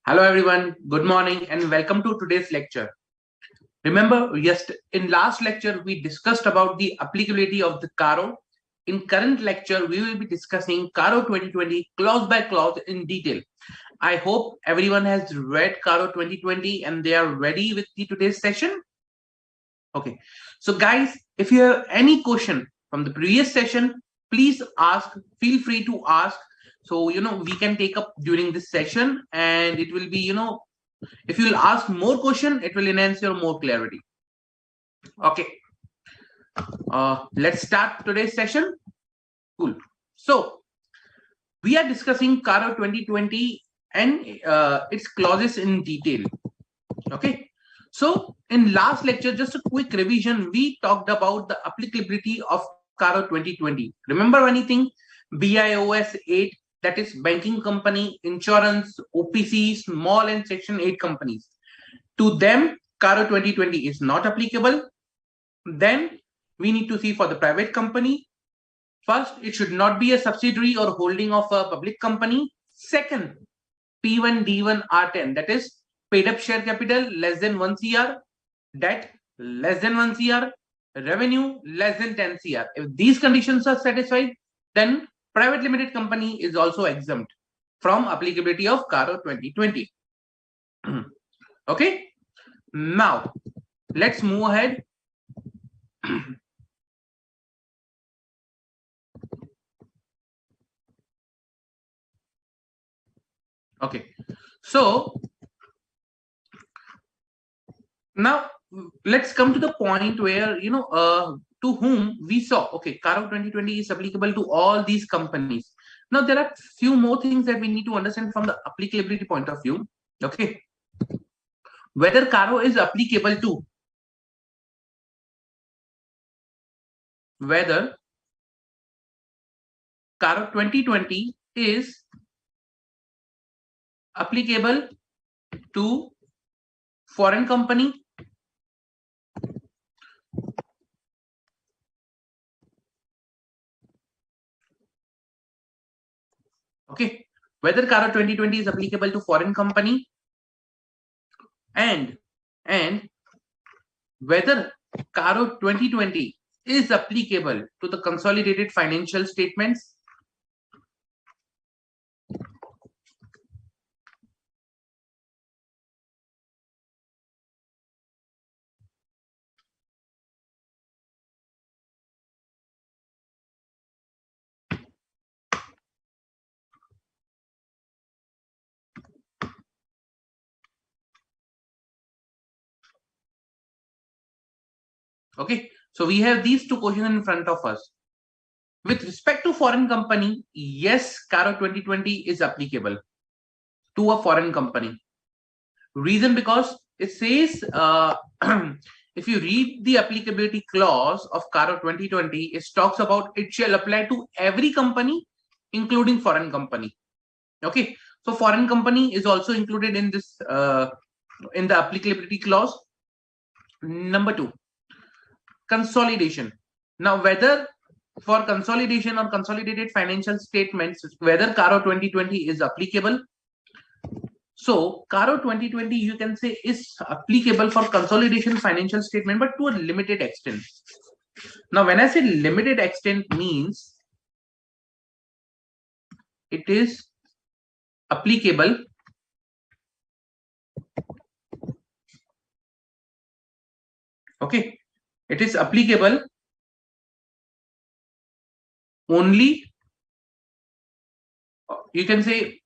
Hello everyone, good morning and welcome to today's lecture. Remember, in last lecture we discussed about the applicability of the CARO. In current lecture, we will be discussing CARO 2020 clause by clause in detail. I hope everyone has read CARO 2020 and they are ready with today's session. Okay, so guys, if you have any question from the previous session, please ask, feel free to ask. So, we can take up during this session and it will be, if you will ask more question, it will enhance your more clarity. Okay, let's start today's session. Cool. So, we are discussing CARO 2020 and its clauses in detail. Okay. So in last lecture, just a quick revision, we talked about the applicability of CARO 2020. Remember anything? BIOS 8, that is banking company, insurance, OPC, small and section 8 companies. To them, CARO 2020 is not applicable. Then we need to see for the private company. First, it should not be a subsidiary or holding of a public company. Second, P1, D1, R10, that is paid up share capital less than 1 CR, debt less than 1 CR, revenue less than 10 CR. If these conditions are satisfied, then private limited company is also exempt from applicability of CARO 2020. Okay, now let's move ahead. Okay, so now let's come to the point where to whom we saw CARO 2020 is applicable to all these companies. Now there are few more things that we need to understand from the applicability point of view. Okay, whether CARO is applicable to whether CARO 2020 is applicable to foreign company, okay, whether CARO 2020 is applicable to foreign company, and whether CARO 2020 is applicable to the consolidated financial statements. Okay, so we have these two questions in front of us. With respect to foreign company, yes, CARO 2020 is applicable to a foreign company. Reason because it says, if you read the applicability clause of CARO 2020, it talks about it shall apply to every company, including foreign company. Okay, so foreign company is also included in this in the applicability clause. Number 2, consolidation. Now, whether for consolidation or consolidated financial statements, whether CARO 2020 is applicable. So CARO 2020, you can say, is applicable for consolidation financial statement, but to a limited extent. Now, when I say limited extent, means it is applicable it is applicable only, you can say,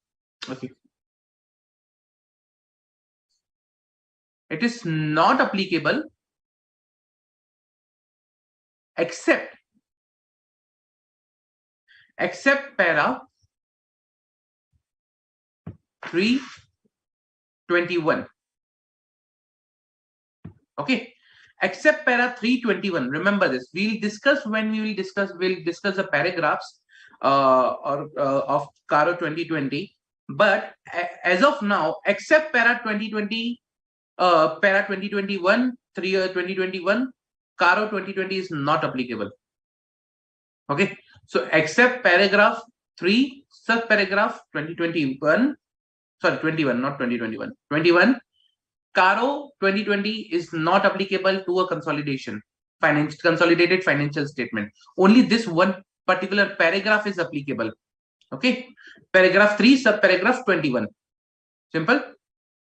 it is not applicable except para 321. Okay, except para 321. Remember this. We'll discuss the paragraphs of CARO 2020. But as of now, except para 2020, para 2021, 2021, CARO 2020 is not applicable. Okay, so except paragraph 3, subparagraph 2021, sorry, 21, not 2021. 21. CARO 2020 is not applicable to a consolidated financial statement. Only this one particular paragraph is applicable. Okay. Paragraph 3, subparagraph 21. Simple.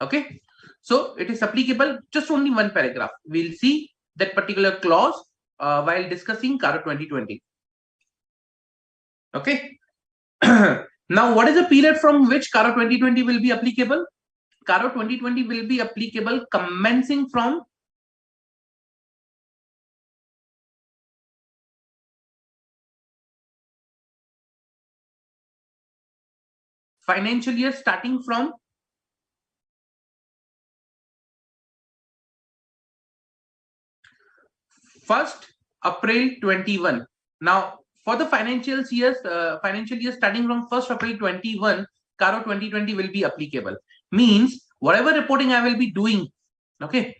Okay. So it is applicable just only one paragraph. We'll see that particular clause while discussing CARO 2020. Okay. Now, what is the period from which CARO 2020 will be applicable? CARO 2020 will be applicable commencing from financial year starting from April 21. Now, for the financial year starting from 1st April 21, CARO 2020 will be applicable. Means whatever reporting I will be doing, okay,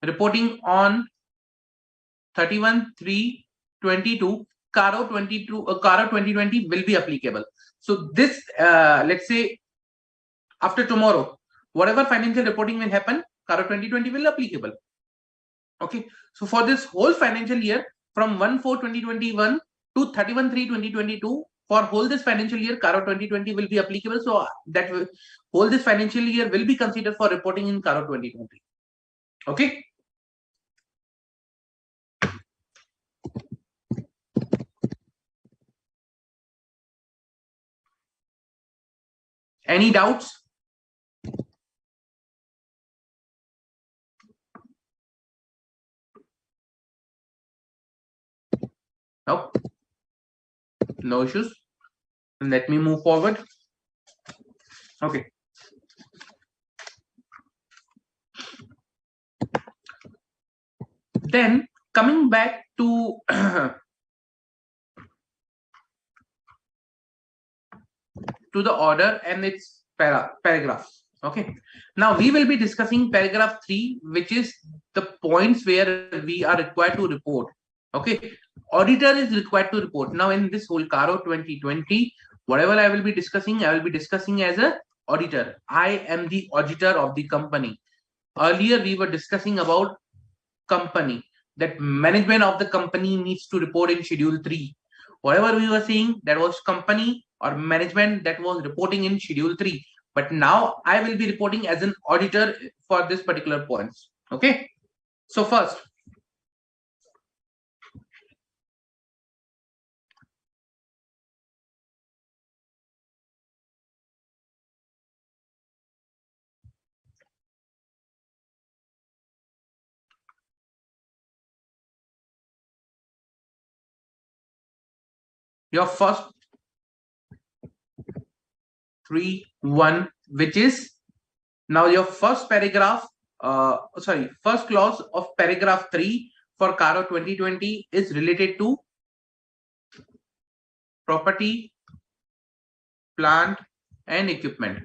reporting on 31/3/22, CARO 2020 will be applicable. So this, let's say, after tomorrow, whatever financial reporting will happen, CARO 2020 will be applicable. Okay, so for this whole financial year from 1/4/2021 to 31/3/2022, for whole this financial year, CARO 2020 will be applicable. So that whole this financial year will be considered for reporting in CARO 2020. Okay. Any doubts? No. No issues. Let me move forward. Okay. Then coming back to to the order and its paragraphs. Okay. Now we will be discussing paragraph 3, which is the points where we are required to report. Okay. Auditor is required to report. Now in this whole CARO 2020, whatever I will be discussing as a auditor. I am the auditor of the company. Earlier we were discussing about company, that management of the company needs to report in schedule 3. Whatever we were saying, that was company or management that was reporting in schedule 3. But now I will be reporting as an auditor for this particular points. Okay. So first, your first 3.1, which is now your first paragraph, first clause of paragraph 3 for CARO 2020 is related to property, plant, and equipment.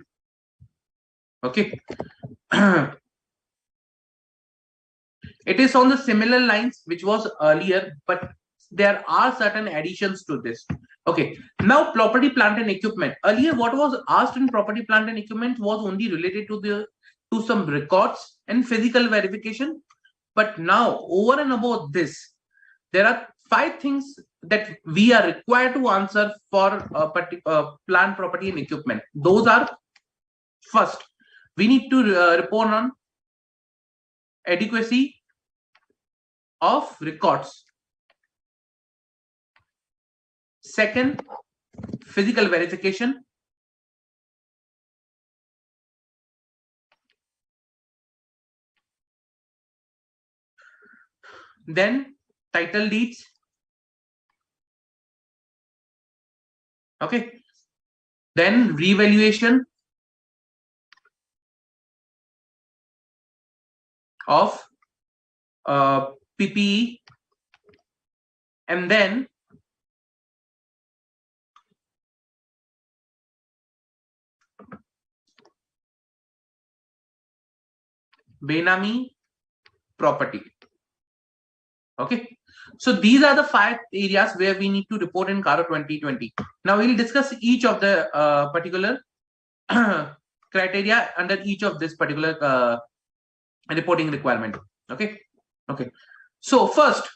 Okay. It is on the similar lines which was earlier, but there are certain additions to this. Okay. Now property, plant, and equipment. Earlier, what was asked in property, plant, and equipment was only related to some records and physical verification. But now, over and above this, there are 5 things that we are required to answer for plant, property, and equipment. Those are: first, we need to report on adequacy of records. Second, physical verification. Then title deeds. Okay. Then revaluation of PPE, and then Benami property. Okay. So these are the 5 areas where we need to report in CARO 2020. Now we'll discuss each of the particular criteria under each of this particular reporting requirement. Okay. So first,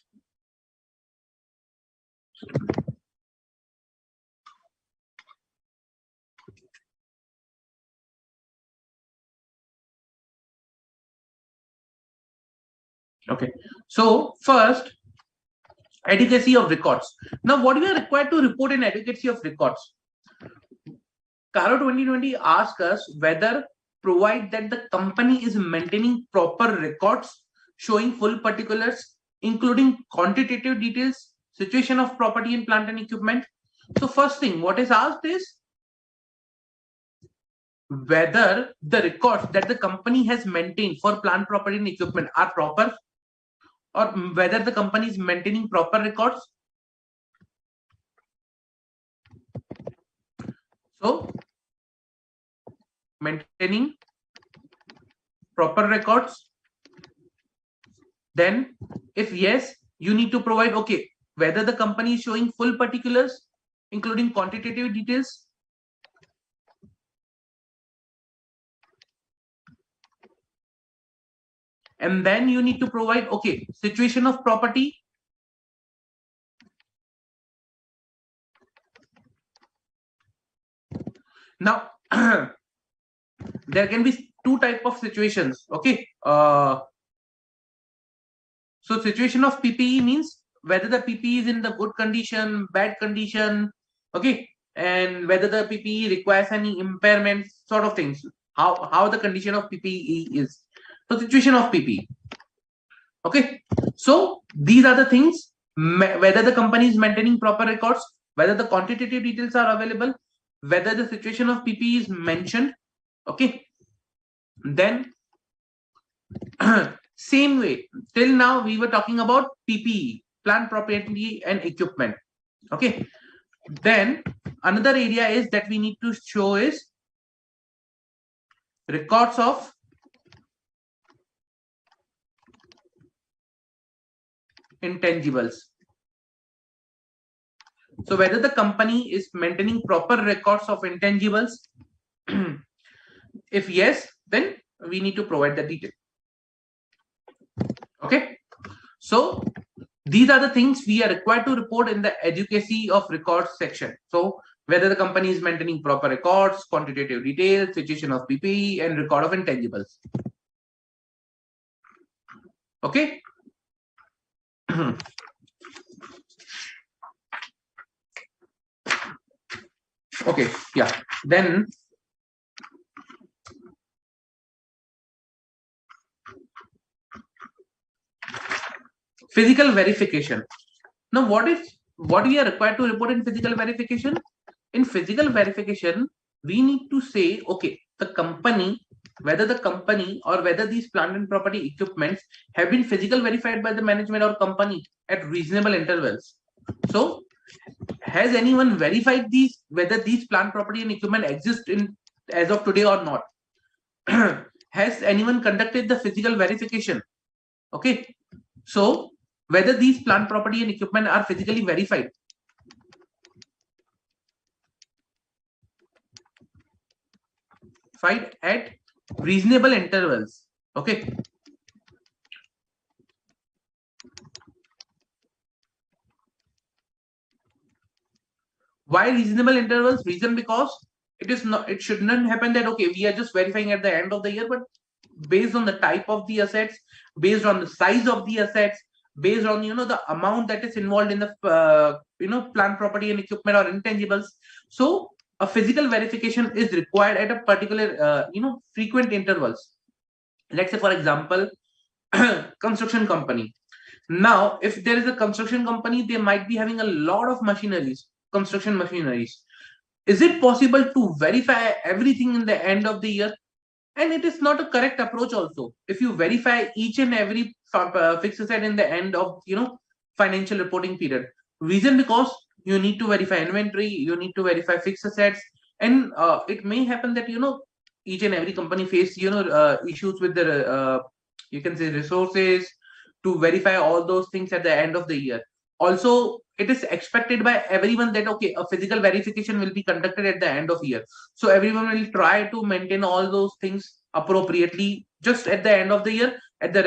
adequacy of records. Now, what we are required to report in adequacy of records? CARO 2020 asks us whether provide that the company is maintaining proper records showing full particulars, including quantitative details, situation of property and plant and equipment. So first thing, what is asked is whether the records that the company has maintained for plant, property and equipment are proper, or whether the company is maintaining proper records. So maintaining proper records. Then if yes, you need to provide, okay, whether the company is showing full particulars, including quantitative details. And then you need to provide, okay, situation of property. Now, there can be 2 types of situations. Okay. So situation of PPE means whether the PPE is in the good condition, bad condition. Okay. And whether the PPE requires any impairments, sort of things. How the condition of PPE is. So situation of PPE. Okay. So these are the things, whether the company is maintaining proper records, whether the quantitative details are available, whether the situation of PPE is mentioned. Okay. Then same way, till now we were talking about PPE, plant, property and equipment. Okay. Then another area is that we need to show is records of intangibles. So whether the company is maintaining proper records of intangibles. If yes, then we need to provide the detail. Okay. So these are the things we are required to report in the adequacy of records section. So whether the company is maintaining proper records, quantitative details, situation of PPE, and record of intangibles. Okay. Okay. Yeah. Then physical verification. Now, what we are required to report in physical verification? In physical verification, we need to say, okay, the company, whether the company or whether these plant and property equipments have been physical verified by the management or company at reasonable intervals. So has anyone verified these, whether these plant, property and equipment exist in as of today or not? Has anyone conducted the physical verification? Okay. So whether these plant, property and equipment are physically verified. At reasonable intervals. Okay. Why reasonable intervals? Reason because it should not happen that, okay, we are just verifying at the end of the year, but based on the type of the assets, based on the size of the assets, based on the amount that is involved in the plant, property and equipment or intangibles. So a physical verification is required at a particular frequent intervals. Let's say, for example, construction company. Now if there is a construction company, they might be having a lot of machineries, construction machineries. Is it possible to verify everything in the end of the year? And it is not a correct approach also. If you verify each and every fixed asset in the end of financial reporting period. Reason because you need to verify inventory, you need to verify fixed assets, and it may happen that each and every company face issues with the you can say resources to verify all those things at the end of the year. Also, it is expected by everyone that okay, a physical verification will be conducted at the end of year. So everyone will try to maintain all those things appropriately just at the end of the year. At the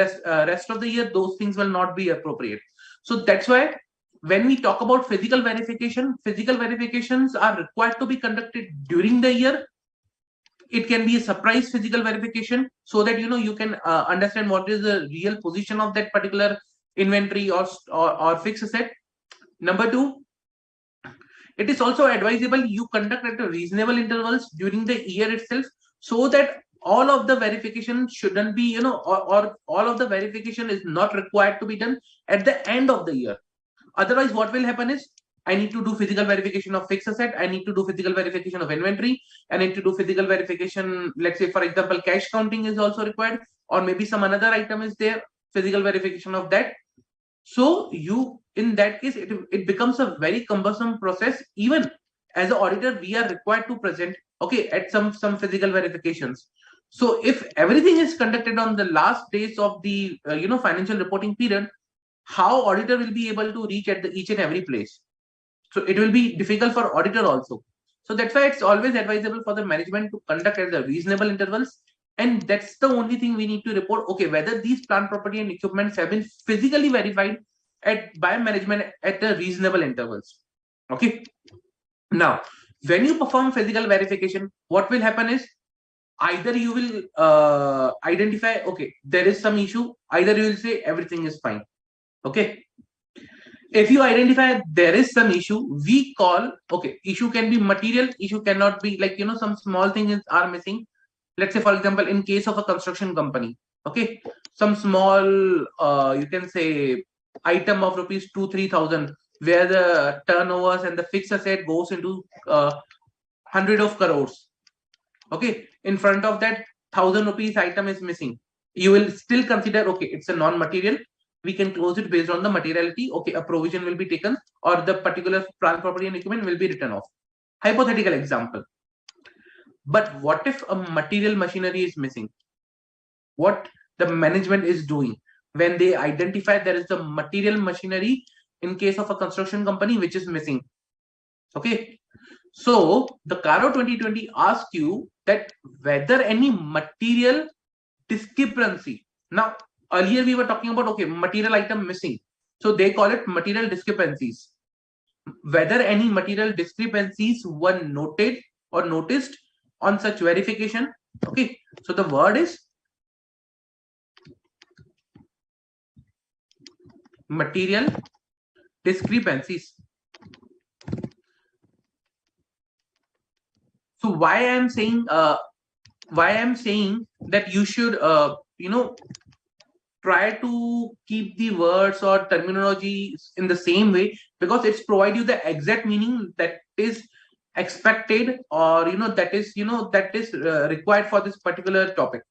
rest of the year, those things will not be appropriate. So that's why when we talk about physical verification, physical verifications are required to be conducted during the year. It can be a surprise physical verification so that you can understand what is the real position of that particular inventory or fixed asset. Number two, it is also advisable you conduct at a reasonable intervals during the year itself, so that all of the verification shouldn't be or all of the verification is not required to be done at the end of the year. Otherwise, what will happen is I need to do physical verification of fixed asset. I need to do physical verification of inventory. I need to do physical verification. Let's say, for example, cash counting is also required, or maybe some another item is there, physical verification of that. So in that case, it becomes a very cumbersome process. Even as an auditor, we are required to present, okay, at some physical verifications. So if everything is conducted on the last days of the financial reporting period, how auditor will be able to reach at each and every place? So it will be difficult for auditor also. So that's why it's always advisable for the management to conduct at the reasonable intervals. And that's the only thing we need to report. Okay, whether these plant property and equipments have been physically verified by management at the reasonable intervals. Okay. Now, when you perform physical verification, what will happen is either you will identify, okay, there is some issue, either you will say everything is fine. Okay. If you identify there is some issue, we call, okay, issue can be material, issue cannot be like, some small things are missing. Let's say, for example, in case of a construction company, okay, some small, you can say, item of rupees 2-3,000, where the turnovers and the fixed asset goes into 100 of crores. Okay, in front of that 1,000 rupees item is missing. You will still consider, okay, it's a non-material. We can close it based on the materiality. Okay, a provision will be taken, or the particular plant property and equipment will be written off. Hypothetical example. But what if a material machinery is missing? What the management is doing when they identify there is a material machinery in case of a construction company which is missing? Okay, so the CARO 2020 asks you that whether any material discrepancy. Now, earlier we were talking about, okay, material item missing. So they call it material discrepancies. Whether any material discrepancies were noted or noticed on such verification. Okay, so the word is material discrepancies. So why I'm saying that you should try to keep the words or terminology in the same way, because it's provide you the exact meaning that is expected, or that is required for this particular topic.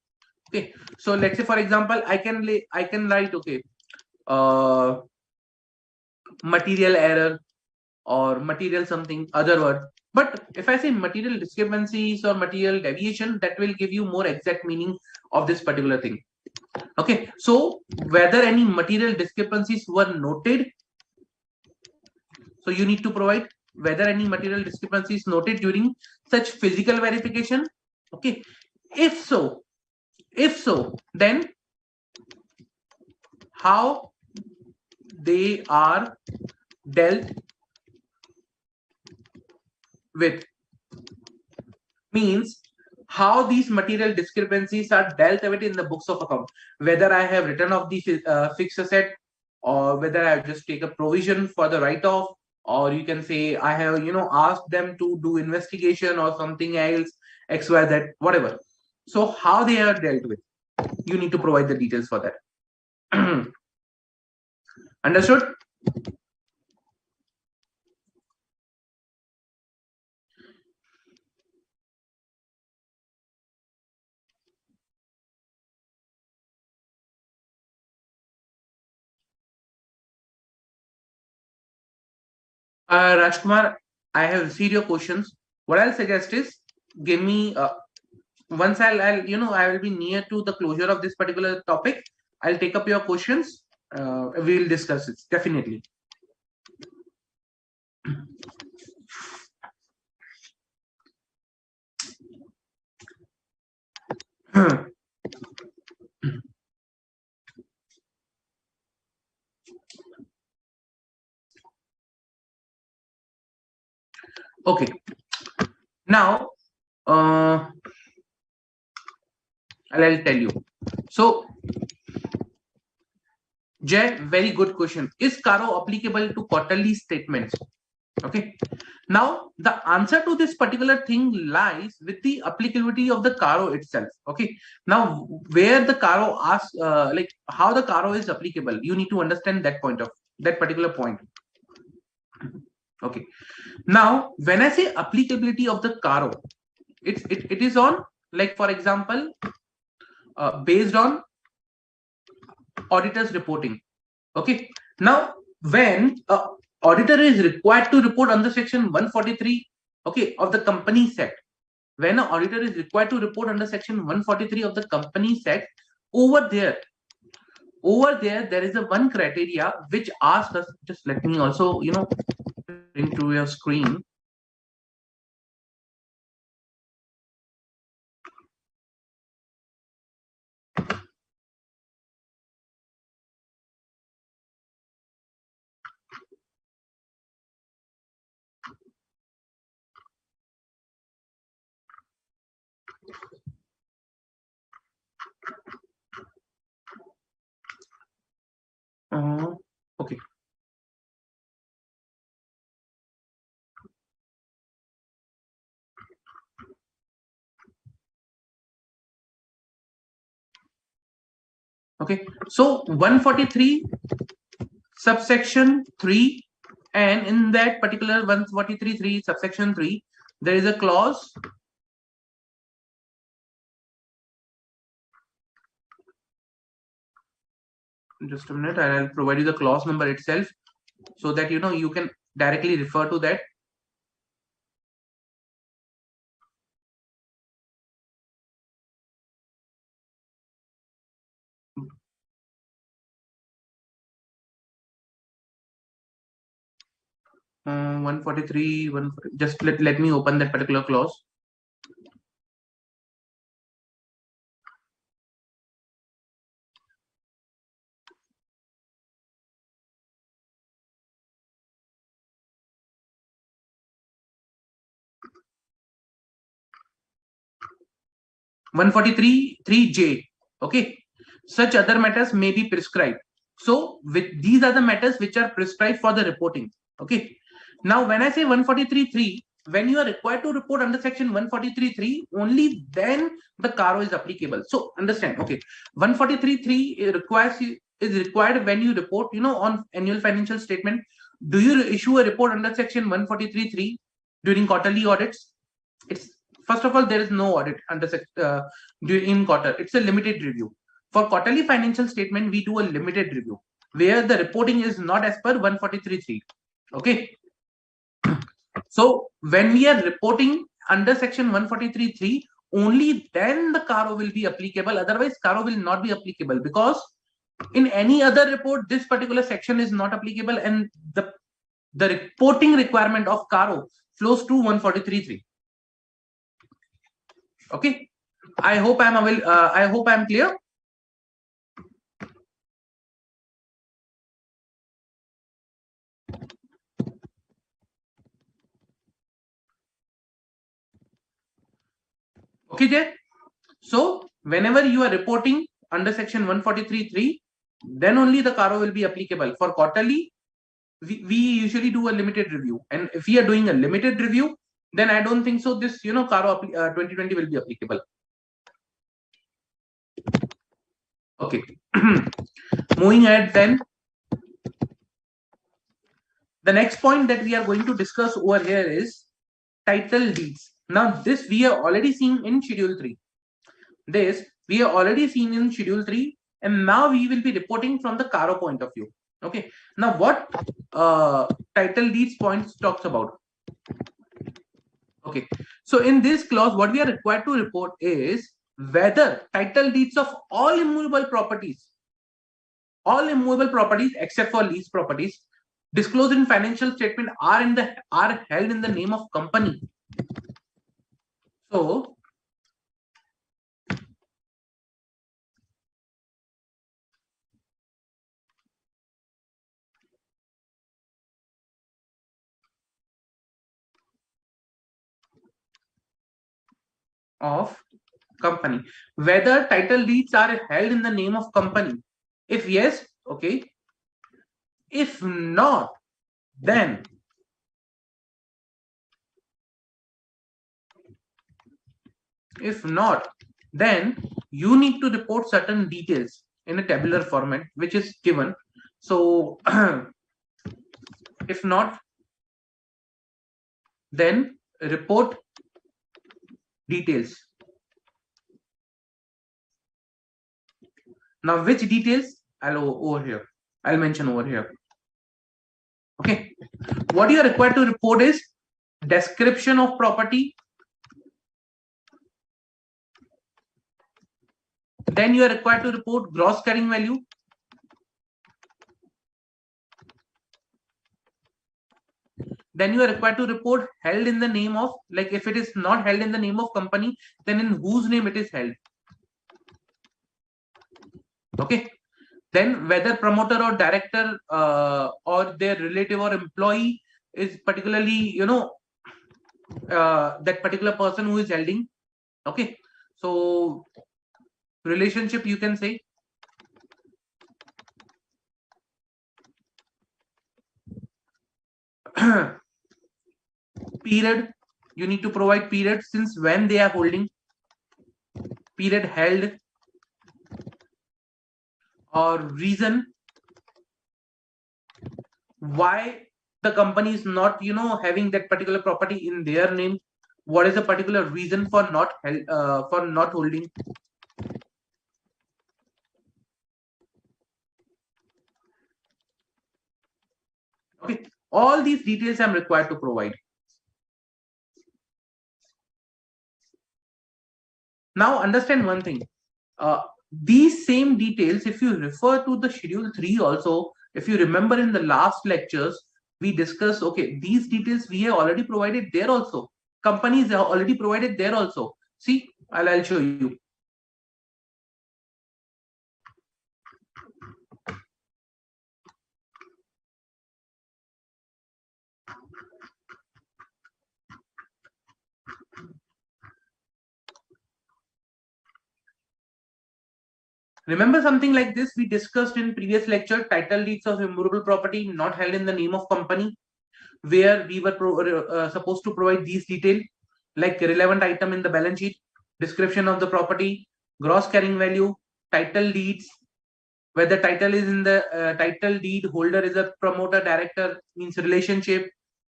Okay, so let's say, for example, I can write, okay, material error or material something other word. But if I say material discrepancies or material deviation, that will give you more exact meaning of this particular thing. Okay, so whether any material discrepancies were noted, so you need to provide whether any material discrepancies noted during such physical verification. Okay, if so, then how they are dealt with, means how these material discrepancies are dealt with in the books of account, whether I have written off the fixed asset, or whether I have just take a provision for the write-off, or you can say I have asked them to do investigation or something else, XYZ, whatever. So how they are dealt with, you need to provide the details for that. Understood? Rajkumar, I have received your questions. What I'll suggest is, give me once I'll I will be near to the closure of this particular topic. I'll take up your questions. we will discuss it definitely. Okay, now I'll tell you. So, Jay, very good question. Is CARO applicable to quarterly statements? Okay. Now, the answer to this particular thing lies with the applicability of the CARO itself. Okay. Now, where the CARO asks, like how the CARO is applicable, you need to understand that point of that particular point. Okay. Now, when I say applicability of the CARO, it is on, like, for example, based on auditors reporting. Okay. Now, when auditor is required to report under section 143, okay, of the Companies Act, when an auditor is required to report under section 143 of the Companies Act, over there there is a one criteria which asks us. Just let me also bring to your screen. Okay. Okay. So 143 subsection 3, and in that particular 143.3 subsection 3, there is a clause. Just a minute, I'll provide you the clause number itself so that you can directly refer to that. Uh, 143, just let me open that particular clause. One 143.3J. Okay, such other matters may be prescribed. So with these are the matters which are prescribed for the reporting. Okay. Now when I say 143.3, when you are required to report under section 143.3, only then the CARO is applicable. So understand. Okay, 143.3 is required when you report on annual financial statement. Do you issue a report under section 143.3 during quarterly audits? It's first of all, there is no audit under in quarter. It's a limited review. For quarterly financial statement, we do a limited review where the reporting is not as per 143.3. Okay. So when we are reporting under section 143.3, only then the CARO will be applicable. Otherwise, CARO will not be applicable, because in any other report, this particular section is not applicable, and the reporting requirement of CARO flows to 143.3. Okay, I hope I'm clear. Okay, Jay. So whenever you are reporting under section 143.3, then only the CARO will be applicable. For quarterly, we usually do a limited review, and if we are doing a limited review, then I don't think so this CARO 2020 will be applicable. Okay. Moving ahead, then the next point that we are going to discuss over here is title deeds. Now this we have already seen in schedule 3. This we have already seen in schedule 3, and now we will be reporting from the CARO point of view. Okay, now what title deeds points talks about? Okay, so in this clause, what we are required to report is whether title deeds of all immovable properties all immovable properties except for lease properties disclosed in financial statement are held in the name of company. So of company, whether title deeds are held in the name of company. If yes, okay. If not, then you need to report certain details in a tabular format which is given. So if not, then report details. Now which details I'll mention over here. Okay, what you are required to report is description of property. Then you are required to report gross carrying value. Then you are required to report held in the name of, like if it is not held in the name of company, then in whose name it is held. Okay. Then whether promoter or director or their relative or employee is particularly, that particular person who is holding. Okay. So relationship, you can say. Period, you need to provide period since when they are holding, period held, or reason why the company is not having that particular property in their name. What is the particular reason for not holding? Okay, all these details I'm required to provide. Now understand one thing. These same details, if you refer to the schedule 3 also, if you remember in the last lectures, we discussed, okay, these details we have already provided there also. Companies have already provided there also. See, I'll show you. Remember something like this we discussed in previous lecture, title deeds of immovable property not held in the name of company, where we were supposed to provide these details like relevant item in the balance sheet, description of the property, gross carrying value, title deeds, whether title is in the title deed holder is a promoter director, means relationship,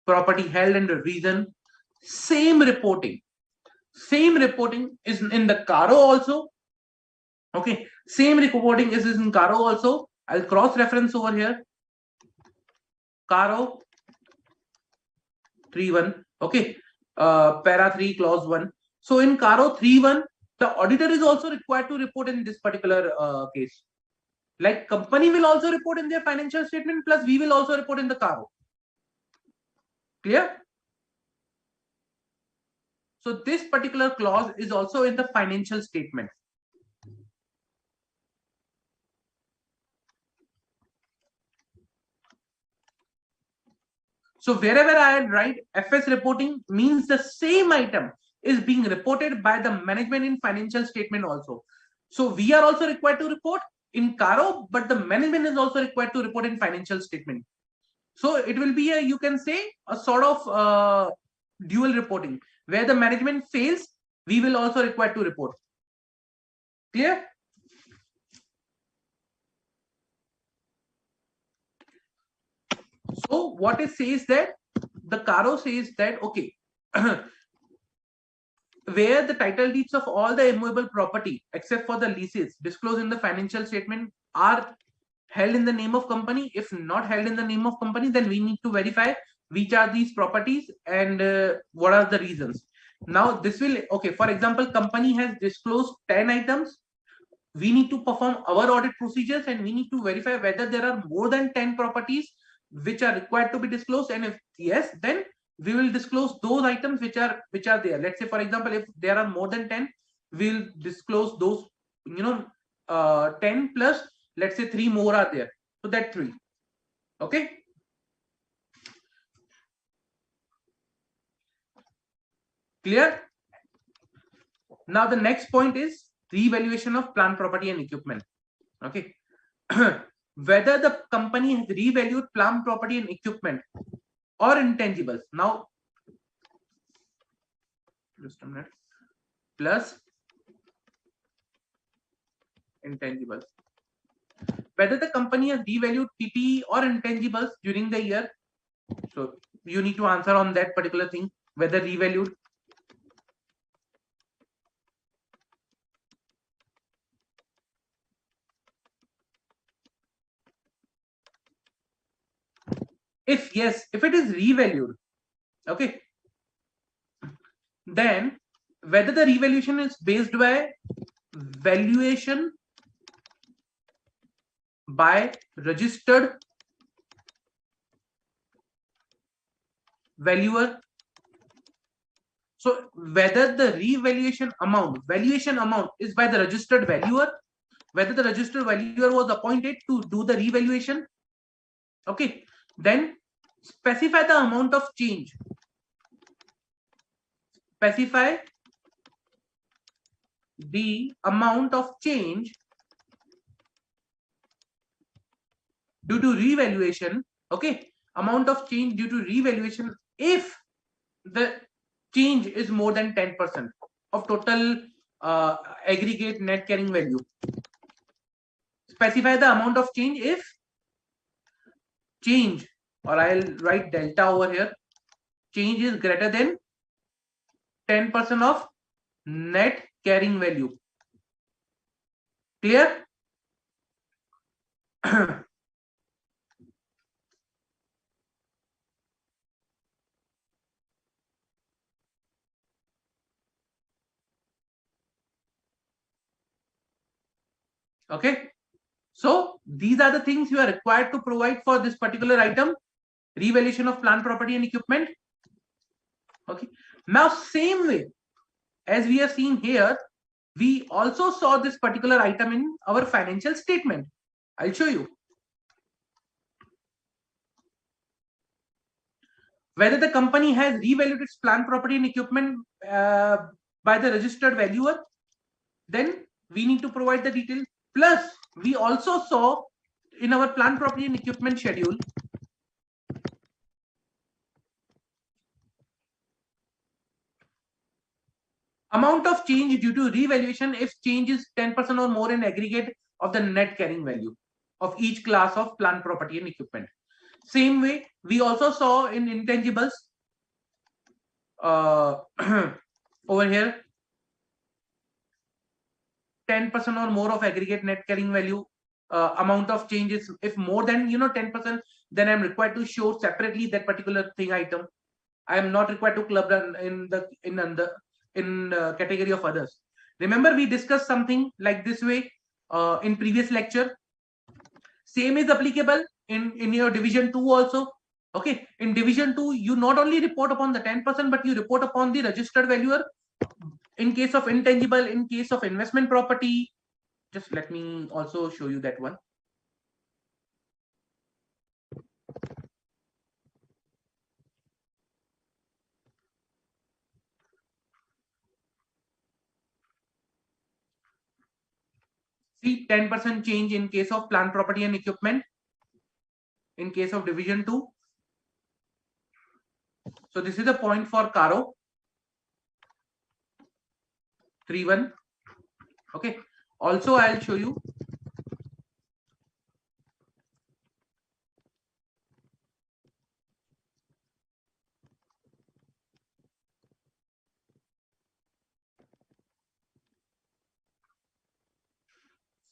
property held and reason. Same reporting is in the CARO also. Okay, same reporting is in CARO also. I'll cross reference over here. CARO 3.1. Okay, para 3 clause 1. So in CARO 3.1, the auditor is also required to report in this particular case. Like company will also report in their financial statement, plus we will also report in the CARO. Clear? So this particular clause is also in the financial statement. So wherever I write FS reporting means the same item is being reported by the management in financial statement also. So we are also required to report in CARO, but the management is also required to report in financial statement. So it will be a, you can say, a sort of dual reporting. Where the management fails, we will also require to report. Clear? So what it says that the CARO says that, okay, where the title deeds of all the immovable property except for the leases disclosed in the financial statement are held in the name of company. If not held in the name of company, then we need to verify which are these properties and what are the reasons. Now this will, okay, for example, company has disclosed 10 items we need to perform our audit procedures and we need to verify whether there are more than 10 properties which are required to be disclosed, and if yes, then we will disclose those items which are there. Let's say, for example, if there are more than 10, we'll disclose those, 10 plus, let's say 3 more are there, so that 3. Okay, clear? Now the next point is revaluation of plant, property and equipment. Okay. Whether the company has revalued plant, property and equipment or intangibles. Now, just a minute, plus intangibles. Whether the company has revalued PPE or intangibles during the year. So you need to answer on that particular thing, whether revalued. If yes, if it is revalued, okay, then whether the revaluation is based by valuation by registered valuer. So whether the valuation amount is by the registered valuer, whether the registered valuer was appointed to do the revaluation, okay, then specify the amount of change. Specify the amount of change due to revaluation, okay, amount of change due to revaluation if the change is more than 10% of total aggregate net carrying value. Specify the amount of change if change, or I'll write delta over here, change is greater than 10% of net carrying value. Clear? Okay, so these are the things you are required to provide for this particular item, revaluation of plant, property and equipment. Okay, now same way as we have seen here, we also saw this particular item in our financial statement. I'll show you. Whether the company has revalued its plant, property and equipment by the registered valuer, then we need to provide the detail. Plus, we also saw in our plant, property and equipment schedule, amount of change due to revaluation if change is 10% or more in aggregate of the net carrying value of each class of plant, property and equipment. Same way, we also saw in intangibles over here, 10% or more of aggregate net carrying value. Amount of changes if more than 10%, then I'm required to show separately that particular thing item. I am not required to club in category of others. Remember, we discussed something like this way in previous lecture. Same is applicable in your division 2 also. Okay, in division 2, you not only report upon the 10%, but you report upon the registered valuer. In case of intangible, in case of investment property, just let me also show you that one. See, 10% change in case of plant, property and equipment. In case of division 2. So this is a point for CARO 3.1. Okay. Also, I'll show you.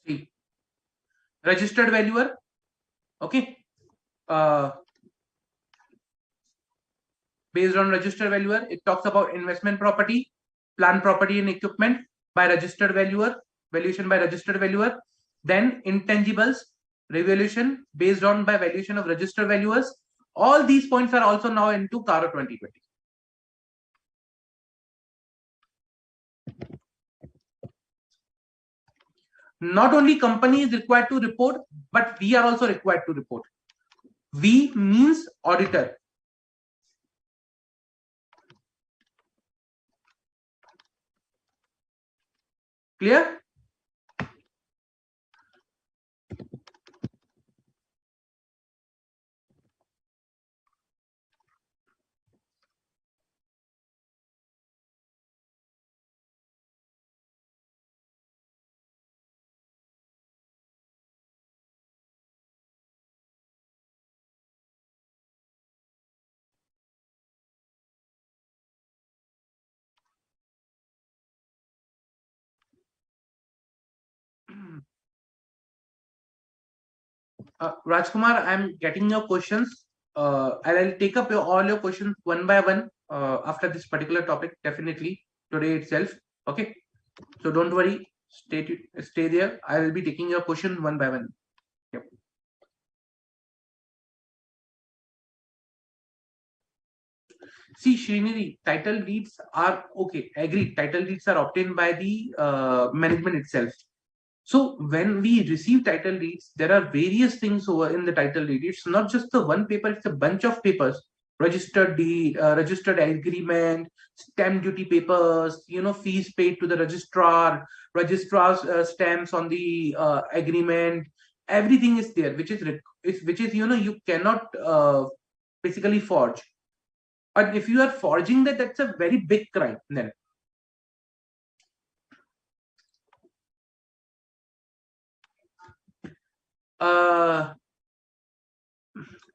See, registered valuer. Okay. Based on registered valuer, it talks about investment property, plant, property and equipment by registered valuer. valuation by registered valuer. Then intangibles, revaluation based on by valuation of registered valuers. All these points are also now into CARO 2020. Not only company is required to report, but we are also required to report. We means auditor. Clear? Rajkumar, I'm getting your questions. I'll take up all your questions one by one after this particular topic, definitely today itself. Okay, so don't worry, stay there. I will be taking your question one by one. Yep. See, Srinidhi, title deeds are okay. Agreed. Title deeds are obtained by the management itself. So when we receive title deeds, there are various things over in the title deed. It's not just the one paper; it's a bunch of papers. Registered deed, registered agreement, stamp duty papers. Fees paid to the registrar, registrar's stamps on the agreement. Everything is there, which is you cannot basically forge. And if you are forging that, that's a very big crime. Then.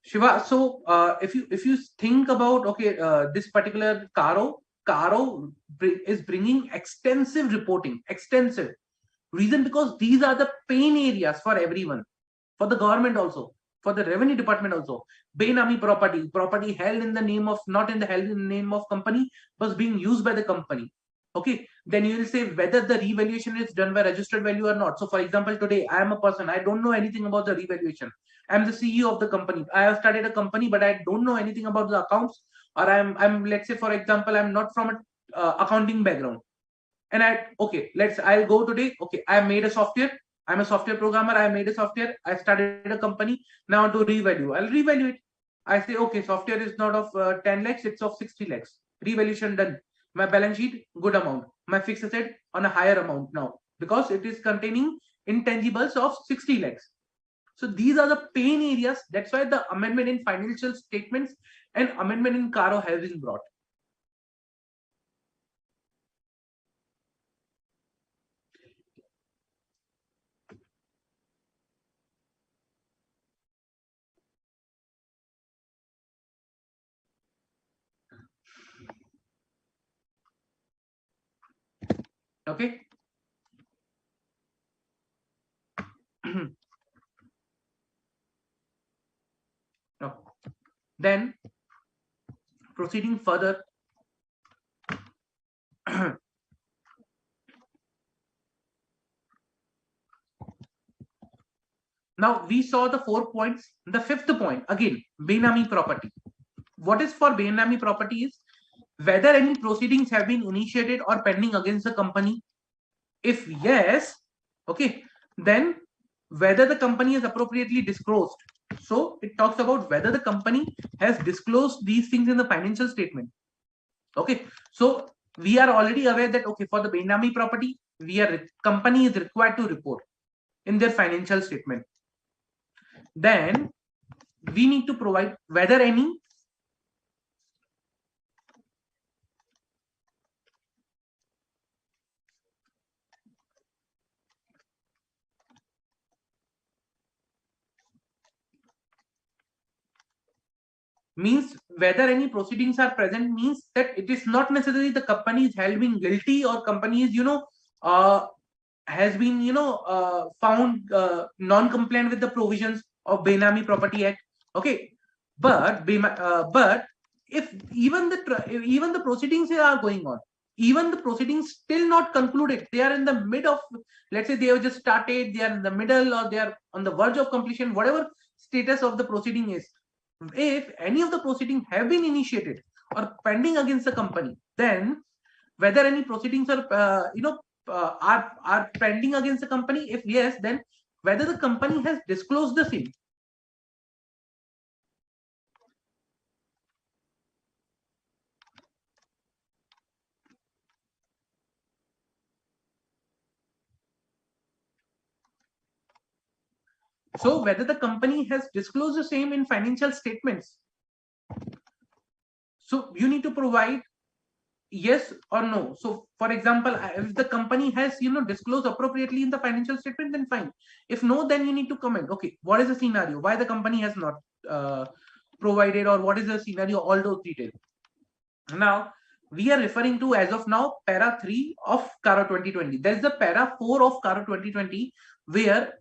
Shiva, so if you think about this particular CARO is bringing extensive reporting, extensive reason because these are the pain areas for everyone, for the government also, for the revenue department also. Benami property held in the name of not in the held in the name of company was being used by the company. Okay, then you will say whether the revaluation is done by registered value or not. So, for example, today I am a person, I don't know anything about the revaluation. I'm the CEO of the company. I have started a company, but I don't know anything about the accounts. Or I'm let's say, for example, I'm not from a accounting background. And I'll go today. Okay, I made a software. I'm a software programmer. I made a software. I started a company. Now to revalue. I'll revalue it. I say, okay, software is not of 10 lakhs, it's of 60 lakhs. Revaluation done. My balance sheet, good amount. My fixed asset on a higher amount now because it is containing intangibles of 60 lakhs. So these are the pain areas. That's why the amendment in financial statements and amendment in CARO has been brought. Okay. No. Then proceeding further. Now we saw the 4 points. The fifth point again, Benami property. What is for Benami property is whether any proceedings have been initiated or pending against the company. If yes, okay, then whether the company is appropriately disclosed. So it talks about whether the company has disclosed these things in the financial statement. Okay, so we are already aware that okay, for the Benami property, company is required to report in their financial statement. Then we need to provide whether any means whether any proceedings are present means that it is not necessarily the company is held being guilty or company is has been found non-compliant with the provisions of Benami Property Act. Okay, but if even the proceedings are going on, even the proceedings still not concluded, they are in the mid of, let's say they have just started, they are in the middle, or they are on the verge of completion, whatever status of the proceeding is, if any of the proceedings have been initiated or pending against the company, then whether any proceedings are are pending against the company, if yes, then whether the company has disclosed the same. So whether the company has disclosed the same in financial statements. So you need to provide yes or no. So for example, if the company has disclosed appropriately in the financial statement, then fine. If no, then you need to comment, okay, what is the scenario, why the company has not provided, or what is the scenario, all those details. Now we are referring to, as of now, para 3 of CARO 2020. There is the para 4 of CARO 2020 where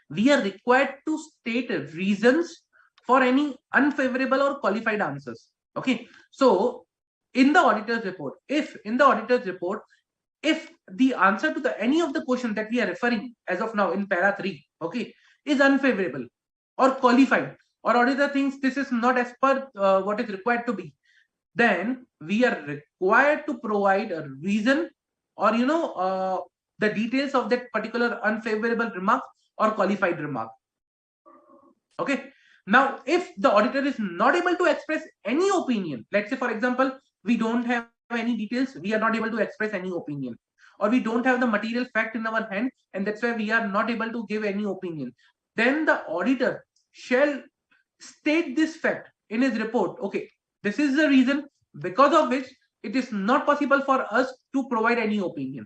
we are required to state reasons for any unfavorable or qualified answers. Okay, so in the auditor's report, if the answer to any of the questions that we are referring as of now in para 3, okay, is unfavorable or qualified, or auditor thinks this is not as per what is required to be, then we are required to provide a reason, or the details of that particular unfavorable remark or qualified remark. Okay, now if the auditor is not able to express any opinion, let's say for example we don't have any details, we are not able to express any opinion, or we don't have the material fact in our hand, and that's why we are not able to give any opinion, then the auditor shall state this fact in his report. Okay, this is the reason because of which it is not possible for us to provide any opinion.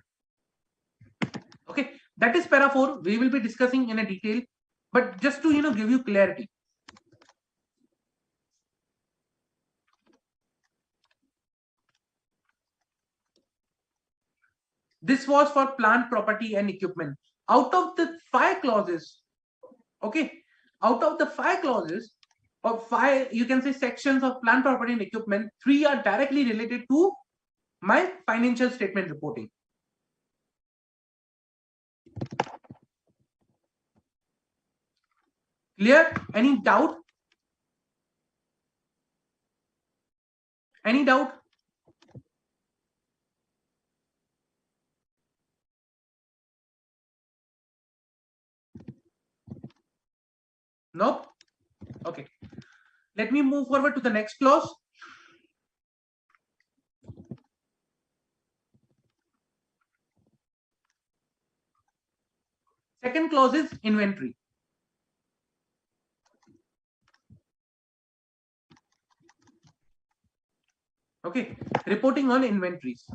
Okay, that is para 4. We will be discussing in a detail, but just to give you clarity. This was for plant, property, and equipment. Out of the 5 clauses, okay, out of the 5 clauses, or 5, you can say, sections of plant, property, and equipment, 3 are directly related to my financial statement reporting. Clear? Any doubt? Any doubt? No? Okay. Let me move forward to the next clause. Second clause is inventory. Okay, reporting on inventories.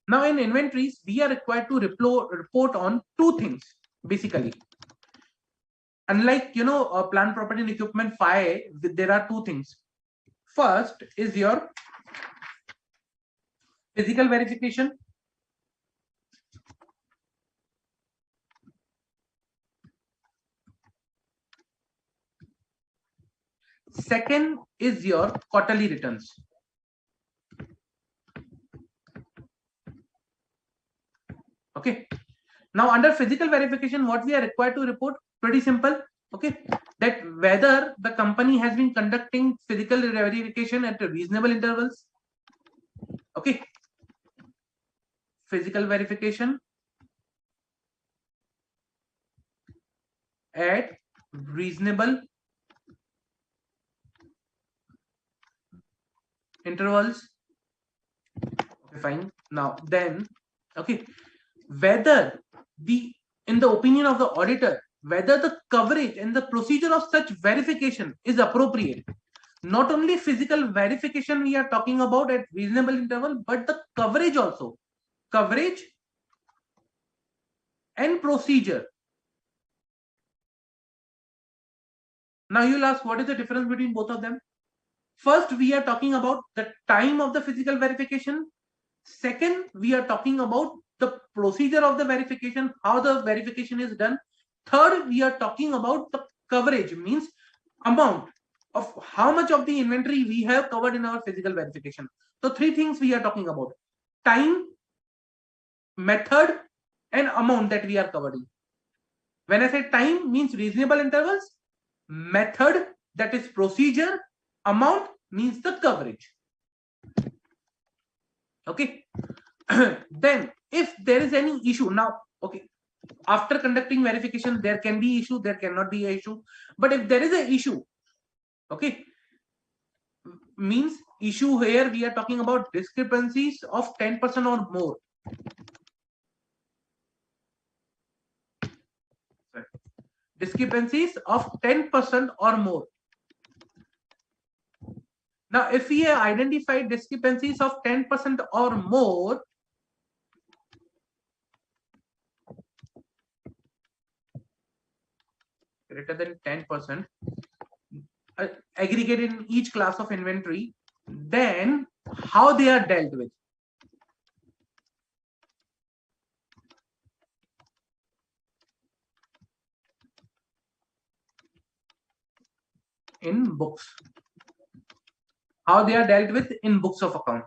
Now in inventories, we are required to report on 2 things basically. Unlike plant, property, and equipment 5, there are 2 things. First is your physical verification. Second is your quarterly returns. Okay, now under physical verification, what we are required to report, pretty simple. Okay, that whether the company has been conducting physical verification at reasonable intervals. Okay, physical verification at reasonable intervals. Okay, fine. Now then, okay, whether in the opinion of the auditor, whether the coverage and the procedure of such verification is appropriate. Not only physical verification we are talking about at reasonable interval, but the coverage also. Coverage and procedure. Now you'll ask, what is the difference between both of them? First, we are talking about the time of the physical verification. Second, we are talking about the procedure of the verification, how the verification is done. Third, we are talking about the coverage, means amount. of how much of the inventory we have covered in our physical verification. So three things we are talking about: time, method, and amount that we are covering. When I say time, means reasonable intervals, method, that is procedure, amount means the coverage. Okay. Then if there is any issue, now, okay, after conducting verification, there can be issue, there cannot be an issue. But if there is an issue, okay, means issue here, we are talking about discrepancies of 10% or more. Discrepancies of 10% or more. Now, if we have identified discrepancies of 10% or more, greater than 10%, aggregated in each class of inventory, then how they are dealt with. In books. How they are dealt with in books of account.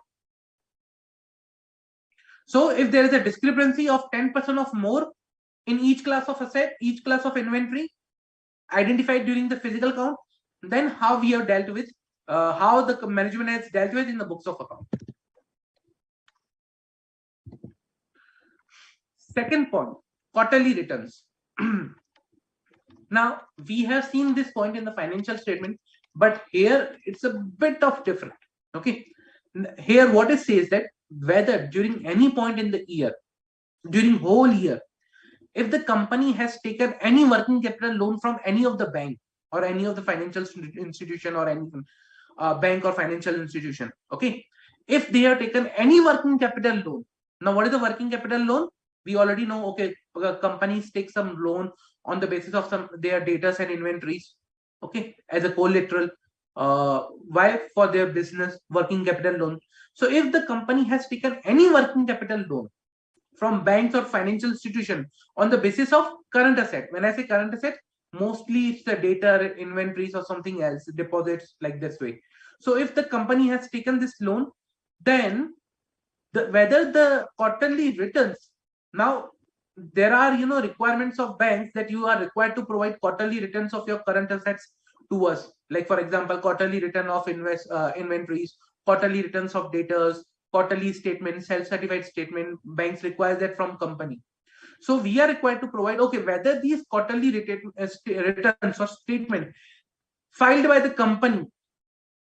So if there is a discrepancy of 10% of more in each class of asset, each class of inventory identified during the physical count, then how we have dealt with, how the management has dealt with in the books of account. Second point, quarterly returns. Now, we have seen this point in the financial statement, but here it's a bit of different. Okay. Here what it says that whether during any point in the year, during whole year, if the company has taken any working capital loan from any of the bank or any of the financial institution or any bank or financial institution, okay, if they have taken any working capital loan. Now, what is the working capital loan? We already know, okay, companies take some loan on the basis of some their data and inventories, okay, as a collateral. Why? For their business working capital loan. So if the company has taken any working capital loan from banks or financial institution on the basis of current asset, when I say current asset, mostly it's the data, inventories, or something else, deposits, like this way. So if the company has taken this loan, then whether the quarterly returns, now there are requirements of banks that you are required to provide quarterly returns of your current assets to us, like for example quarterly return of inventories, quarterly returns of debtors, quarterly statement, self-certified statement. Banks require that from company. So we are required to provide, okay, whether these quarterly returns or statement filed by the company,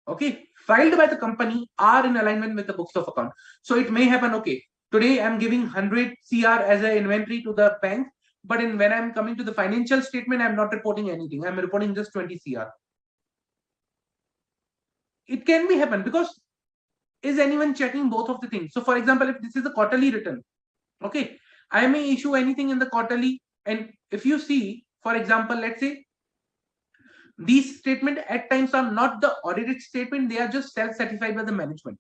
okay, filed by the company are in alignment with the books of account. So it may happen, okay, today I'm giving 100 CR as an inventory to the bank, but when I'm coming to the financial statement, I'm not reporting anything. I'm reporting just 20 CR. It can be happen because is anyone checking both of the things? So for example, if this is a quarterly return, okay, I may issue anything in the quarterly, and if you see, for example, let's say these statements at times are not the audited statement, they are just self-certified by the management.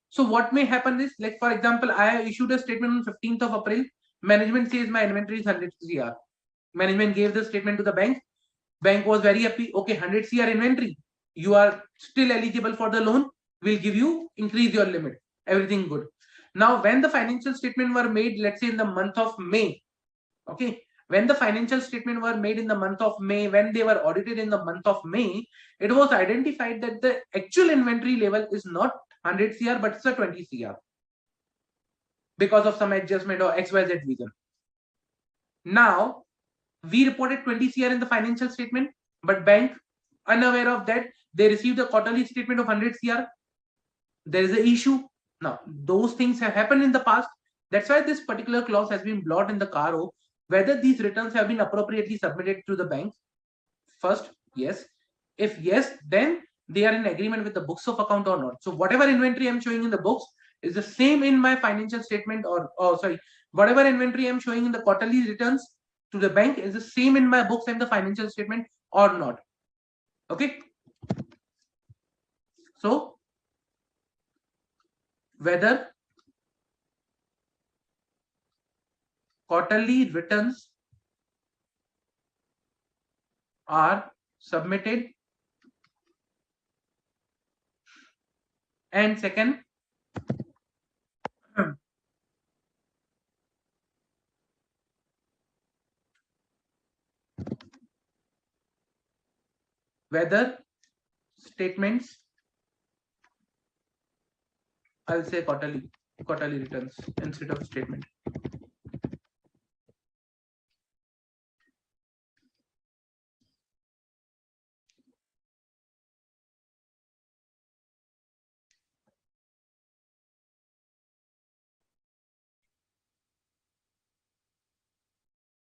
So what may happen is, like for example, I issued a statement on 15th of April. Management says my inventory is 100 CR. Management gave the statement to the bank. Bank was very happy. Okay, 100 CR inventory. You are still eligible for the loan. We'll give you, increase your limit. Everything good. Now, when the financial statement were made, let's say in the month of May, okay, when the financial statement were made in the month of May, when they were audited in the month of May, it was identified that the actual inventory level is not 100 CR, but it's a 20 CR because of some adjustment or XYZ reason. Now, we reported 20 CR in the financial statement, but bank, unaware of that, they received a quarterly statement of 100 CR. There is an issue. Now, those things have happened in the past. That's why this particular clause has been brought in the CARO, whether these returns have been appropriately submitted to the bank. First, yes. If yes, then they are in agreement with the books of account or not. So whatever inventory I'm showing in the books is the same in my financial statement, or sorry, whatever inventory I'm showing in the quarterly returns to the bank is the same in my books and the financial statement or not. Okay. So whether quarterly returns are submitted And second, whether statements, I'll say quarterly returns instead of statement.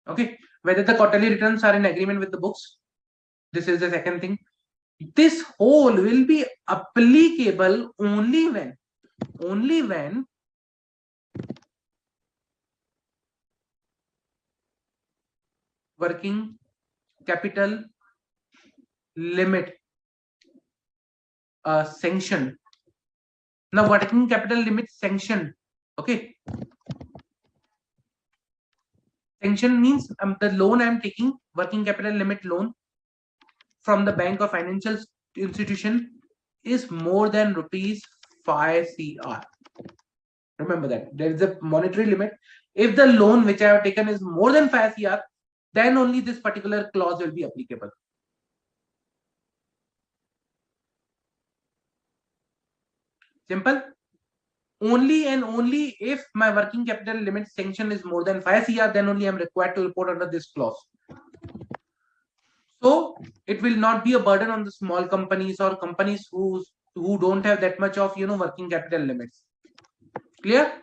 Okay, whether the quarterly returns are in agreement with the books. This is the second thing. This whole will be applicable only when working capital limit sanction. Now working capital limit sanction. Okay, sanction means the loan I'm taking, working capital limit loan from the bank or financial institution, is more than rupees 5 crore. Remember that there is a monetary limit. If the loan which I have taken is more than 5 crore, then only this particular clause will be applicable. Simple. Only and only if my working capital limit sanction is more than 5 crore, then only I am required to report under this clause. So it will not be a burden on the small companies or companies who don't have that much of working capital limits. Clear?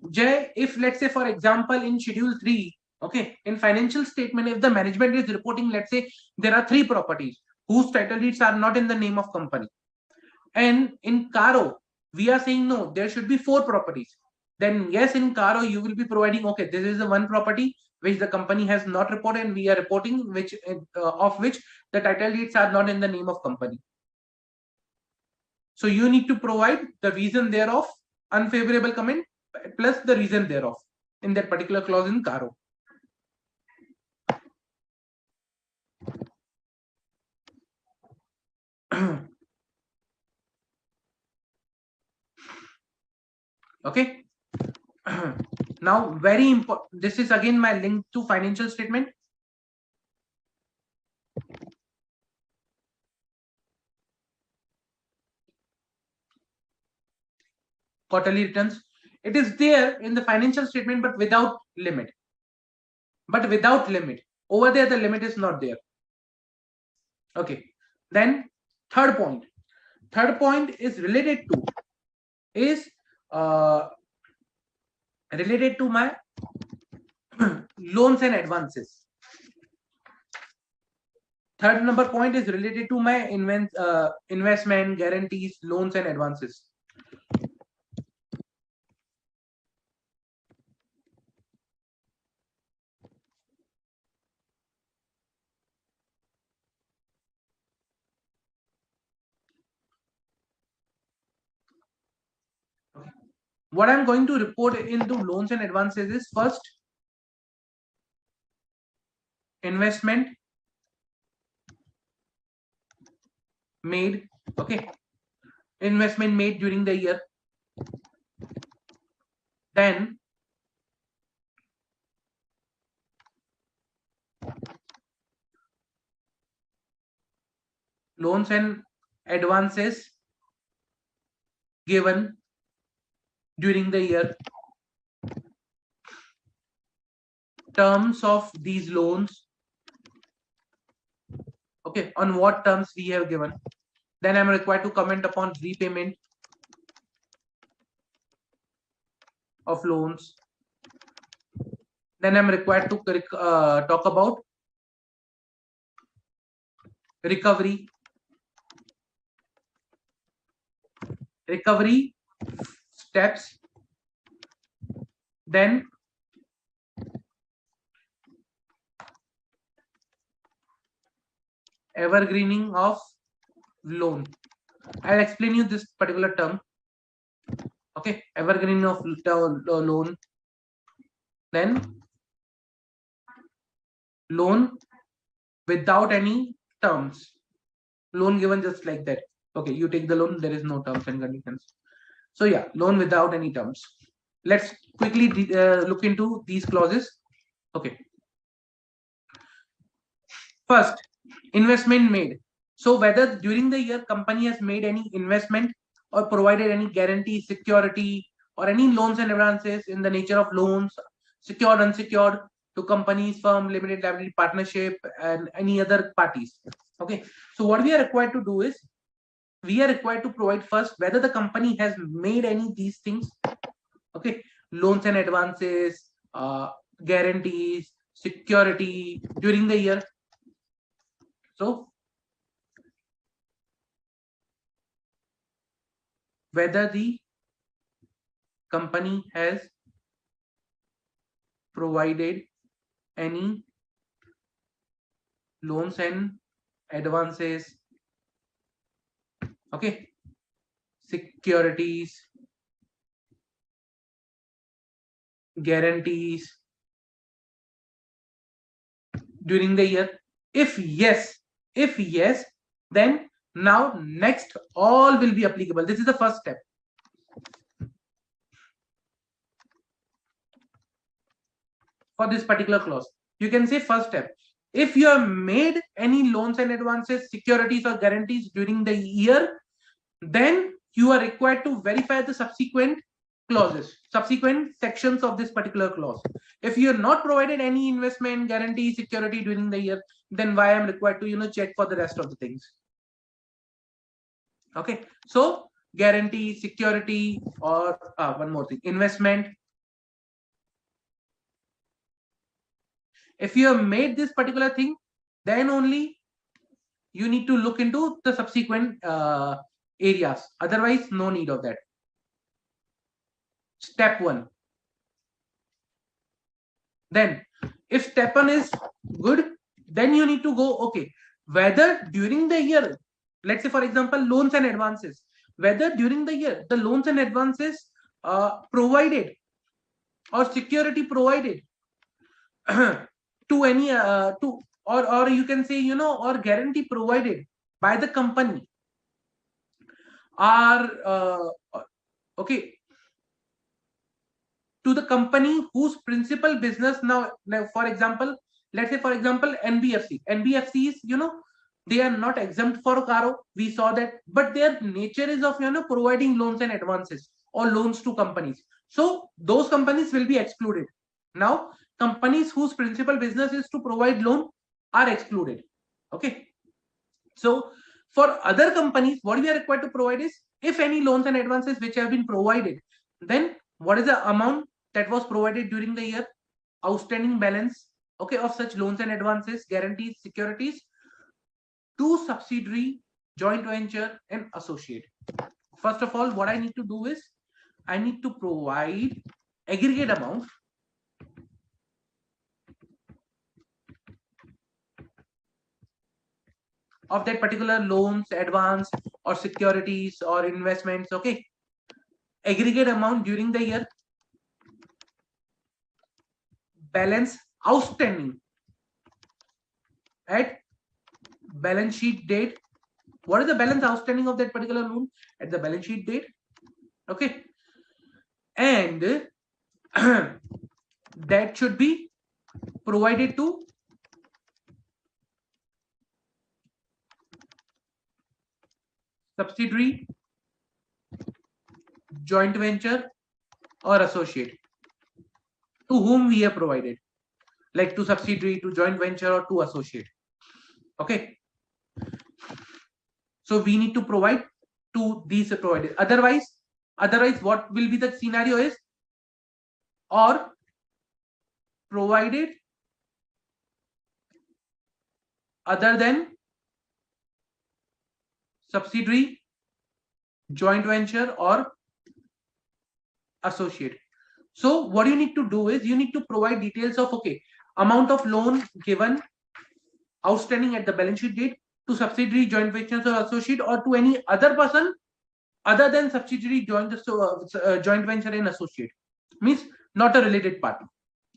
Jay, if let's say for example in schedule 3, okay, in financial statement, if the management is reporting, let's say there are 3 properties whose title deeds are not in the name of company, and in CARO we are saying no, there should be 4 properties, then yes, in CARO you will be providing, okay, this is the one property which the company has not reported and we are reporting, which of which the title deeds are not in the name of company. So you need to provide the reason thereof, unfavorable comment plus the reason thereof in that particular clause in CARO. Okay. Now very important, this is again my link to financial statement. Quarterly returns, it is there in the financial statement but without limit. Over there the limit is not there. Okay, then third point is related to my loans and advances. Third number point is related to my investment guarantees, loans and advances. What I'm going to report into loans and advances is first investment made, okay, investment made during the year, then loans and advances given during the year, terms of these loans, okay, on what terms we have given, then I'm required to comment upon repayment of loans, then I'm required to talk about recovery steps, then evergreening of loan. I'll explain you this particular term. Okay, evergreening of loan, then loan without any terms. Loan given just like that. Okay, you take the loan, there is no terms and conditions. So yeah, loan without any terms. Let's quickly look into these clauses. Okay. First, investment made. So whether during the year company has made any investment or provided any guarantee, security, or any loans and advances in the nature of loans, secured, unsecured, to companies, firm, limited liability partnership, and any other parties. Okay. So what we are required to do is we are required to provide first whether the company has made any of these things. Okay. Loans and advances, guarantees, security during the year. So whether the company has provided any loans and advances, okay, securities, guarantees during the year. If yes, then now next all will be applicable. This is the first step. For this particular clause, you can say first step. If you have made any loans and advances, securities or guarantees during the year, then you are required to verify the subsequent clauses, subsequent sections of this particular clause. If you have not provided any investment, guarantee, security during the year, then why I'm required to check for the rest of the things. Okay, so guarantee, security, or one more thing, investment. If you have made this particular thing, then only you need to look into the subsequent areas. Otherwise, no need of that. Step 1. Then, if step 1 is good, then you need to go, okay, whether during the year, let's say for example, loans and advances, whether during the year the loans and advances provided or security provided to any or you can say or guarantee provided by the company are okay to the company whose principal business now for example, let's say for example NBFCs, they are not exempt for CARO, we saw that, but their nature is of providing loans and advances or loans to companies, so those companies will be excluded. Now companies whose principal business is to provide loan are excluded. Okay, so for other companies, what we are required to provide is, if any loans and advances which have been provided, then what is the amount that was provided during the year, outstanding balance, okay, of such loans and advances, guarantees, securities to subsidiary, joint venture, and associate. First of all, what I need to do is I need to provide aggregate amount of that particular loans, advance, or securities or investments. Okay, aggregate amount during the year, balance outstanding at balance sheet date. What is the balance outstanding of that particular loan at the balance sheet date? Okay, and that should be provided to subsidiary, joint venture, or associate to whom we have provided, like to subsidiary, to joint venture, or to associate. Okay, so we need to provide to these provided. Otherwise what will be the scenario is, or provided other than subsidiary, joint venture, or associate. So what you need to do is you need to provide details of, okay, amount of loan given outstanding at the balance sheet date to subsidiary, joint venture, or associate, or to any other person other than subsidiary, joint venture, and associate, means not a related party.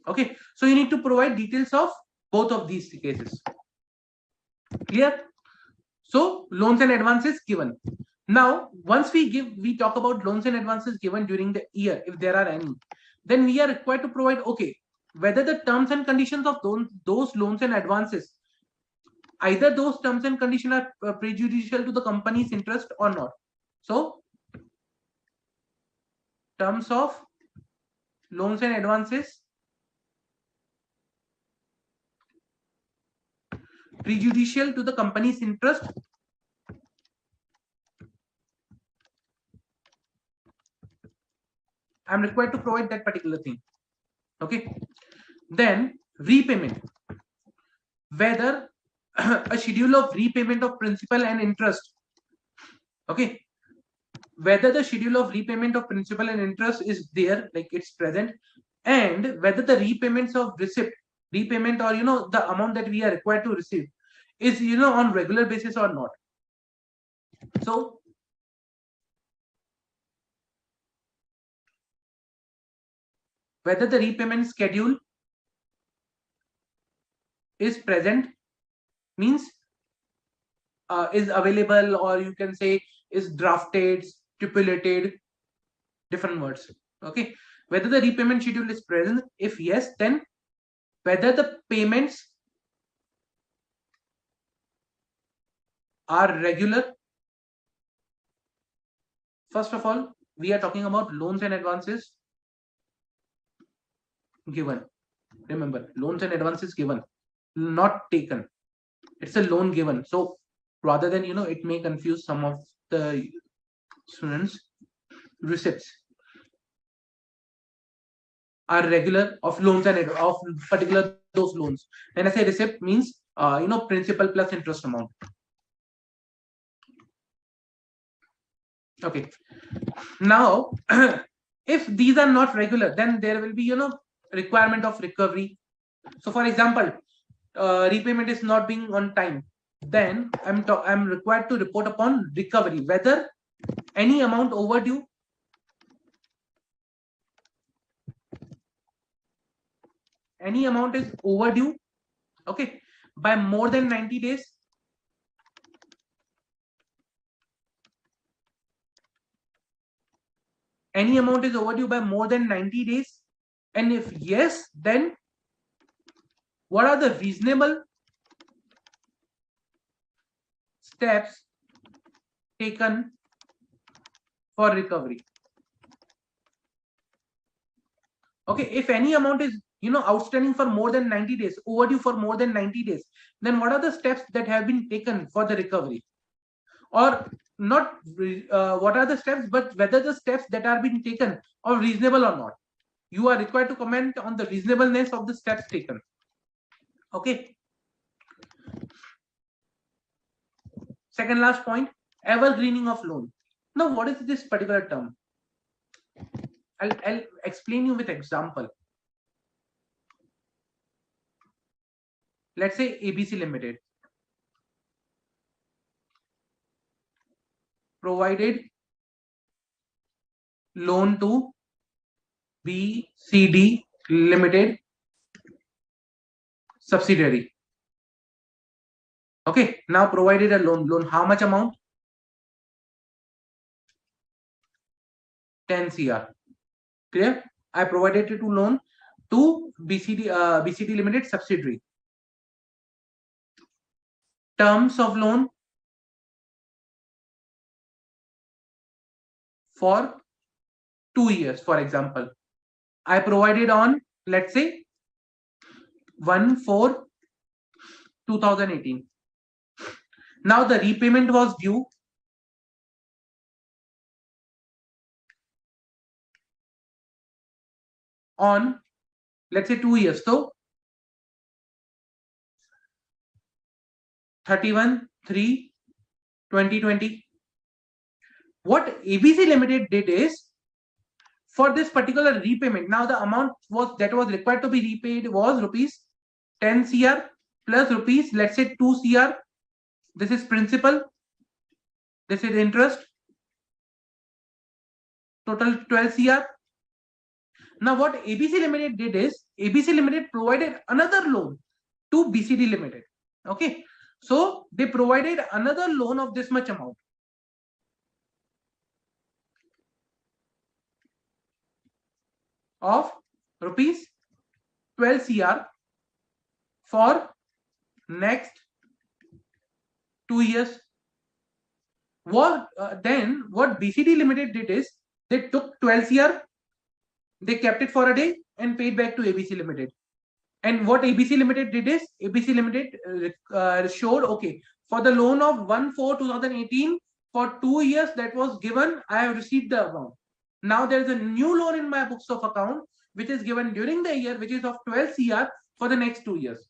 Okay, so you need to provide details of both of these cases. Clear? So loans and advances given. Now, once we talk about loans and advances given during the year, if there are any, then we are required to provide, okay, whether the terms and conditions of those loans and advances, either those terms and conditions are prejudicial to the company's interest or not. So, terms of loans and advances prejudicial to the company's interest, I'm required to provide that particular thing. Okay. Then repayment, whether a schedule of repayment of principal and interest, okay, whether the schedule of repayment of principal and interest is there, like it's present, and whether the repayments of repayment, or the amount that we are required to receive is on regular basis or not. So whether the repayment schedule is present means is available, or you can say is drafted, stipulated, different words. Okay, whether the repayment schedule is present, if yes, then whether the payments are regular. First of all, we are talking about loans and advances given. Remember, loans and advances given, not taken. It's a loan given. So rather than it may confuse some of the students, receipts are regular of loans and of particular those loans. When I say receipt means principal plus interest amount. Okay. Now, if these are not regular, then there will be requirement of recovery. So, for example, repayment is not being on time, then I'm required to report upon recovery, whether any amount overdue, is overdue, okay, by more than 90 days, any amount is overdue by more than 90 days, and if yes, then what are the reasonable steps taken for recovery? Okay, if any amount is outstanding for more than 90 days, overdue for more than 90 days, then what are the steps that have been taken for the recovery? Or not what are the steps, but whether the steps that are being taken are reasonable or not. You are required to comment on the reasonableness of the steps taken. Okay. Second last point, evergreening of loan. Now, what is this particular term? I'll explain you with example. Let's say ABC Limited provided loan to BCD Limited subsidiary. Okay, now provided a loan. How much amount? 10 CR. Clear? I provided it to loan to BCD Limited subsidiary. Terms of loan for 2 years, for example. I provided on, let's say, 1/4/2018. Now the repayment was due on, let's say, 2 years. So 31/3/2020. What ABC Limited did is, for this particular repayment, now the amount that was required to be repaid was rupees 10 CR plus rupees, let's say, 2 CR. This is principal, this is interest, total 12 CR. Now what ABC Limited did is, ABC Limited provided another loan to BCD Limited. Okay, so they provided another loan of this much amount. Of rupees 12 CR for next 2 years. What BCD Limited did is they took 12 CR, they kept it for a day and paid back to ABC Limited. And what ABC Limited did is ABC Limited showed, okay, for the loan of 1/4/2018 for 2 years that was given, I have received the amount. Now there is a new loan in my books of account which is given during the year, which is of 12 CR for the next 2 years.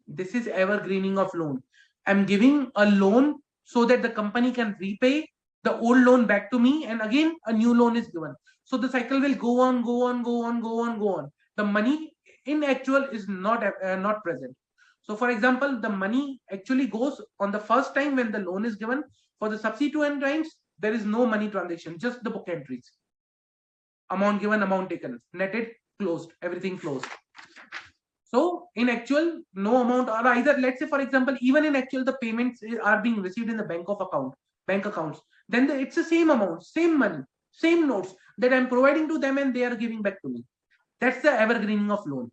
This is evergreening of loan. I'm giving a loan so that the company can repay the old loan back to me, and again a new loan is given. So the cycle will go on, go on, go on, go on, go on. The money in actual is not present. So for example, the money actually goes on the first time when the loan is given. For the subsequent times, there is no money transaction, just the book entries. Amount given, amount taken, netted, closed, everything closed. So in actual, no amount, or either, let's say for example, even in actual the payments are being received in the bank accounts, then it's the same amount, same money, same notes that I'm providing to them and they are giving back to me. That's the evergreening of loan.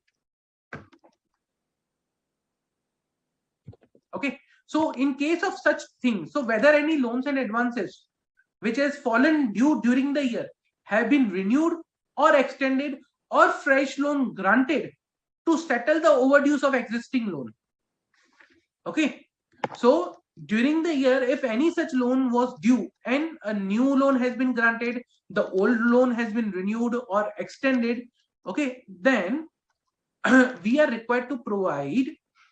Okay, so in case of such things, so whether any loans and advances which has fallen due during the year have been renewed or extended or fresh loan granted to settle the overdues of existing loan. Okay, so during the year, if any such loan was due and a new loan has been granted, the old loan has been renewed or extended, okay, then we are required to provide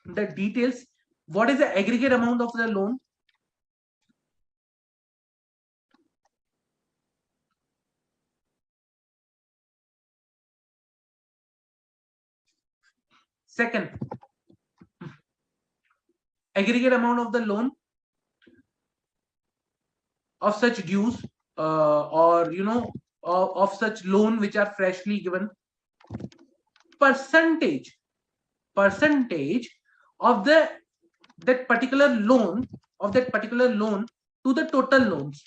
the details. What is the aggregate amount of the loan? Second, aggregate amount of the loan of such dues or of such loan which are freshly given. Percentage of that particular loan to the total loans.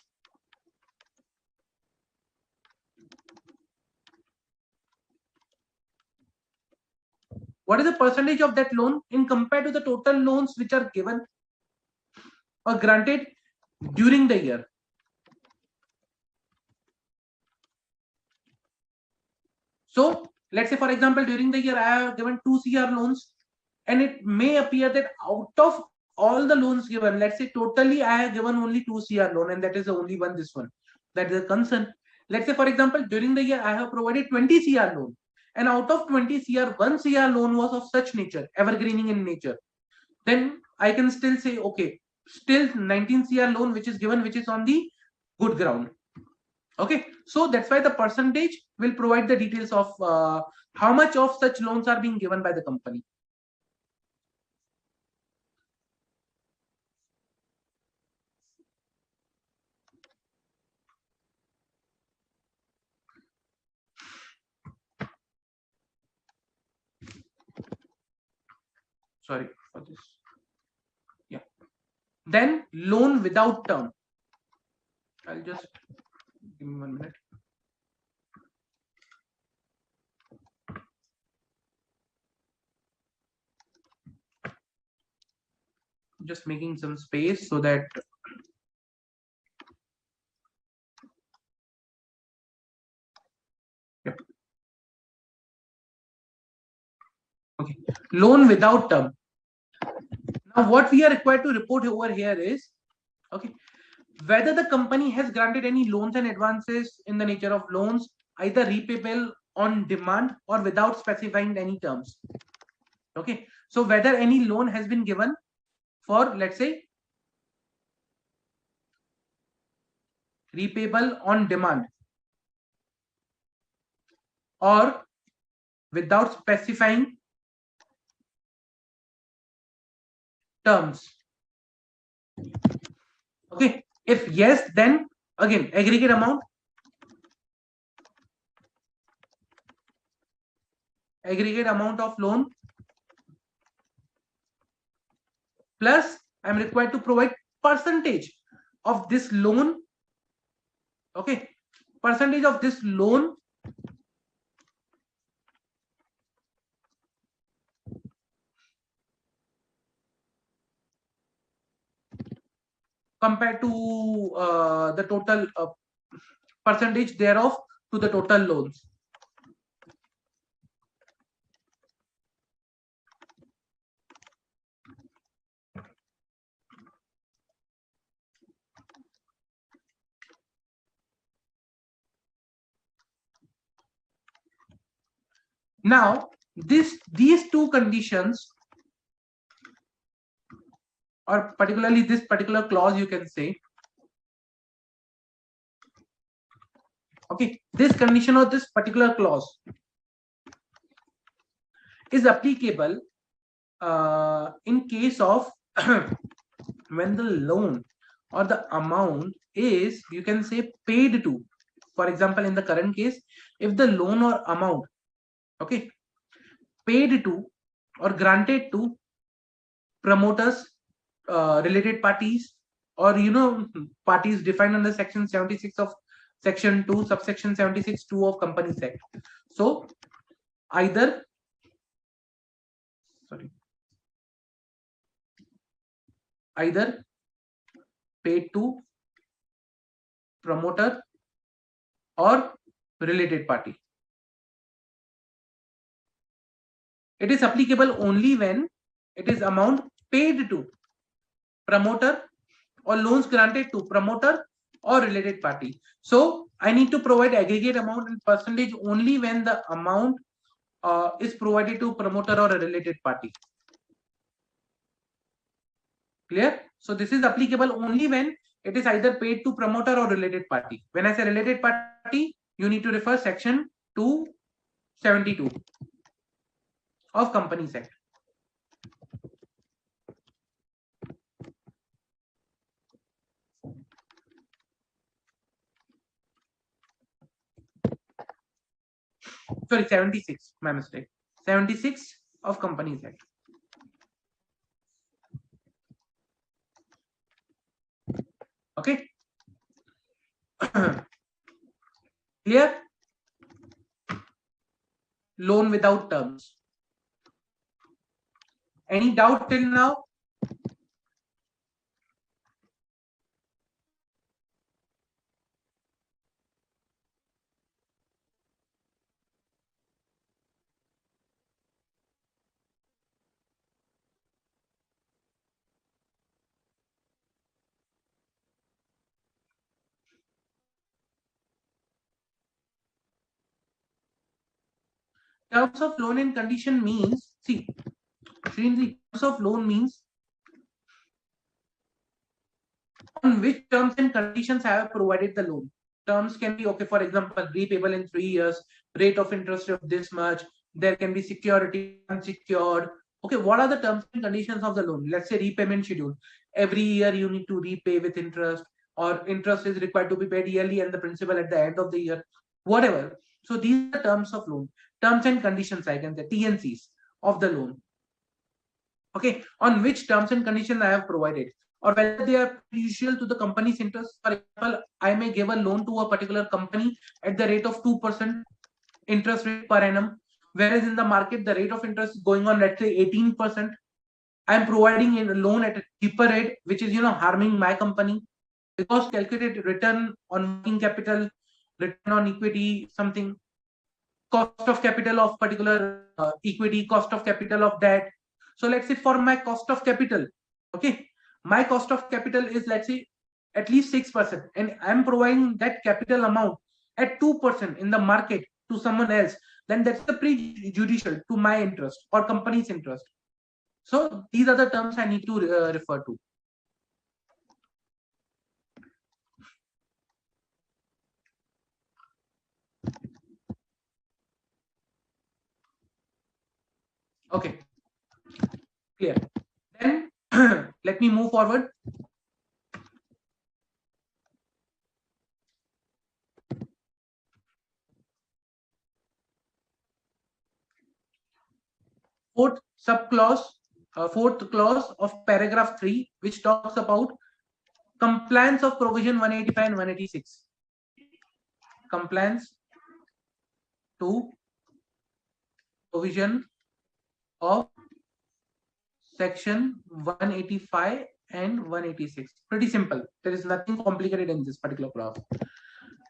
What is the percentage of that loan in compared to the total loans which are given or granted during the year? So let's say for example, during the year I have given 2 CR loans, and it may appear that out of all the loans given, let's say totally I have given only 2 CR loan, and that is the only one, this one, that is a concern. Let's say for example, during the year I have provided 20 CR loan, and out of 20 CR, 1 CR loan was of such nature, evergreening in nature, then I can still say, okay, still 19 CR loan which is given, which is on the good ground. Okay, so that's why the percentage will provide the details of how much of such loans are being given by the company. Sorry for this. Yeah. Then loan without term. I'll just give me 1 minute. Just making some space so that yep. Okay, loan without term. Now what we are required to report over here is, okay, whether the company has granted any loans and advances in the nature of loans, either repayable on demand or without specifying any terms. Okay, so whether any loan has been given for, let's say, repayable on demand or without specifying terms. Okay, if yes, then again aggregate amount of loan plus I'm required to provide percentage of this loan. Okay, percentage of this loan compared to the total percentage thereof to the total loans. Now these two conditions, or particularly this particular clause, you can say, okay, this condition or this particular clause is applicable in case of when the loan or the amount is, you can say, paid to. For example, in the current case, if the loan or amount, okay, paid to or granted to promoters, related parties, or parties defined under section 76 of section 2 subsection 76(2) of Companies Act. So either paid to promoter or related party. It is applicable only when it is amount paid to promoter or loans granted to promoter or related party. So I need to provide aggregate amount and percentage only when the amount is provided to promoter or a related party. Clear? So this is applicable only when it is either paid to promoter or related party. When I say related party, you need to refer section 272 of Companies Act. Sorry, 76, my mistake. 76 of Companies Act. Okay. Clear? Loan without terms. Any doubt till now? Terms of loan and condition means, see, Srinji, terms of loan means on which terms and conditions I have provided the loan. Terms can be, okay, for example, repayable in 3 years, rate of interest of this much, there can be security, unsecured. Okay, what are the terms and conditions of the loan? Let's say repayment schedule. Every year you need to repay with interest, or interest is required to be paid yearly and the principal at the end of the year, whatever. So these are terms of loan. Terms and conditions, I can say, TNCs of the loan. Okay, on which terms and conditions I have provided, or whether they are crucial to the company's interest. For example, I may give a loan to a particular company at the rate of 2% interest rate per annum, whereas in the market the rate of interest is going on, let's say, 18%. I am providing a loan at a cheaper rate, which is harming my company, because calculated return on working capital, return on equity, something, cost of capital of particular equity, cost of capital of debt. So let's say for my cost of capital, okay, my cost of capital is, let's say, at least 6%, and I'm providing that capital amount at 2% in the market to someone else, then that's the prejudicial to my interest or company's interest. So these are the terms I need to refer to. Okay, clear. Then let me move forward. Fourth subclause fourth clause of paragraph 3, which talks about compliance of provision 185 and 186. Compliance to provision of section 185 and 186. Pretty simple. There is nothing complicated in this particular graph.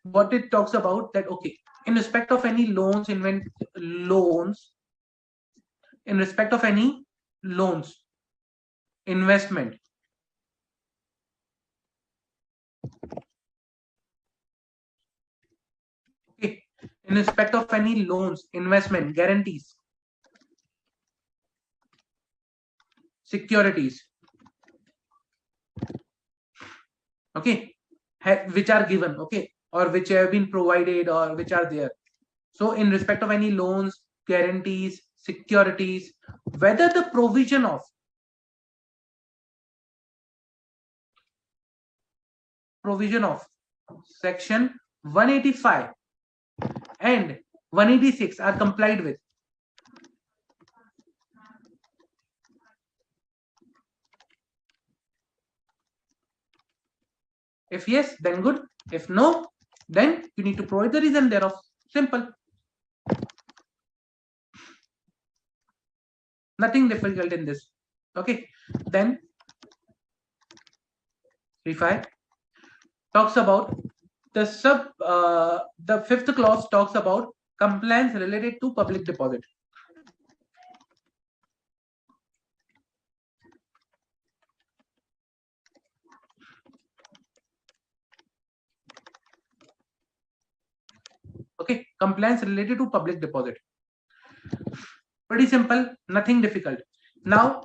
What it talks about that, okay, in respect of any loans, in respect of any loans, investment, okay, in respect of any loans, investment, guarantees, securities, okay, which are given, okay, or which have been provided or which are there. So in respect of any loans, guarantees, securities, whether the provision of section 185 and 186 are complied with, if yes, then good. If no, then you need to provide the reason thereof. Simple. Nothing difficult in this. Okay. Then 3.5 talks about the fifth clause talks about compliance related to public deposit. Okay, compliance related to public deposit. Pretty simple, nothing difficult. Now,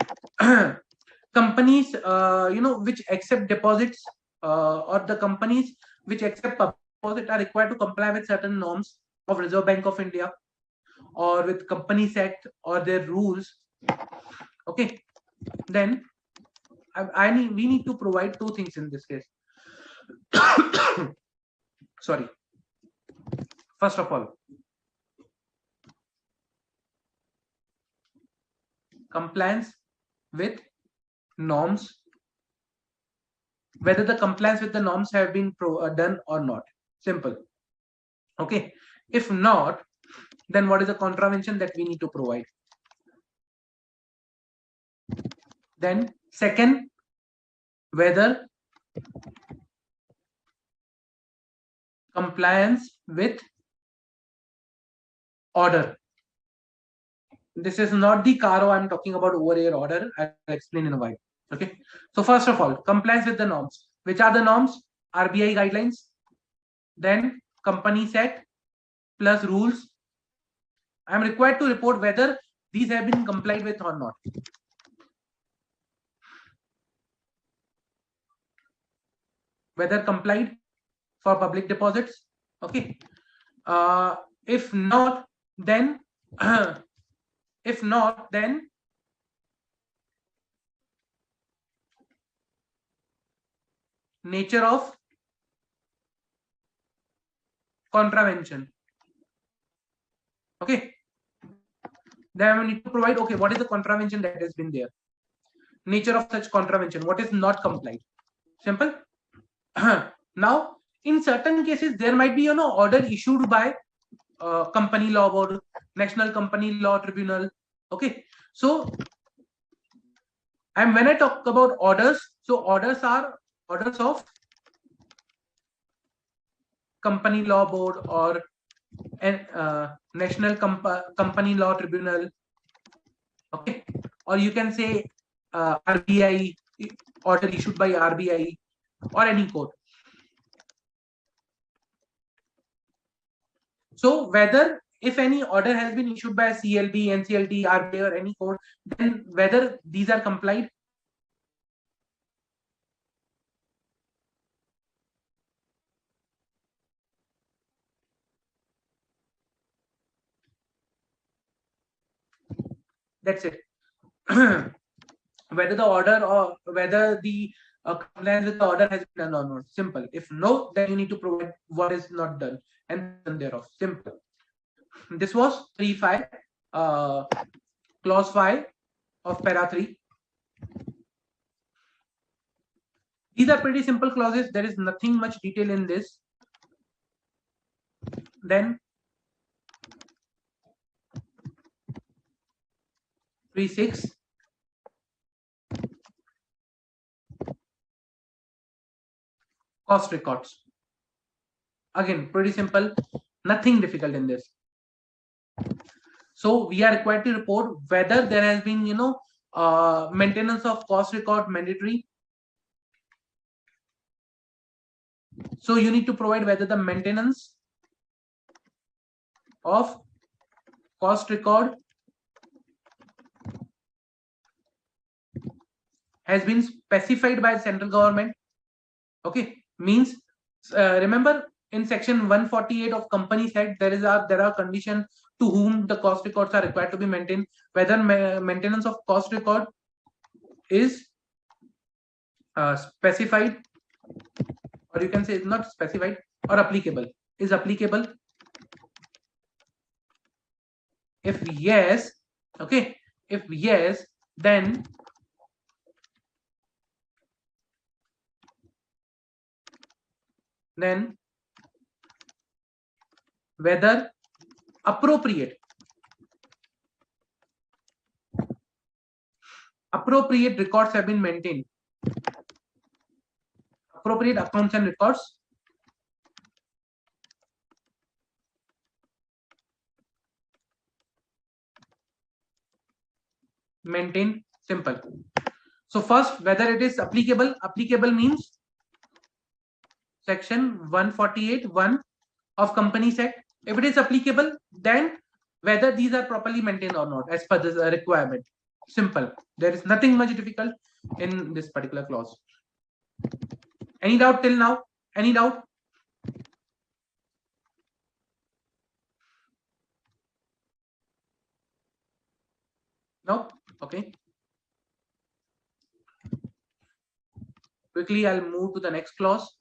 companies, which accept deposits, or the companies which accept public deposit are required to comply with certain norms of Reserve Bank of India, or with Companies Act or their rules. Okay, then we need to provide two things in this case. Sorry. First of all, compliance with norms, whether the compliance with the norms have been done or not. Simple. Okay. If not, then what is the contravention that we need to provide? Then second, whether compliance with order. This is not the CARO I'm talking about over here order. I'll explain in a while. Okay. So first of all, compliance with the norms. Which are the norms? RBI guidelines, then Companies Act plus rules. I am required to report whether these have been complied with or not. Whether complied for public deposits. Okay. If not, then nature of contravention. Okay. Then we need to provide, okay, what is the contravention that has been there? Nature of such contravention. What is not complied? Simple. Now, in certain cases, there might be, order issued by company law board, National Company Law Tribunal. Okay. So, and when I talk about orders, so orders are orders of Company Law Board or National Company Law Tribunal. Okay. Or you can say RBI, order issued by RBI or any court. So whether if any order has been issued by CLB, NCLT, RBI or any court, then whether these are complied. That's it. Whether the order or whether the compliance with the order has been done or not. Simple. If no, then you need to provide what is not done and thereof. Simple. This was 3.5, clause 5 of para 3. These are pretty simple clauses. There is nothing much detail in this. Then 3.6. Cost records. Again, pretty simple. Nothing difficult in this. So we are required to report whether there has been, maintenance of cost record mandatory. So you need to provide whether the maintenance of cost record has been specified by the central government. Okay, means remember in section 148 of Companies Act, there are conditions to whom the cost records are required to be maintained. Whether maintenance of cost record is specified, or you can say it's not specified, or applicable. Is applicable? If yes, okay. If yes, then whether appropriate records have been maintained, appropriate accounts and records maintained. Simple. So first, whether it is applicable. Applicable means section 148(1) of Companies Act. If it is applicable, then whether these are properly maintained or not as per this requirement. Simple. There is nothing much difficult in this particular clause. Any doubt till now? Any doubt? No? Okay. Quickly, I'll move to the next clause.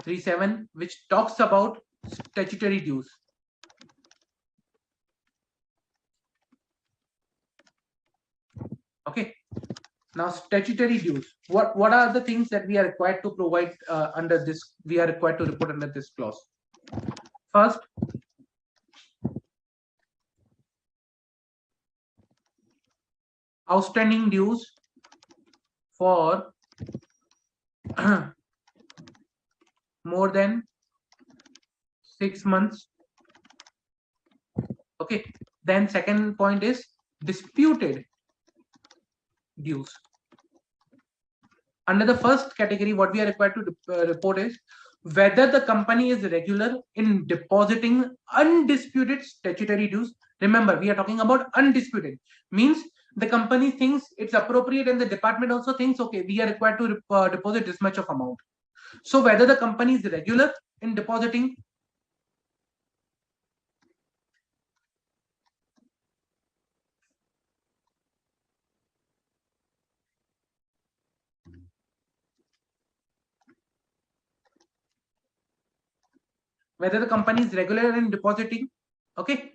(3.7), which talks about statutory dues. Okay. Now, statutory dues. What are the things that we are required to provide under this? We are required to report under this clause. First, outstanding dues for more than 6 months. Okay. Then second point is disputed dues. Under the first category, what we are required to report is whether the company is regular in depositing undisputed statutory dues. Remember, we are talking about undisputed. Means the company thinks it's appropriate and the department also thinks, okay, we are required to deposit this much of amount. So whether the company is regular in depositing okay.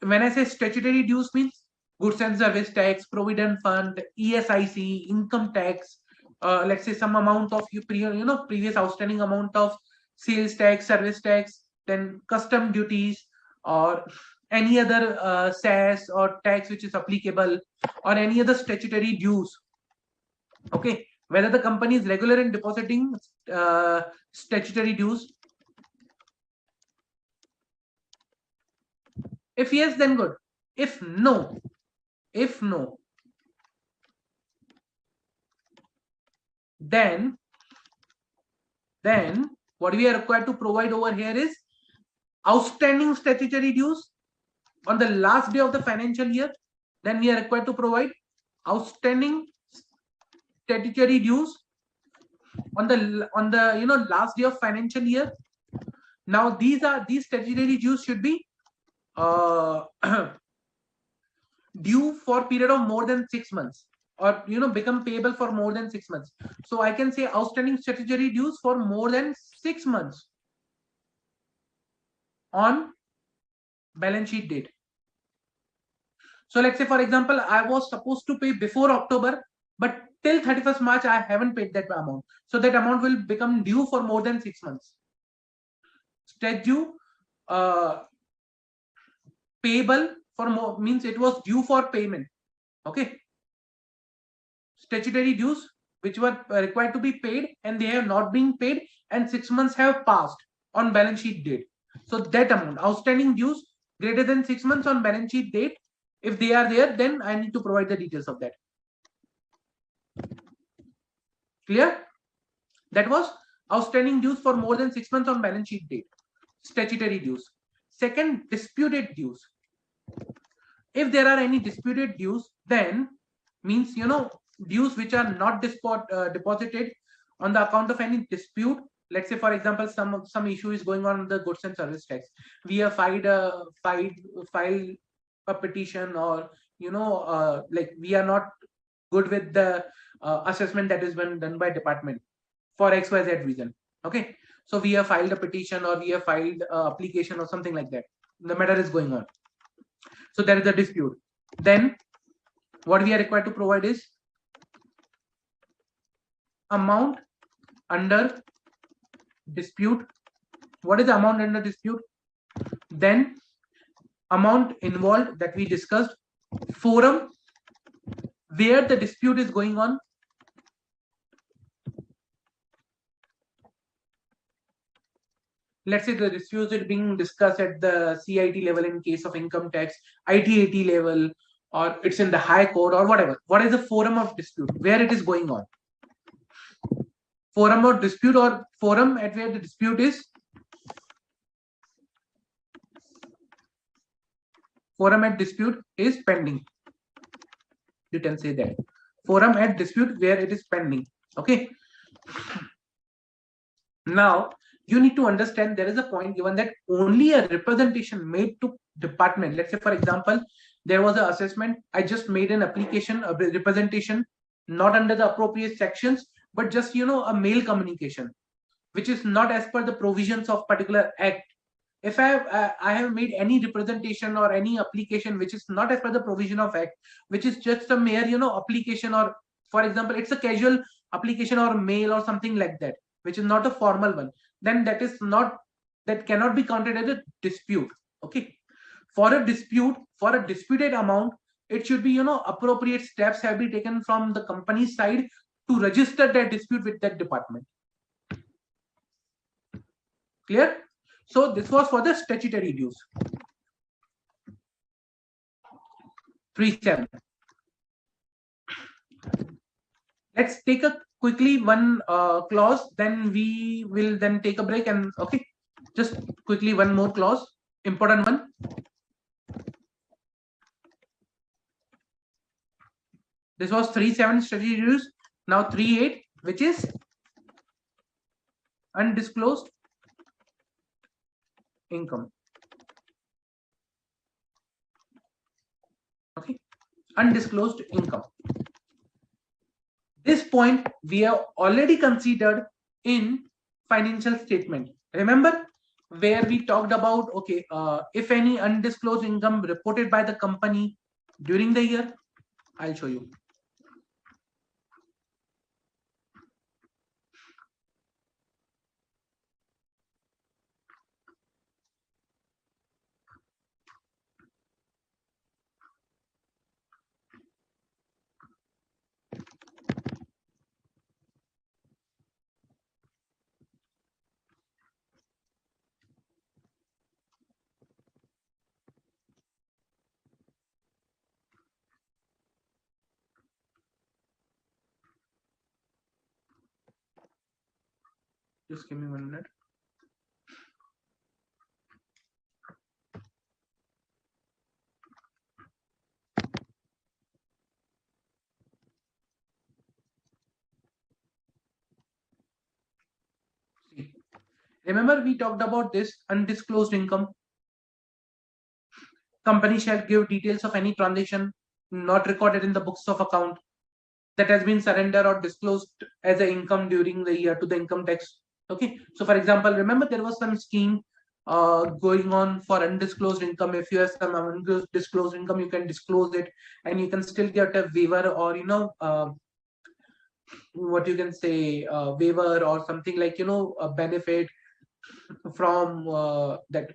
When I say statutory dues, means goods and service tax, provident fund, ESIC, income tax, let's say some amount of previous outstanding amount of sales tax, service tax, then custom duties, or any other SAS or tax which is applicable, or any other statutory dues. Okay, whether the company is regular in depositing statutory dues. If yes, then good. If no, then what we are required to provide over here is outstanding statutory dues on the last day of the financial year. Then we are required to provide outstanding statutory dues on the last day of financial year. Now these statutory dues should be due for period of more than 6 months, or become payable for more than 6 months. So I can say outstanding statutory dues for more than 6 months on balance sheet date. So let's say, for example, I was supposed to pay before October, but till 31st March, I haven't paid that amount. So that amount will become due for more than 6 months. Stage due, payable for more means it was due for payment. Okay. Statutory dues which were required to be paid and they have not been paid and 6 months have passed on balance sheet date. So that amount, outstanding dues greater than 6 months on balance sheet date, if they are there, then I need to provide the details of that. Clear? That was outstanding dues for more than 6 months on balance sheet date. Statutory dues. Second, disputed dues. If there are any disputed dues, then means dues which are not deposited on the account of any dispute. Let's say, for example, some issue is going on in the goods and service tax. We have filed a petition, or like we are not good with the assessment that has been done by department for XYZ reason. Okay, so we have filed a petition or we have filed application or something like that. The matter is going on. So there is a dispute. Then what we are required to provide is amount under dispute. What is the amount under dispute? Then amount involved that we discussed, forum where the dispute is going on, let's say the dispute is being discussed at the CIT level in case of income tax, ITAT level, or it's in the high court or whatever. What is the forum of dispute? Where it is going on? Forum of dispute or forum at where the dispute is. Forum at dispute is pending. You can say that. Forum at dispute where it is pending. Okay. Now, you need to understand there is a point given that only a representation made to department. Let's say, for example, there was an assessment. I just made an application, a representation, not under the appropriate sections, but just, a mail communication, which is not as per the provisions of particular act. If I have made any representation or any application which is not as per the provision of act, which is just a mere, application, or for example, it's a casual application or mail or something like that, which is not a formal one, then that cannot be counted as a dispute. Okay. For a dispute, for a disputed amount, it should be, appropriate steps have been taken from the company's side to register that dispute with that department. Clear? So this was for the statutory dues. 3.7. Let's take a quickly one clause, then we will then take a break, and okay, just quickly one more clause, important one. This was 3.7 statutory dues. Now 3.8, which is undisclosed income. Okay, undisclosed income. This point we have already considered in financial statement. Remember where we talked about, okay, if any undisclosed income reported by the company during the year, I'll show you. Just give me 1 minute. Remember we talked about this undisclosed income. Company shall give details of any transaction not recorded in the books of account that has been surrendered or disclosed as an income during the year to the income tax. Okay. So for example, remember there was some scheme going on for undisclosed income. If you have some undisclosed income, you can disclose it, and you can still get a waiver, or what you can say, waiver or something like a benefit from that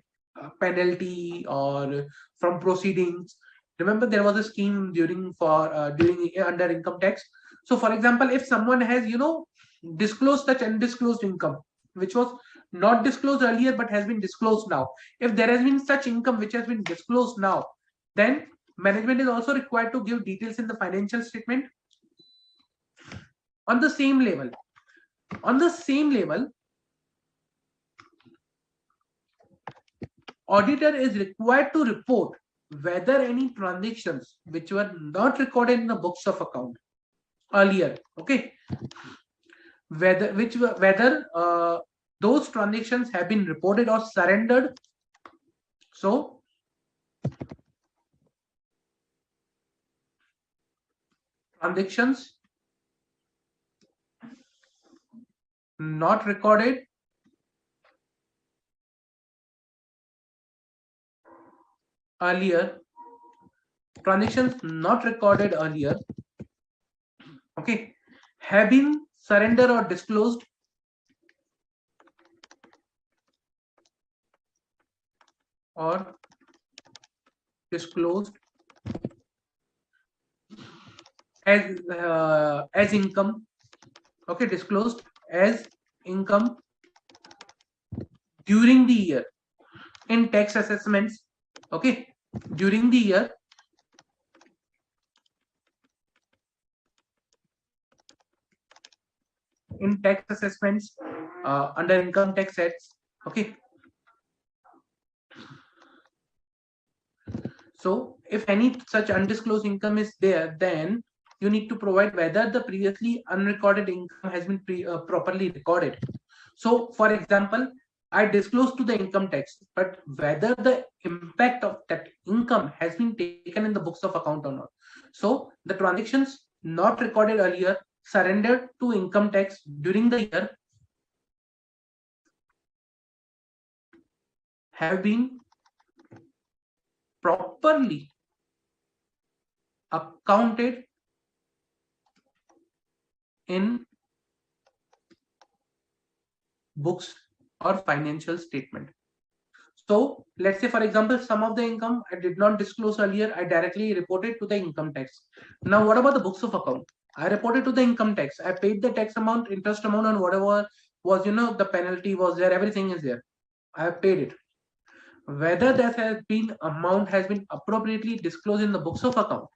penalty or from proceedings. Remember, there was a scheme during under income tax. So for example, if someone has disclosed such undisclosed income which was not disclosed earlier but has been disclosed now, if there has been such income which has been disclosed now, then management is also required to give details in the financial statement. On the same level, auditor is required to report whether any transactions which were not recorded in the books of account earlier, okay, whether those transactions have been reported or surrendered. So transactions not recorded earlier, okay, have been surrendered or disclosed as income, okay, disclosed as income during the year in tax assessments, okay, during the year in tax assessments under income tax acts, okay. So if any such undisclosed income is there, then you need to provide whether the previously unrecorded income has been properly recorded. So for example, I disclosed to the income tax, but whether the impact of that income has been taken in the books of account or not. So the transactions not recorded earlier, surrendered to income tax during the year, have been properly accounted in books or financial statement. So let's say, for example, some of the income I did not disclose earlier, I directly reported to the income tax. Now, what about the books of account? I reported to the income tax. I paid the tax amount, interest amount, and whatever was, the penalty was there, everything is there. I have paid it. Whether that amount has been appropriately disclosed in the books of account.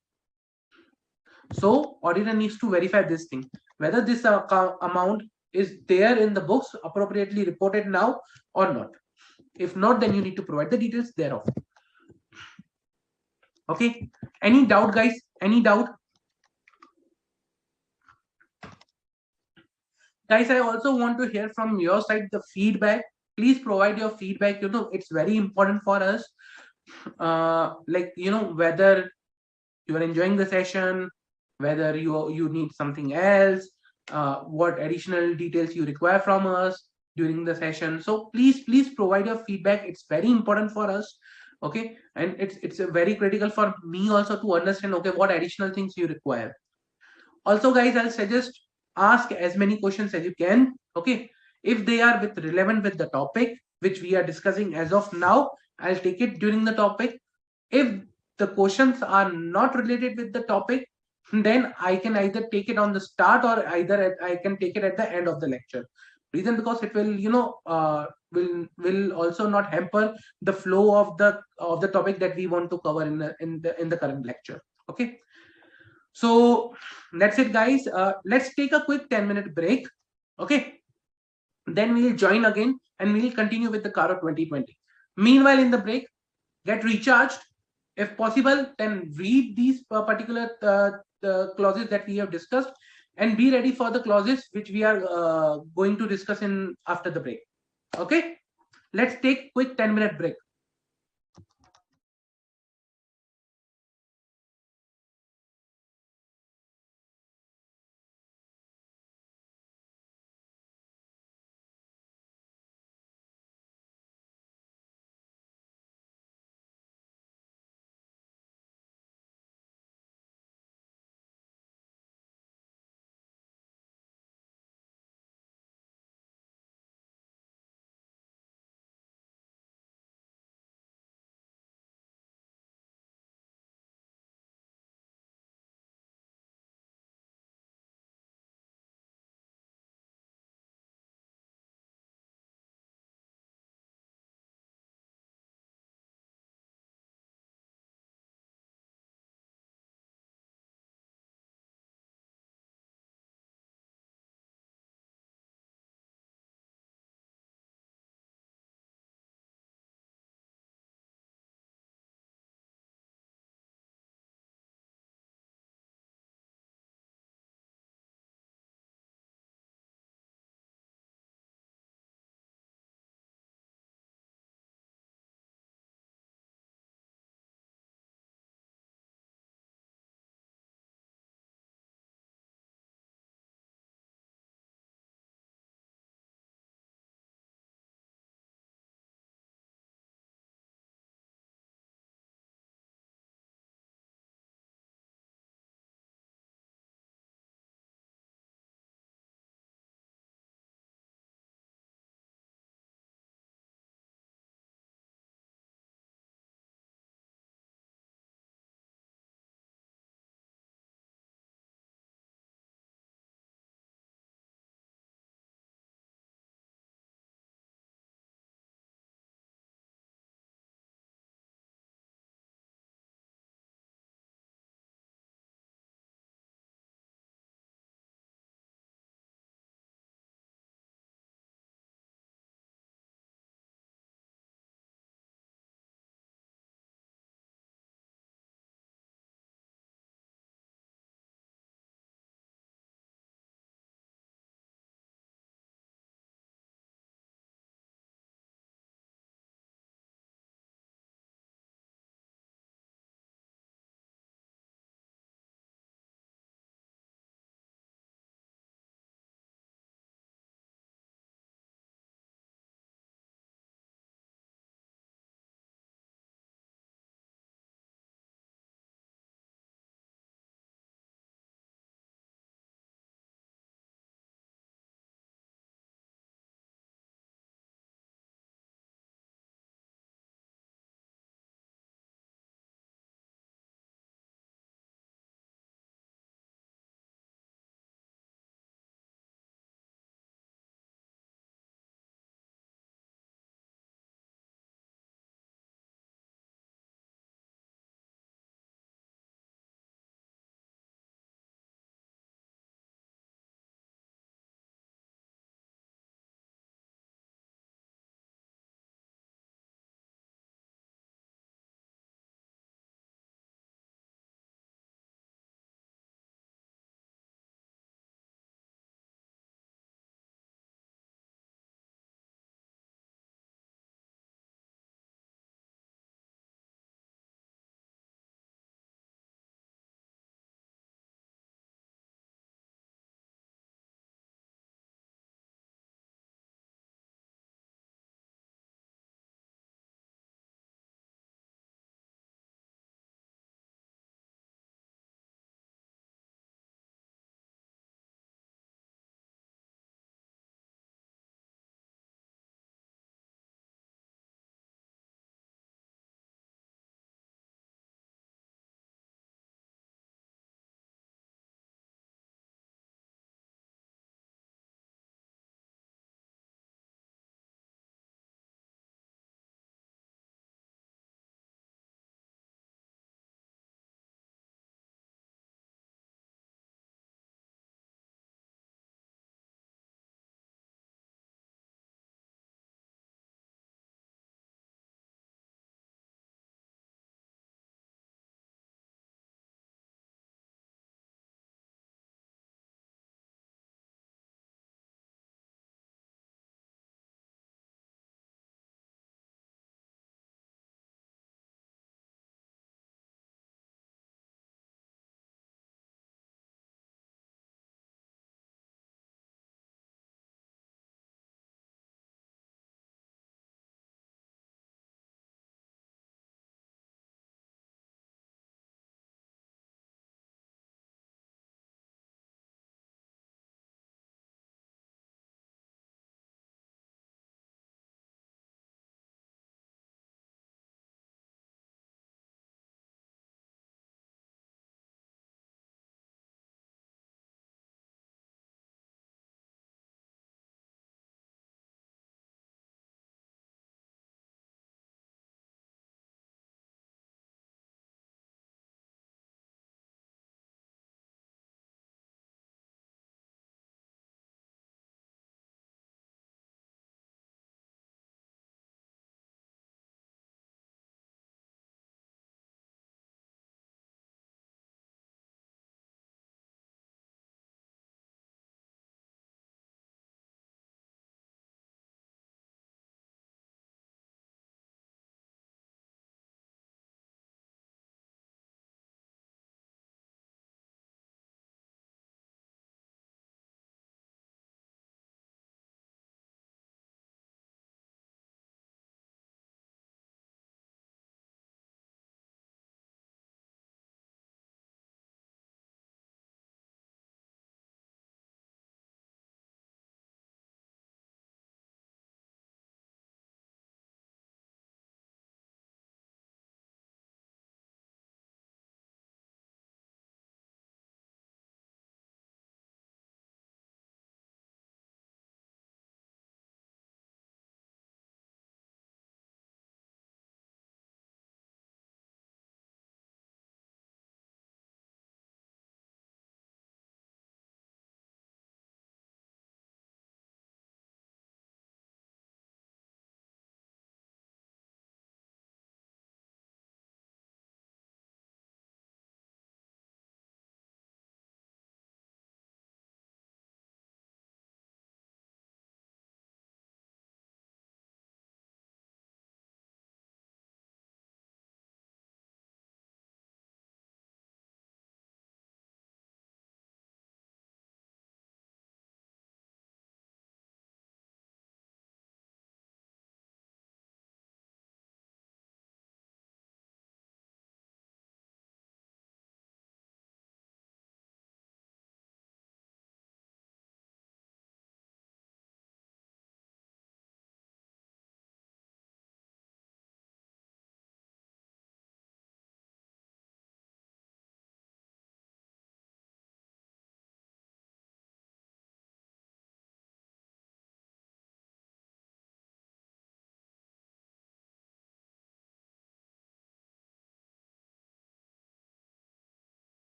So auditor needs to verify this thing, whether this amount is there in the books, appropriately reported now or not. If not, then you need to provide the details thereof. Okay. Any doubt, guys? Any doubt? Guys, I also want to hear from your side the feedback. Please provide your feedback. It's very important for us. Whether you are enjoying the session, whether you need something else, what additional details you require from us during the session. So please provide your feedback. It's very important for us. Okay, and it's very critical for me also to understand, okay, what additional things you require. Also, guys, I'll suggest ask as many questions as you can. Okay, if they are relevant with the topic which we are discussing as of now, I'll take it during the topic. If the questions are not related with the topic, then I can either take it on the start or I can take it at the end of the lecture. Reason because it will will also not hamper the flow of the topic that we want to cover in the current lecture. Okay, so that's it, guys. Let's take a quick 10-minute break. Okay, then we'll join again and we'll continue with the CARO 2020. Meanwhile, in the break, get recharged. If possible, then read these particular the clauses that we have discussed and be ready for the clauses which we are going to discuss in after the break. Okay, let's take quick 10-minute break.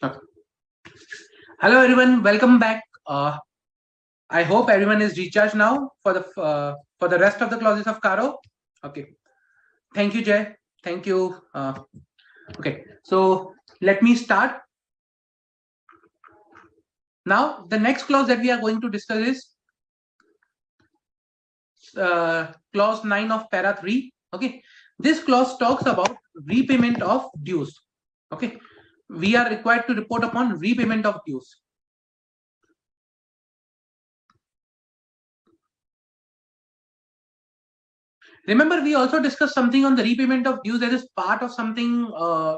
Okay. Hello everyone, welcome back. I hope everyone is recharged now for the rest of the clauses of CARO. Okay. Thank you, Jay. Thank you. Okay. So let me start. Now the next clause that we are going to discuss is clause 9 of para 3. Okay. This clause talks about repayment of dues. Okay. We are required to report upon repayment of dues. Remember, we also discussed something on the repayment of dues that is part of something,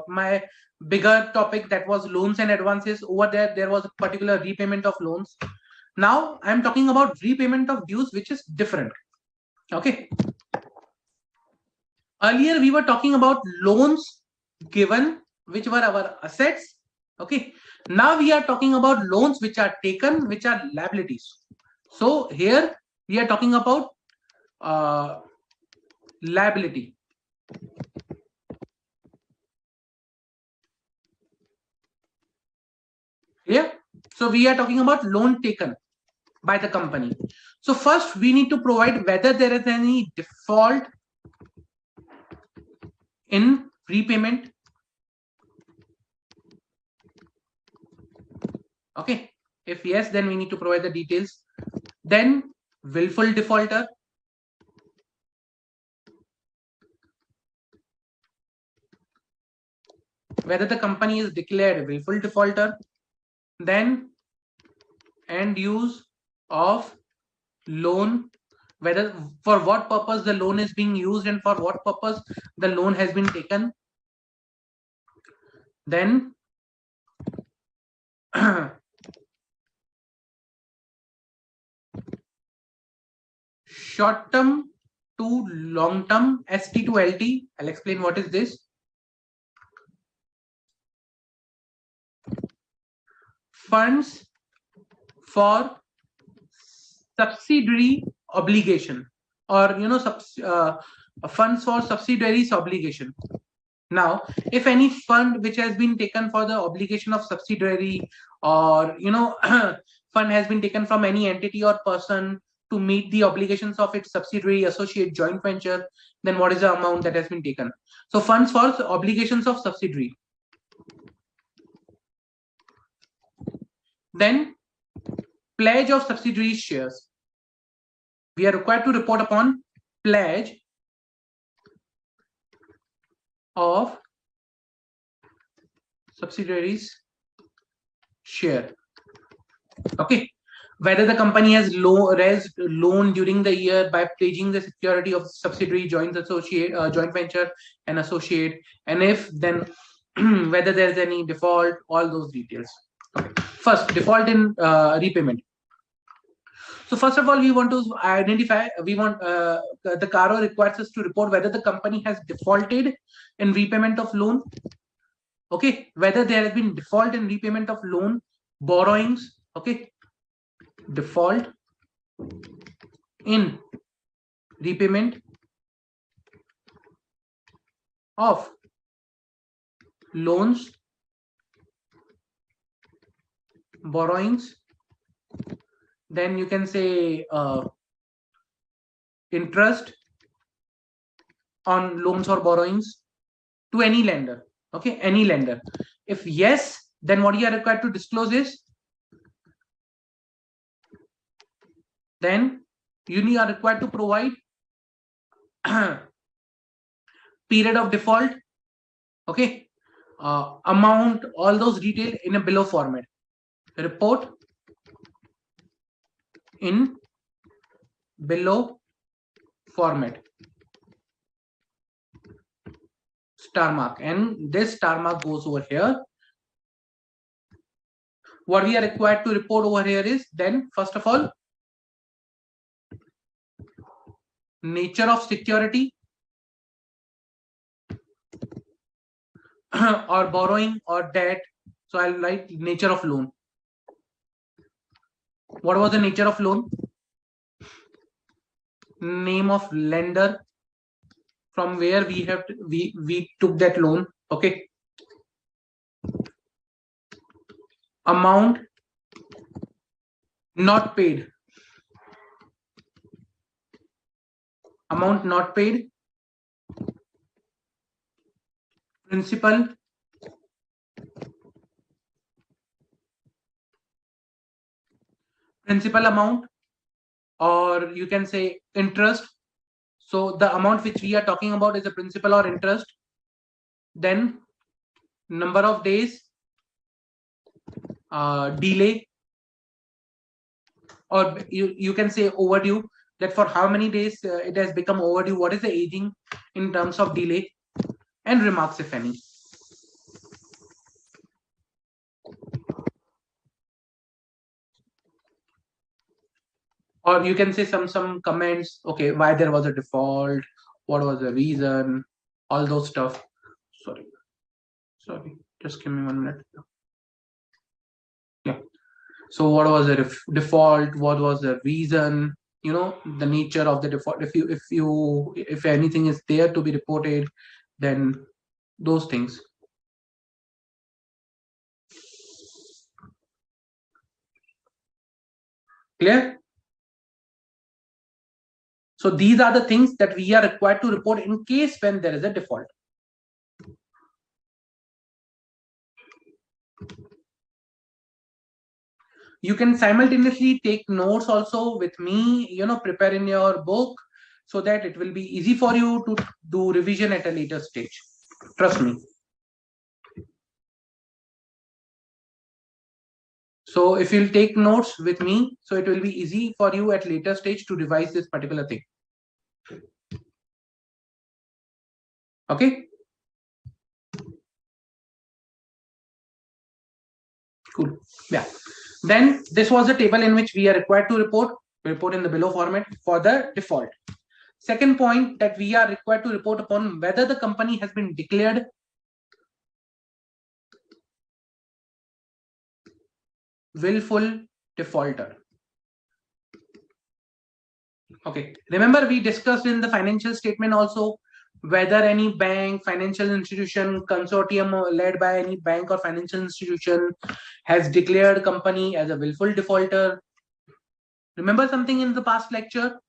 my bigger topic that was loans and advances. Over there was a particular repayment of loans. Now I'm talking about repayment of dues, which is different. Okay. Earlier we were talking about loans given, which were our assets. Okay. Now we are talking about loans which are taken, which are liabilities. So here we are talking about liability. Yeah. So we are talking about loan taken by the company. So first we need to provide whether there is any default in repayment. Okay. If yes, then we need to provide the details. Then willful defaulter. Whether the company is declared willful defaulter. Then end use of loan, whether for what purpose the loan is being used and for what purpose the loan has been taken. Then short term to long term, ST to LT. I'll explain what is this. Funds for subsidiary obligation, or funds for subsidiaries obligation. Now, if any fund which has been taken for the obligation of subsidiary, or fund has been taken from any entity or person to meet the obligations of its subsidiary, associate, joint venture, then what is the amount that has been taken? So funds for obligations of subsidiary. Then pledge of subsidiary shares. We are required to report upon pledge of subsidiaries share. Okay. Whether the company has raised loan during the year by pledging the security of subsidiary, joint associate, joint venture, and associate, and if then whether there's any default, all those details. Okay. First, default in repayment. So first of all, we want to identify. The CARO requires us to report whether the company has defaulted in repayment of loan. Okay, whether there has been default in repayment of loan, borrowings. Okay, default in repayment of loans, borrowings. Then you can say interest on loans or borrowings to any lender. Okay, any lender. If yes, then what you are required to disclose is, then you are required to provide period of default, okay, amount, all those details in a below format. Report in below format. Star mark, and this star mark goes over here. What we are required to report over here is, then first of all, nature of security or borrowing or debt. So I'll write nature of loan. What was the nature of loan? Name of lender from where we took that loan. Okay. amount not paid, amount not paid, principal, amount, or you can say interest. So the amount which we are talking about is a principal or interest. Then number of days delay, or you can say overdue, that for how many days it has become overdue, what is the aging in terms of delay, and remarks if any. Or you can say some comments, okay, why there was a default, what was the reason, all those stuff. Sorry, just give me 1 minute. Yeah, so what was the default, what was the reason, you know, the nature of the default, if anything is there to be reported, then those things. Clear? So these are the things that we are required to report in case when there is a default. You can simultaneously take notes also with me, you know, prepare in your book so that it will be easy for you to do revision at a later stage. Trust me. So if you'll take notes with me, so it will be easy for you at later stage to revise this particular thing. Okay. Cool. Yeah. Then this was the table in which we are required to report in the below format for the default. Second point, that we are required to report upon whether the company has been declared willful defaulter. Okay, remember we discussed in the financial statement also whether any bank, financial institution, consortium led by any bank or financial institution has declared company as a willful defaulter. Remember something in the past lecture?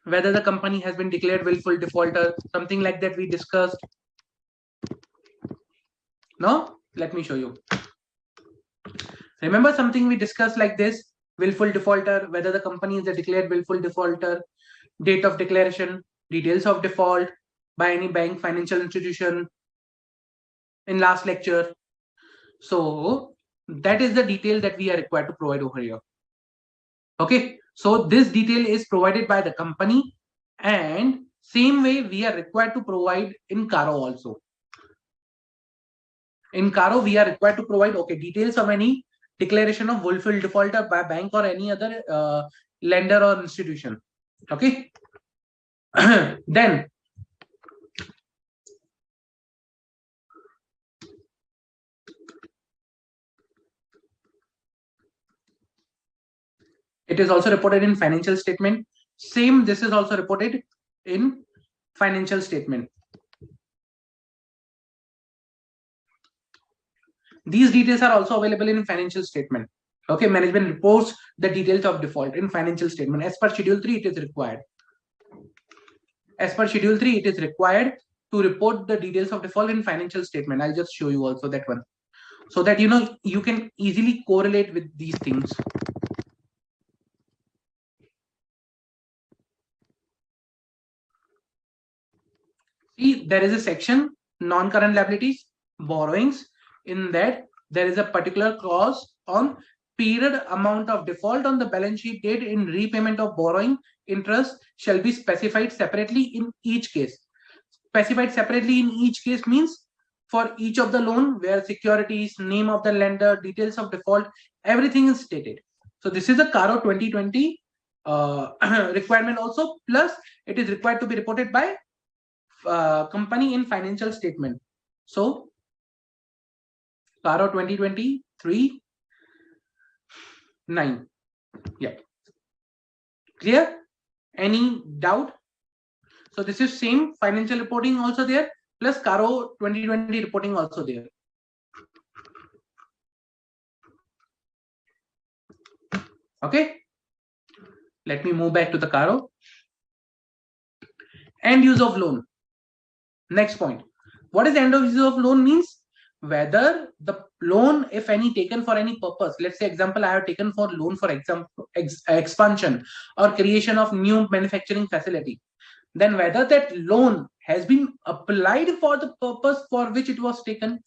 Whether the company has been declared willful defaulter, something like that we discussed. No? Let me show you. Remember something we discussed like this? Willful defaulter, whether the company is a declared willful defaulter, date of declaration, details of default by any bank, financial institution in last lecture. So that is the detail that we are required to provide over here. Okay, so this detail is provided by the company, and same way we are required to provide in CARO also. In CARO, we are required to provide, okay, details of any declaration of willful defaulter by bank or any other lender or institution. Okay. Then it is also reported in financial statement. Same, this is also reported in financial statement. These details are also available in financial statement. Okay, management reports the details of default in financial statement. As per Schedule 3, it is required. As per Schedule 3, it is required to report the details of default in financial statement. I'll just show you also that one, so that you know you can easily correlate with these things. See, there is a section non-current liabilities, borrowings. In that, there is a particular clause on period amount of default on the balance sheet date in repayment of borrowing interest shall be specified separately in each case. Specified separately in each case means for each of the loan where securities, name of the lender, details of default, everything is stated. So this is a CARO 2020 requirement also, plus it is required to be reported by company in financial statement. So CARO 2023 9. Yeah. Clear? Any doubt? So this is same financial reporting also there, plus CARO 2020 reporting also there. Okay, let me move back to the CARO. End use of loan. Next point. What is end use of loan means? Whether the loan, if any, taken for any purpose. Let's say, example, I have taken for loan for example expansion or creation of new manufacturing facility. Then whether that loan has been applied for the purpose for which it was taken.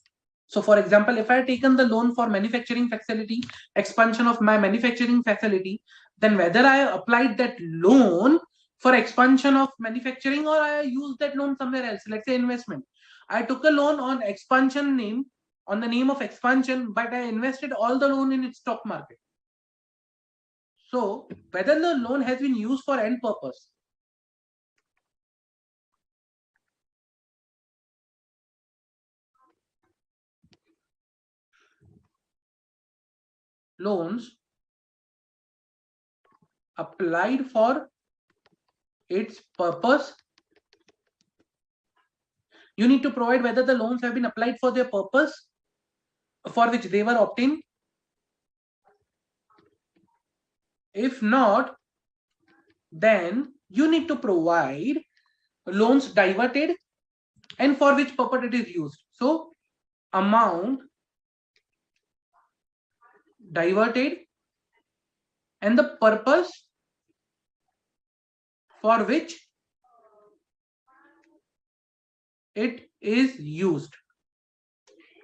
So, for example, if I have taken the loan for manufacturing facility, expansion of my manufacturing facility, then whether I applied that loan for expansion of manufacturing or I use that loan somewhere else, let's say investment. I took a loan on expansion name, on the name of expansion, but I invested all the loan in its stock market. So, whether the loan has been used for end purpose. Loans applied for its purpose, you need to provide whether the loans have been applied for their purpose for which they were obtained. If not, then you need to provide loans diverted and for which purpose it is used. So, amount diverted and the purpose for which it is used.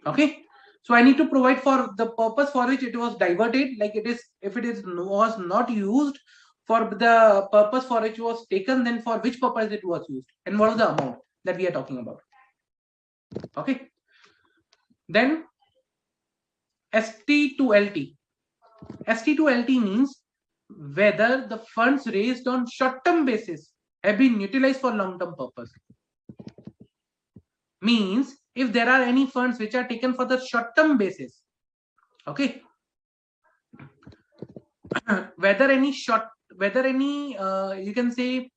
Okay, so I need to provide for the purpose for which it was diverted, like it is, if it is was not used for the purpose for which it was taken, then for which purpose it was used and what is the amount that we are talking about. Okay, then ST to LT. ST to LT means whether the funds raised on short-term basis have been utilized for long-term purpose. Means if there are any funds which are taken for the short-term basis, okay, whether any you can say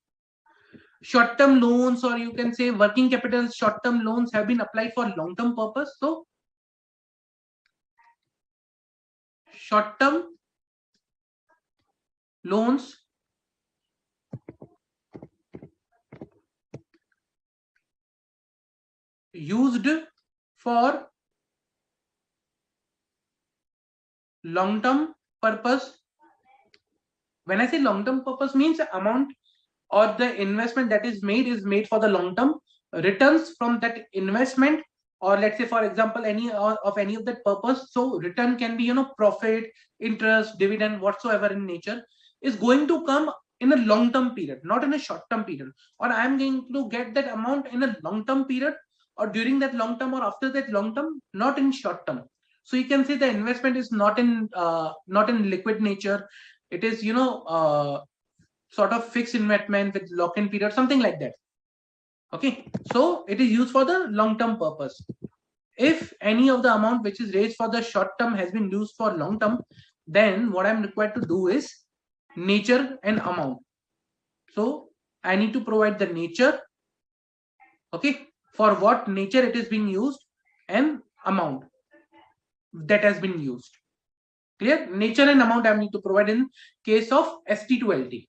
short-term loans, or you can say working capital short-term loans have been applied for long-term purpose. So short-term loans used for long-term purpose. When I say long-term purpose, means amount or the investment that is made for the long-term. Returns from that investment, or let's say for example any of any of that purpose, so return can be profit, interest, dividend, whatsoever in nature, is going to come in a long-term period, not in a short-term period, or I am going to get that amount in a long-term period, or during that long term, or after that long term, not in short term. So you can say the investment is not in liquid nature. It is sort of fixed investment with lock-in period, something like that. Okay, so it is used for the long-term purpose. If any of the amount which is raised for the short term has been used for long term, then what I'm required to do is nature and amount. So I need to provide the nature, okay, for what nature it is being used, and amount that has been used. Clear? Nature and amount I need to provide in case of ST to LT.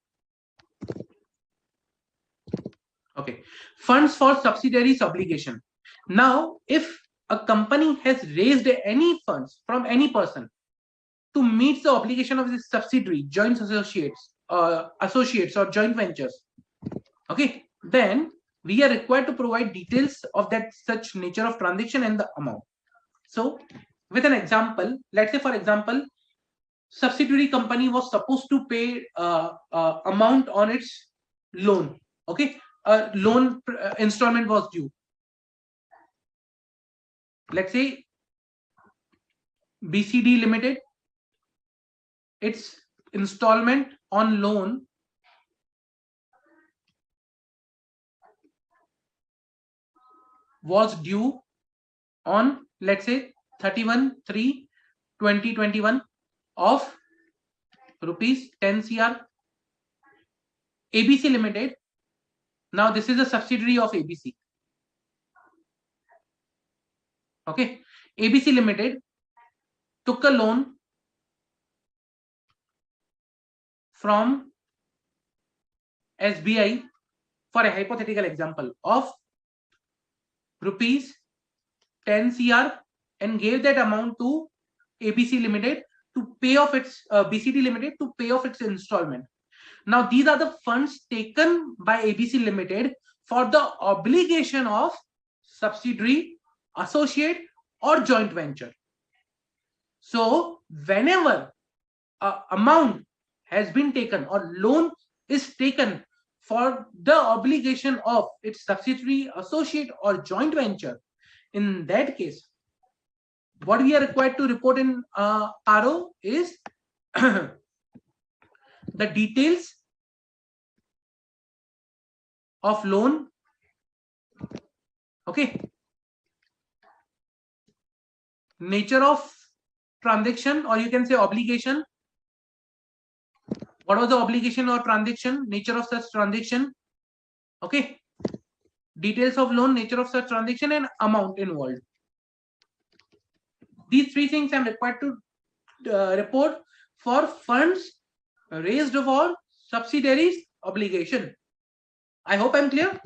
Okay, funds for subsidiaries obligation. Now, if a company has raised any funds from any person to meet the obligation of this subsidiary, joint associates or joint ventures, okay, then we are required to provide details of that such nature of transaction and the amount. So, with an example, let's say for example, subsidiary company was supposed to pay amount on its loan. Okay, loan installment was due. Let's say BCD Limited, its installment on loan was due on, let's say, 31/3/2021 of rupees 10 crore. ABC Limited, now this is a subsidiary of ABC. Okay, ABC Limited took a loan from SBI for a hypothetical example of rupees 10 CR and gave that amount to ABC Limited to pay off its BCD Limited to pay off its installment. Now these are the funds taken by ABC Limited for the obligation of subsidiary, associate or joint venture. So whenever amount has been taken or loan is taken for the obligation of its subsidiary, associate or joint venture, in that case what we are required to report in CARO is the details of loan, okay, nature of transaction, or you can say obligation. What was the obligation or transaction, nature of such transaction, okay, details of loan, nature of such transaction and amount involved. These three things I'm required to report for funds raised for subsidiaries obligation. I hope I'm clear.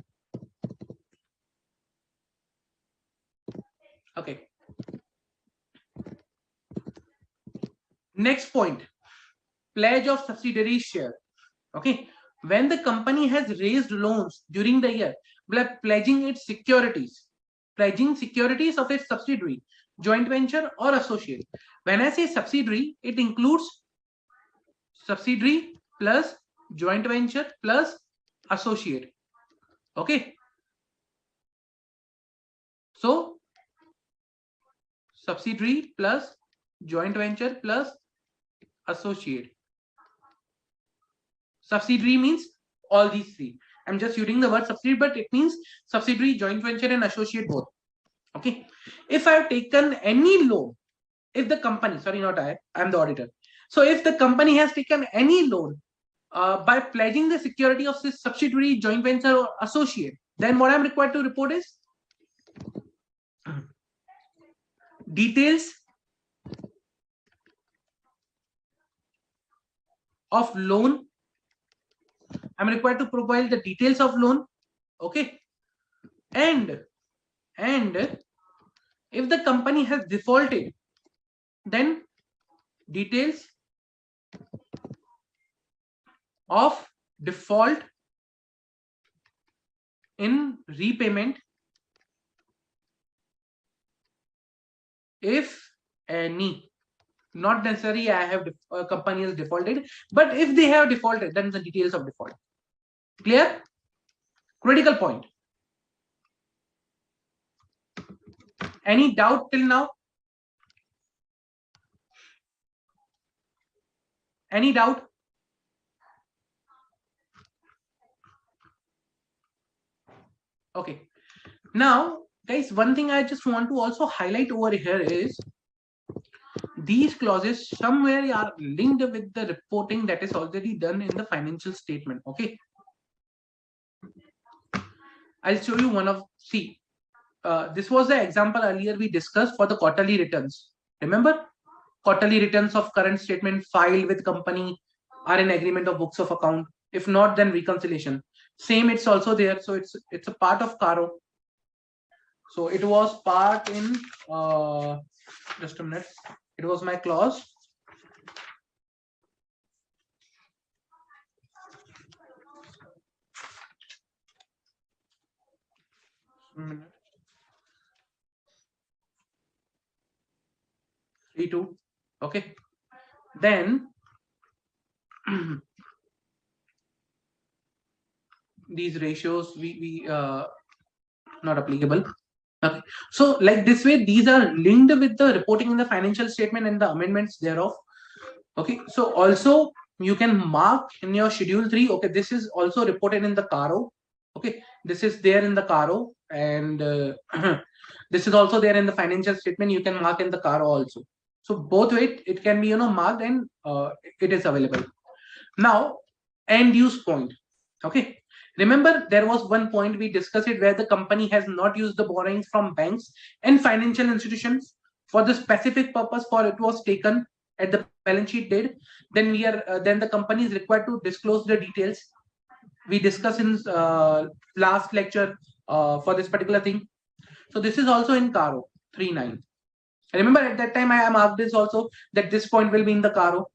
Okay. Next point, pledge of subsidiary share. Okay, when the company has raised loans during the year by pledging its securities, pledging securities of its subsidiary, joint venture or associate. When I say subsidiary, it includes subsidiary plus joint venture plus associate. Okay, so subsidiary plus joint venture plus associate. Subsidiary means all these three. I'm just using the word subsidiary, but it means subsidiary, joint venture and associate both. Okay, if I have taken any loan, if the company, sorry, not I'm the auditor. So if the company has taken any loan by pledging the security of this subsidiary, joint venture or associate, then what I'm required to report is details of loan. I'm required to provide the details of loan. Okay, and if the company has defaulted, then details of default in repayment, if any. Not necessarily I have company has defaulted, but if they have defaulted, then the details of default. Clear? Critical point. Any doubt till now? Any doubt? Okay. Now, guys, one thing I just want to also highlight over here is these clauses somewhere are linked with the reporting that is already done in the financial statement. Okay. I'll show you one of, see, this was the example earlier we discussed for the quarterly returns. Remember? Quarterly returns of current statement filed with company are in agreement of books of account. If not, then reconciliation. Same, it's also there. So it's a part of CARO. So it was part in just a minute. It was my clause. Minute. 3.2. Okay. Then these ratios we not applicable. Okay. So like this way, these are linked with the reporting in the financial statement and the amendments thereof. Okay. So also you can mark in your schedule 3. Okay, this is also reported in the CARO. Okay, this is there in the CARO, and this is also there in the financial statement. You can mark in the CARO also. So both way it can be marked, and it is available. Now, end use point. Okay, remember there was one point we discussed it where the company has not used the borrowings from banks and financial institutions for the specific purpose for it was taken. at the balance sheet date, then then the company is required to disclose the details. We discussed in last lecture for this particular thing. So this is also in CARO 3.9. Remember at that time I am asked this also, that this point will be in the CARO.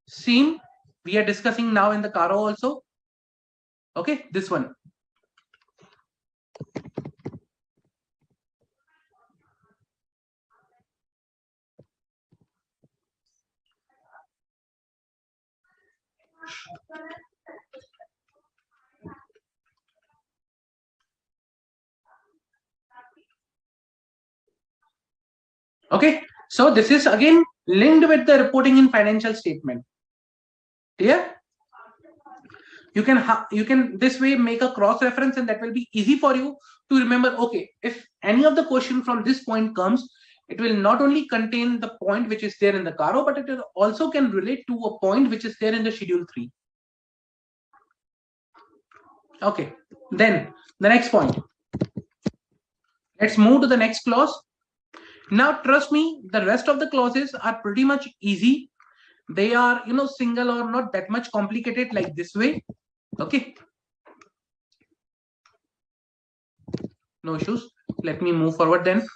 Same we are discussing now in the CARO also. Okay, this one. Okay, so this is again linked with the reporting in financial statement. Clear? You can this way make a cross reference, and that will be easy for you to remember. Okay, if any of the question from this point comes, it will not only contain the point which is there in the CARO, but it also can relate to a point which is there in the schedule 3. Okay, then the next point. Let's move to the next clause. Now trust me, the rest of the clauses are pretty much easy. They are, single or not that much complicated like this way. Okay, no issues. Let me move forward then.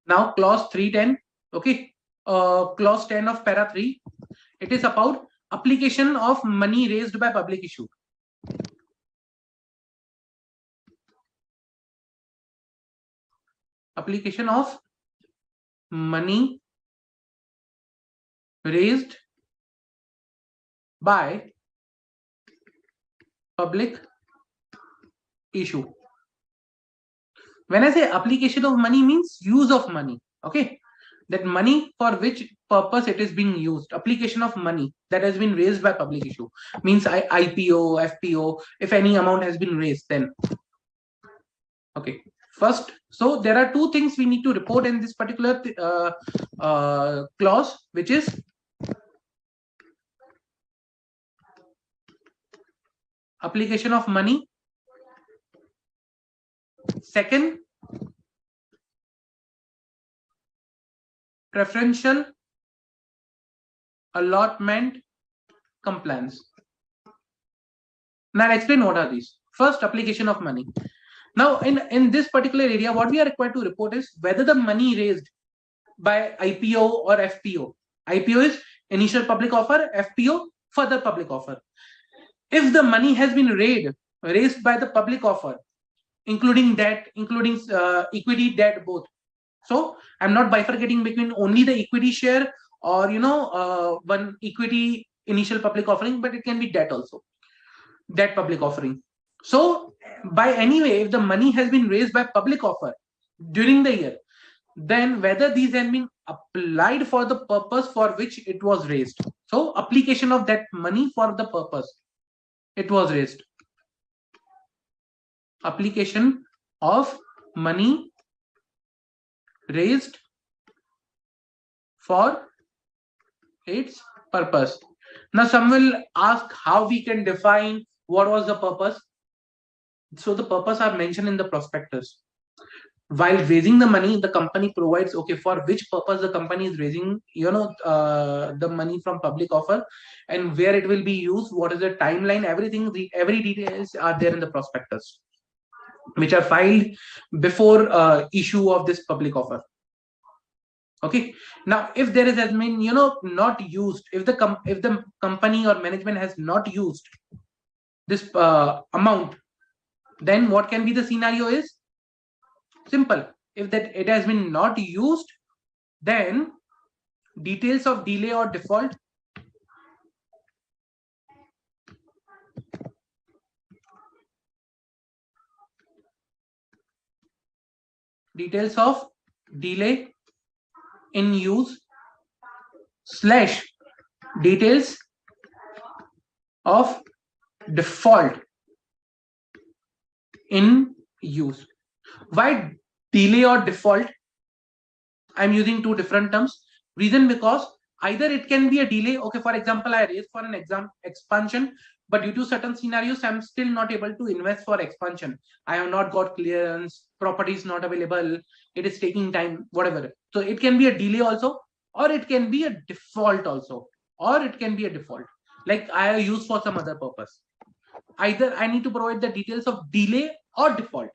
Now clause 310. Okay, clause 10 of para 3. It is about application of money raised by public issue. Application of money raised by public issue. When I say application of money, means use of money. Okay, that money for which purpose it is being used. Application of money that has been raised by public issue means IPO, FPO. If any amount has been raised, then okay. First, so there are two things we need to report in this particular clause, which is application of money. Second, preferential allotment compliance. Now I'll explain what are these. First, application of money. Now in this particular area, what we are required to report is whether the money raised by IPO or FPO. IPO is initial public offer, FPO further public offer. If the money has been raised by the public offer, including debt, including equity, debt, both. So I'm not bifurcating between only the equity share or one equity initial public offering, but it can be debt also, debt public offering. So by anyway, if the money has been raised by public offer during the year, then whether these have been applied for the purpose for which it was raised. So application of that money for the purpose it was raised. Application of money raised for its purpose. Now some will ask how we can define what was the purpose. So the purpose are mentioned in the prospectus. While raising the money, the company provides, okay, for which purpose the company is raising the money from public offer, and where it will be used, what is the timeline, everything, every details are there in the prospectus, which are filed before issue of this public offer. Okay, now if there is has been not used, if the company or management has not used this amount, then what can be the scenario is simple. If that it has been not used, then details of delay or default, details of delay in use / details of default in use. Why delay or default? I'm using two different terms. Reason because Either it can be a delay. Okay, for example, I raised for an expansion, but due to certain scenarios, I'm still not able to invest for expansion. I have not got clearance, property is not available, it is taking time, whatever. So it can be a delay also, or it can be a default also, or it can be a default. Like I have used for some other purpose. Either I need to provide the details of delay or default.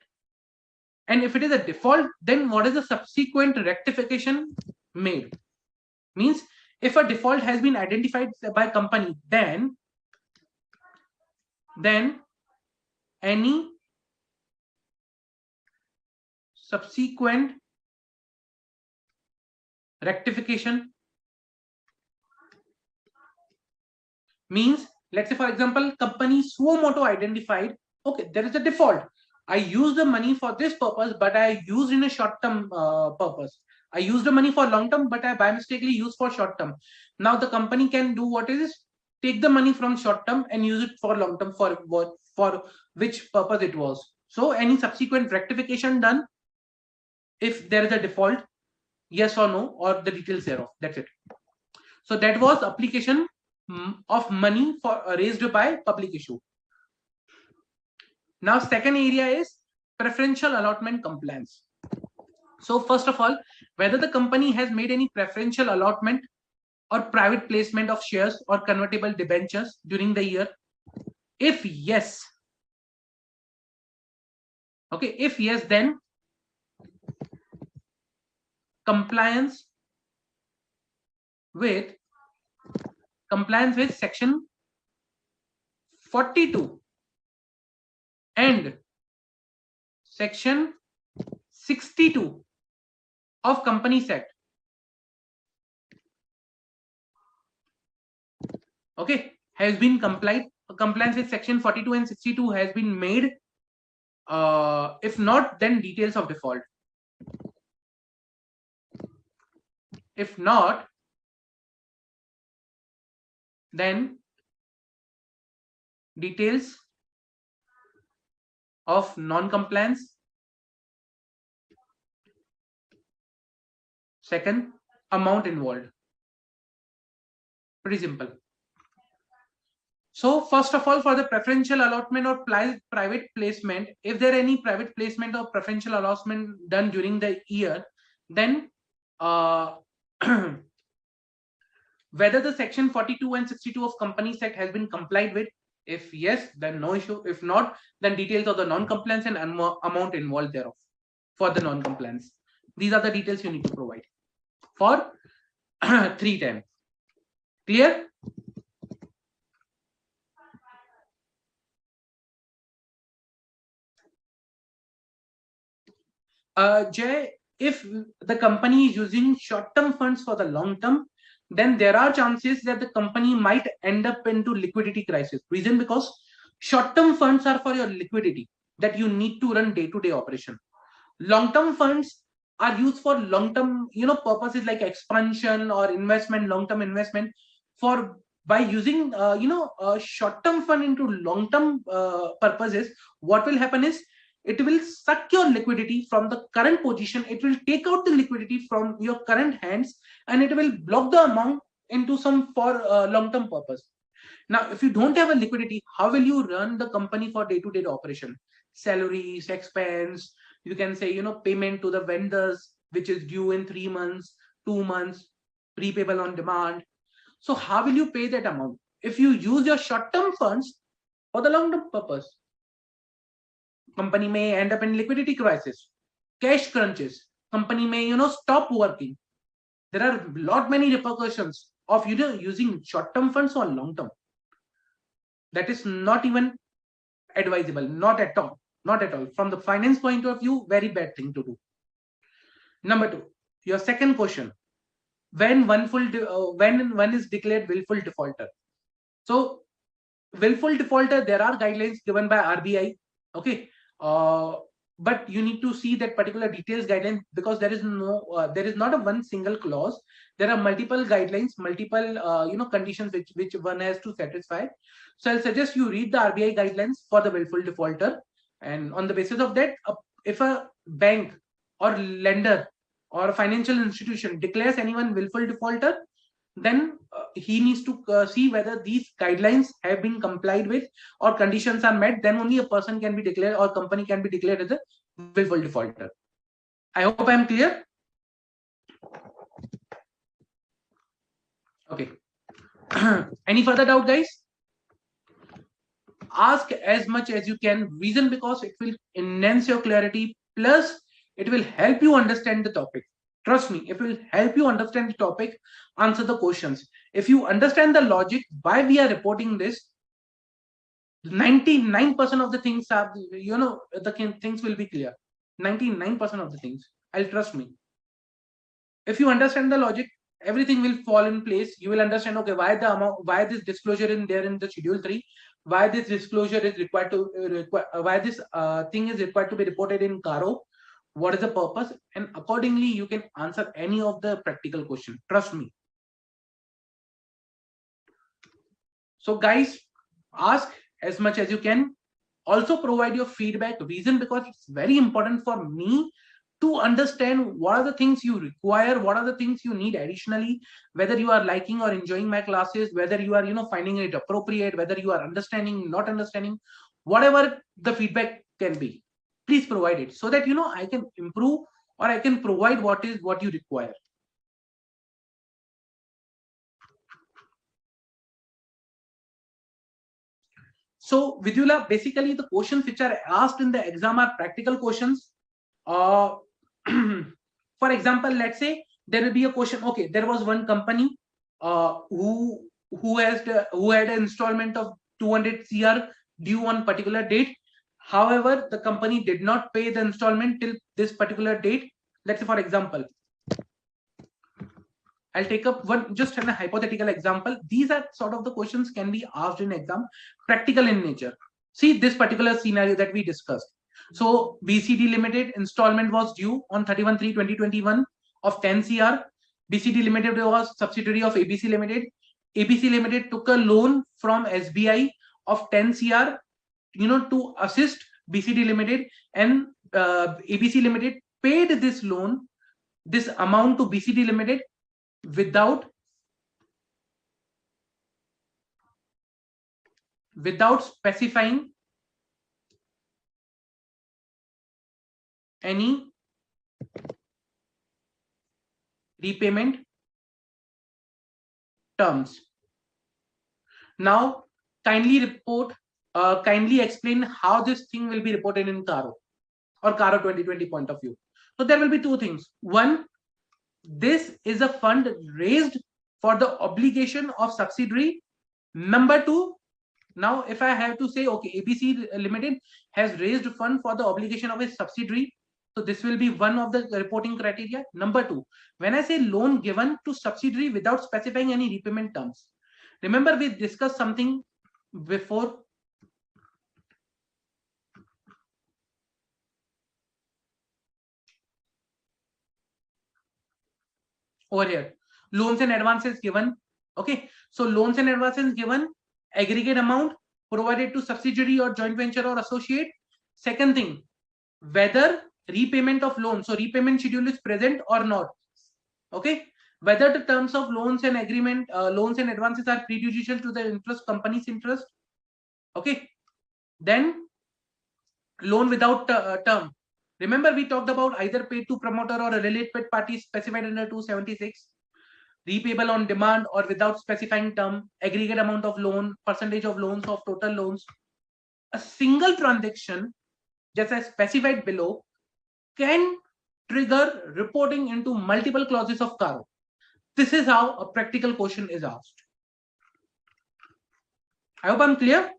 And if it is a default, then what is the subsequent rectification made? Means if a default has been identified by company, then any subsequent rectification means, let's say for example, company Suomoto identified, okay, there is a default. I used the money for this purpose, but I used in a short-term purpose. I used the money for long-term, but I by mistakenly used for short-term. Now the company can do what is, take the money from short-term and use it for long-term for which purpose it was. So any subsequent rectification done, if there is a default, yes or no, or the details thereof. That's it. So that was application of money for raised by public issue. Now second area is preferential allotment compliance. So first of all, whether the company has made any preferential allotment or private placement of shares or convertible debentures during the year. If yes, okay, if yes, then compliance with section 42 and section 62 of Companies Act, okay, has been complied. Compliance with section 42 and 62 has been made. If not, then details of default. If not, then details of non-compliance. Second, amount involved. Pretty simple. So first of all, for the preferential allotment or private placement, if there any private placement or preferential allotment done during the year, then whether the section 42 and 62 of Companies Act has been complied with. If yes, then no issue. If not, then details of the non-compliance and amount involved thereof for the non-compliance. These are the details you need to provide for 310. Clear? Jay, if the company is using short-term funds for the long-term, then there are chances that the company might end up into liquidity crisis. Reason because short-term funds are for your liquidity that you need to run day-to-day operation. Long-term funds are used for long-term, purposes like expansion or investment, long-term investment. For by using, short-term fund into long-term purposes, what will happen is it will suck your liquidity from the current position. It will take out the liquidity from your current hands and it will block the amount into some for long-term purpose. Now, if you don't have a liquidity, how will you run the company for day-to-day operation? Salaries, expense, you can say, payment to the vendors, which is due in 3 months, 2 months, prepayable on demand. So how will you pay that amount? If you use your short-term funds for the long-term purpose, company may end up in liquidity crisis, cash crunches, company may, stop working. There are many repercussions of, using short-term funds or long-term. That is not even advisable, not at all. From the finance point of view, very bad thing to do. Number 2, your second question: when one is declared willful defaulter. So willful defaulter, there are guidelines given by RBI, okay, but you need to see that particular details guidelines, because there is not a one single clause. There are multiple guidelines, multiple conditions which one has to satisfy. So I'll suggest you read the RBI guidelines for the willful defaulter, and on the basis of that, if a bank or lender or a financial institution declares anyone willful defaulter, then he needs to see whether these guidelines have been complied with or conditions are met. Then only a person can be declared or company can be declared as a willful defaulter. I hope I am clear. Okay. Any further doubt, guys? Ask as much as you can. Reason because it will enhance your clarity, plus it will help you understand the topic. Trust me, it will help you understand the topic, answer the questions. If you understand the logic why we are reporting this, 99% of the things are, the things will be clear. 99% of the things, I'll trust me. If you understand the logic, everything will fall in place. You will understand, okay, why this disclosure in there in the schedule 3, why this disclosure is required to why this thing is required to be reported in CARO, what is the purpose, and accordingly you can answer any of the practical question. Trust me. So guys, ask as much as you can. Also provide your feedback. Reason because it's very important for me to understand what are the things you require, what are the things you need additionally, whether you are liking or enjoying my classes, whether you are finding it appropriate, whether you are understanding, not understanding, whatever the feedback can be, please provide it so that I can improve or I can provide what you require. So Vidula, basically the questions which are asked in the exam are practical questions. For example, let's say there will be a question. Okay, there was one company who had an installment of 200 CR due on particular date. However, the company did not pay the installment till this particular date. Let's say, for example, I'll take up one just a hypothetical example. These are sort of the questions can be asked in exam, practical in nature. See this particular scenario that we discussed. So BCD Limited installment was due on 31/3/2021 of 10 CR. BCD Limited was subsidiary of ABC Limited. ABC Limited took a loan from SBI of 10 CR, to assist BCD Limited, and ABC Limited paid this loan, this amount to BCD Limited without specifying any repayment terms. Now kindly explain how this thing will be reported in CARO or CARO 2020 point of view. So there will be two things. One, this is a fund raised for the obligation of subsidiary. Number two, now if I have to say, okay, ABC Limited has raised fund for the obligation of a subsidiary, so this will be one of the reporting criteria. Number two, when I say loan given to subsidiary without specifying any repayment terms, remember we discussed something before. Over here, loans and advances given. Okay, so loans and advances given, aggregate amount provided to subsidiary or joint venture or associate. Second thing, whether repayment of loan, so repayment schedule is present or not. Okay, whether the terms of loans and agreement, loans and advances are prejudicial to the interest, company's interest. Okay, then loan without term. Remember we talked about either paid to promoter or a related party specified under 276. Repayable on demand or without specifying term, aggregate amount of loan, percentage of loans of total loans. A single transaction, just as specified below, can trigger reporting into multiple clauses of CARO. This is how a practical question is asked. I hope I'm clear.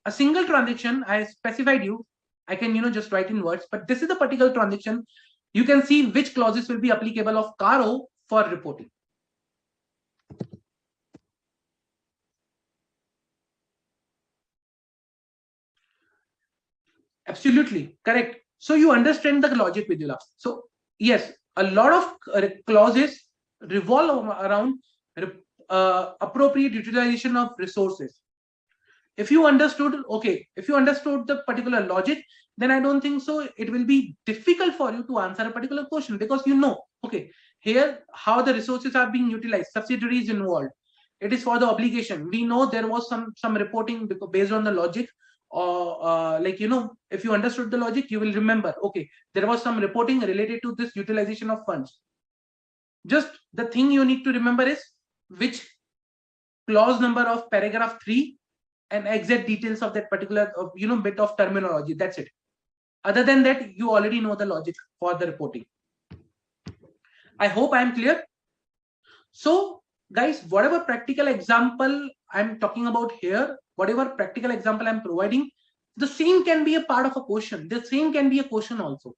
A single transaction, I specified you, I can just write in words, but this is a particular transaction. You can see which clauses will be applicable of CARO for reporting. Absolutely correct. So you understand the logic, Vidula. So yes, a lot of clauses revolve around appropriate utilization of resources. If you understood, okay, if you understood the particular logic, then I don't think so it will be difficult for you to answer a particular question, because okay, here how the resources are being utilized, subsidiaries involved. It is for the obligation. We know there was some reporting based on the logic, or like, you know, if you understood the logic, you will remember, okay, there was some reporting related to this utilization of funds. Just the thing you need to remember is which clause number of paragraph 3 and exact details of that particular you know, bit of terminology. That's it. Other than that, you already know the logic for the reporting. I hope I am clear. So guys, whatever practical example I'm talking about here, whatever practical example I'm providing, the same can be a part of a question. The same can be a question also.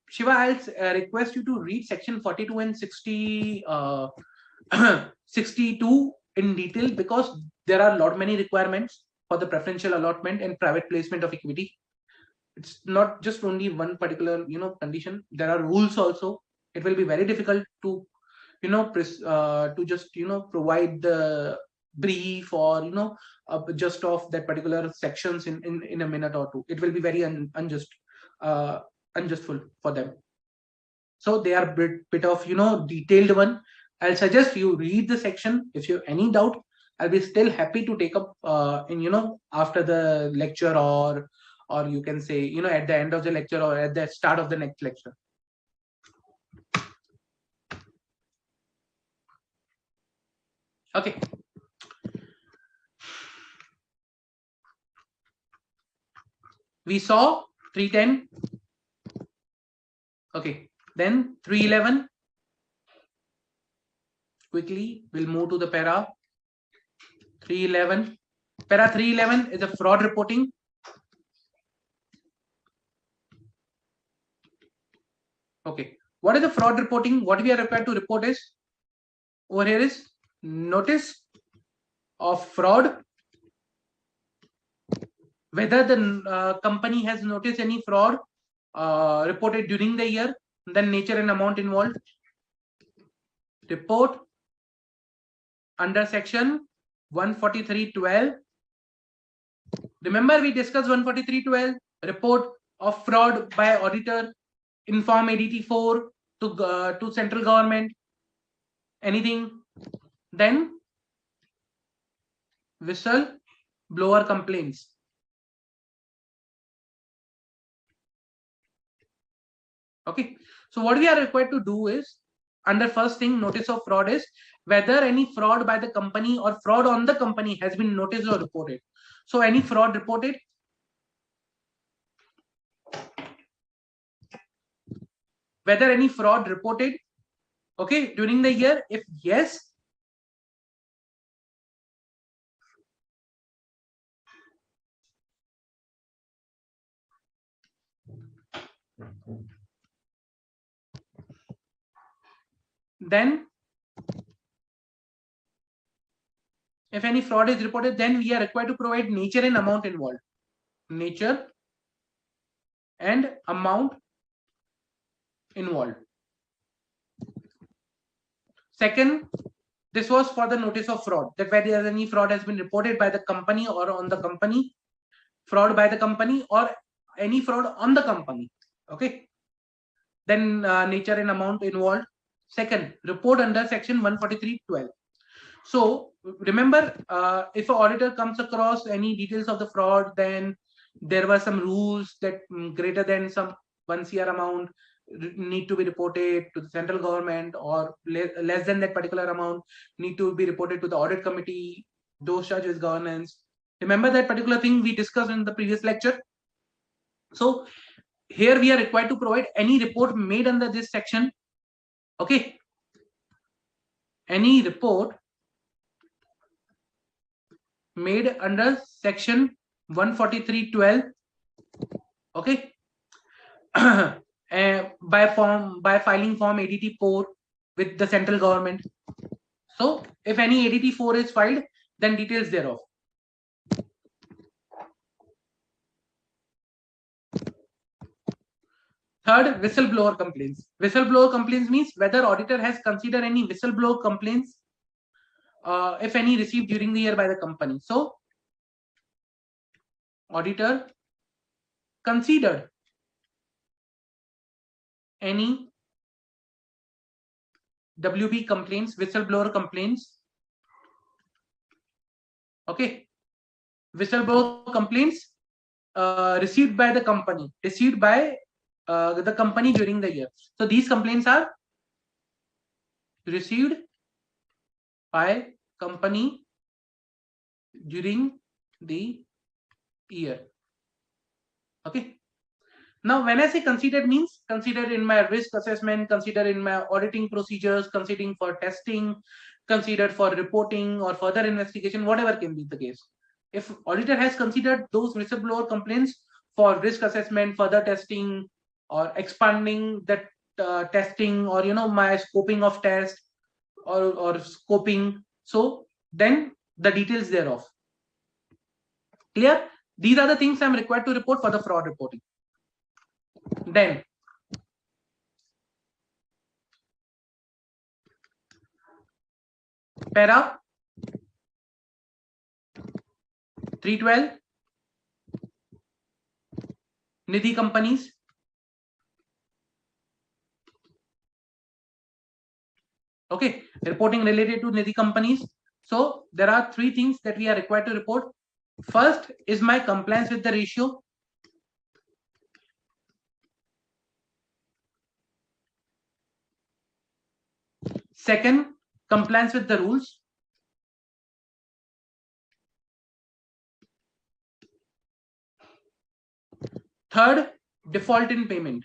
Shiva, I'll request you to read section 42 and 62 in detail, because there are a lot many requirements for the preferential allotment and private placement of equity. It's not just only one particular, you know, condition. There are rules also. It will be very difficult to, you know, to just, you know, provide the brief or, you know, just of that particular sections in a minute or two. It will be very unjustful for them. So they are bit of, you know, detailed one. I'll suggest you read the section. If you have any doubt, I'll be still happy to take up in, you know, after the lecture, or you can say, you know, at the end of the lecture or at the start of the next lecture. Okay. We saw 310. Okay. Then 311. Quickly, we'll move to the para 311. Para 311 is a fraud reporting. Okay. What is the fraud reporting? What we are required to report is, over here is notice of fraud, whether the company has noticed any fraud reported during the year, then nature and amount involved. Report under section 143.12. Remember, we discussed 143.12, report of fraud by auditor, inform ADT 4 to central government. Anything? Then whistle blower complaints. Okay, so what we are required to do is, under first thing, notice of fraud is whether any fraud by the company or fraud on the company has been noticed or reported. So any fraud reported, whether any fraud reported, okay, during the year. If yes, then if any fraud is reported, then we are required to provide nature and amount involved. Nature and amount involved. Second, this was for the notice of fraud, that whether any fraud has been reported by the company or on the company, fraud by the company or any fraud on the company. Okay, then nature and amount involved. Second, report under section 143.12. So remember, if an auditor comes across any details of the fraud, then there were some rules that greater than some 1 CR amount need to be reported to the central government, or less than that particular amount need to be reported to the audit committee. Those charges governance. Remember that particular thing we discussed in the previous lecture. So here we are required to provide any report made under this section. Okay, any report made under section 143.12. Okay, by filing form ADT 4 with the central government. So if any ADT 4 is filed, then details thereof. Third, whistleblower complaints. Whistleblower complaints means whether auditor has considered any whistleblower complaints, if any, received during the year by the company. So auditor considered any WB complaints, whistleblower complaints, okay, whistleblower complaints received by the company during the year. So these complaints are received by company during the year. Okay. Now, when I say considered, means considered in my risk assessment, considered in my auditing procedures, considering for testing, considered for reporting or further investigation, whatever can be the case. If auditor has considered those whistleblower complaints for risk assessment, further testing, or expanding that testing, or my scoping of test or scoping, so then the details thereof. Clear? These are the things I'm required to report for the fraud reporting. Then para 312 Nidhi companies. Okay, reporting related to Nidhi companies. So there are three things that we are required to report. First is my compliance with the ratio. Second, compliance with the rules. Third, default in payment.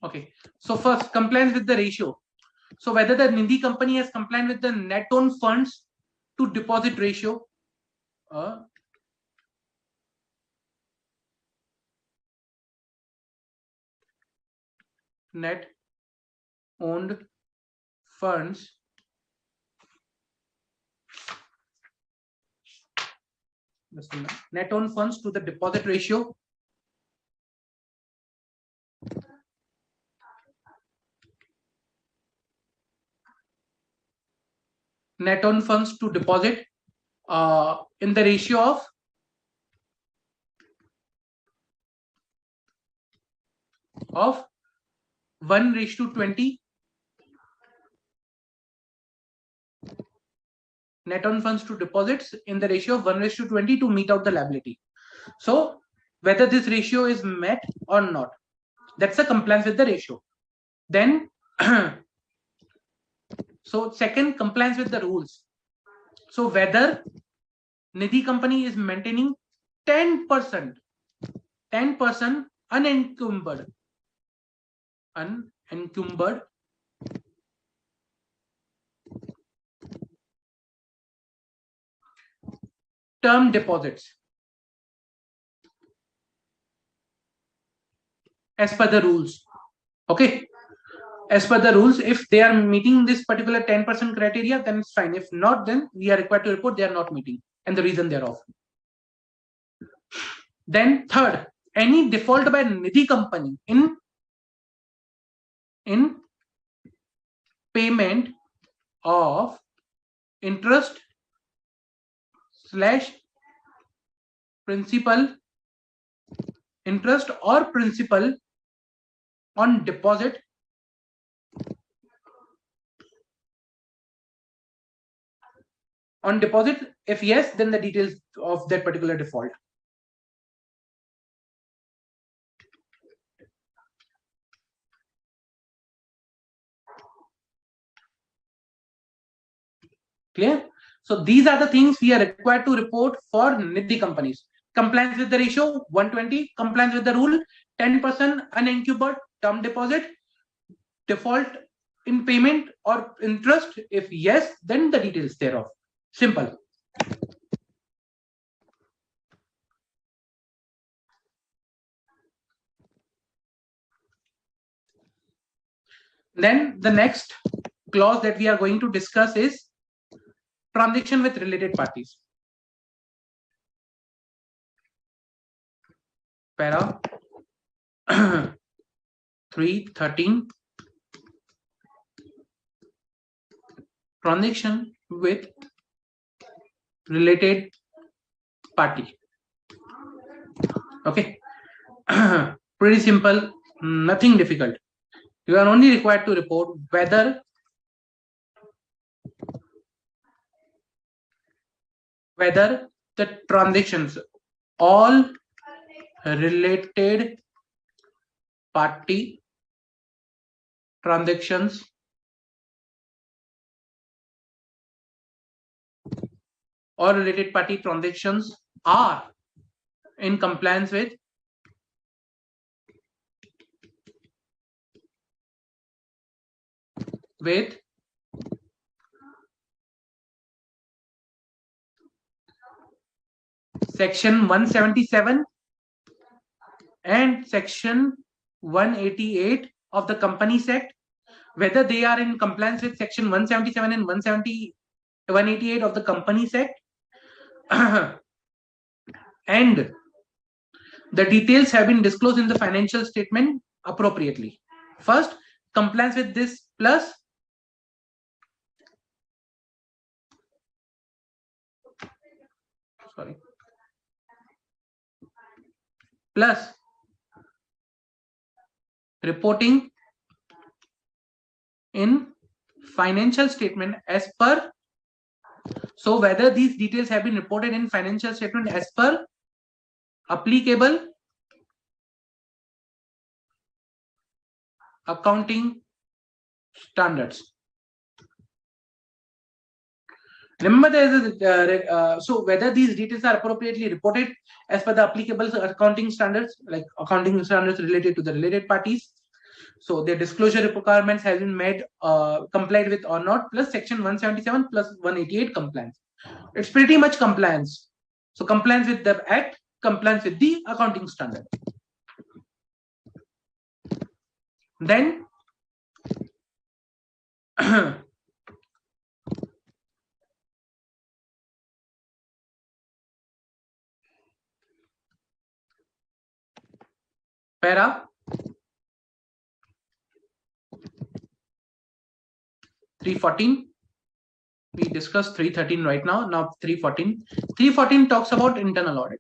Okay, so first, compliance with the ratio. So whether the Nidhi company has complied with the net own funds to deposit ratio, net owned funds net owned funds to the deposit ratio, net owned funds to deposit in the ratio of 1:20. Net owned funds to deposits in the ratio of 1:20 to meet out the liability. So whether this ratio is met or not, that's a compliance with the ratio. Then so second, compliance with the rules. So whether Nidhi company is maintaining 10% unencumbered term deposits as per the rules. Okay, as per the rules, if they are meeting this particular 10% criteria, then it's fine. If not, then we are required to report they are not meeting and the reason thereof. Then third, any default by Nidhi company in payment of interest / principal, interest or principal on deposit if yes, then the details of that particular default. Clear? So these are the things we are required to report for Nidhi companies. Compliance with the ratio 120, compliance with the rule 10% unencumbered term deposit, default in payment or interest, if yes, then the details thereof. Simple. Then the next clause that we are going to discuss is transaction with related parties. Para 313 transaction with related party. Okay. Pretty simple, nothing difficult. You are only required to report whether the transactions, all related party transactions or related party transactions are in compliance with section 177 and section 188 of the Companies Act, whether they are in compliance with section 177 and 188 of the Companies Act, and the details have been disclosed in the financial statement appropriately. First, compliance with this plus reporting in financial statement as per. So whether these details have been reported in financial statement as per applicable accounting standards. Remember, there is so whether these details are appropriately reported as per the applicable accounting standards, like accounting standards related to the related parties. So their disclosure requirements have been made complied with or not, plus section 177 plus 188 compliance. It's pretty much compliance. So compliance with the act, compliance with the accounting standard. Then para 314. We discussed 313 right now. Now 314. 314 talks about internal audit.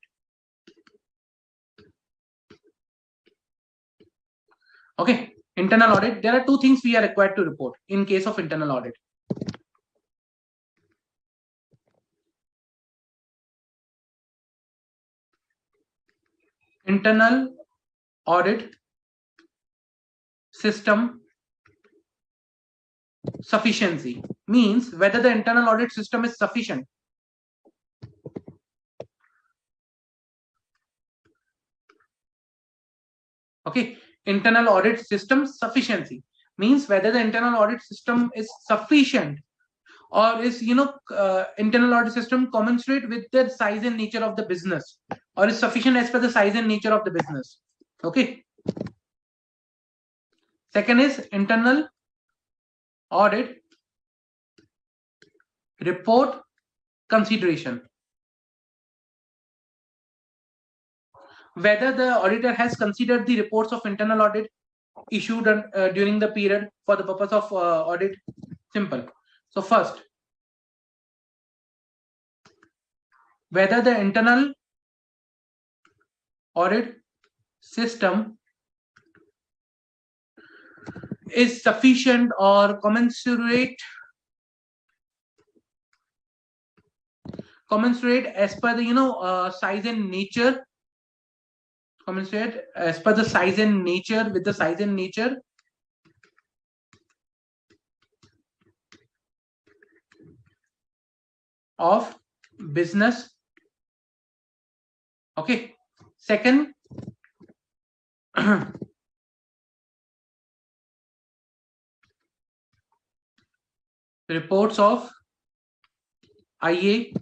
Okay, internal audit. There are two things we are required to report in case of internal audit. Internal audit system sufficiency means whether the internal audit system is sufficient. Okay, internal audit system sufficiency means whether the internal audit system is sufficient, or is internal audit system commensurate with the size and nature of the business, or is sufficient as per the size and nature of the business. Okay. Second is internal audit report consideration. Whether the auditor has considered the reports of internal audit issued during the period for the purpose of audit. Simple. So first, whether the internal audit system is sufficient or commensurate as per the size and nature, commensurate as per the size and nature with the size and nature of business. Okay. Second, reports of IA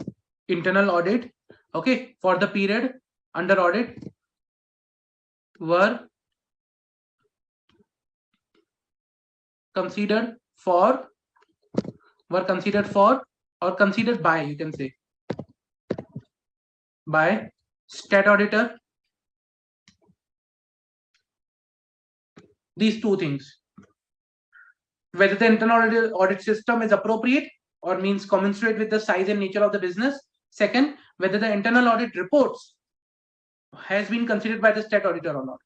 internal audit, okay, for the period under audit were considered for or considered by, you can say, by stat auditor. These two things: whether the internal audit system is appropriate or means commensurate with the size and nature of the business. Second, whether the internal audit reports has been considered by the state auditor or not.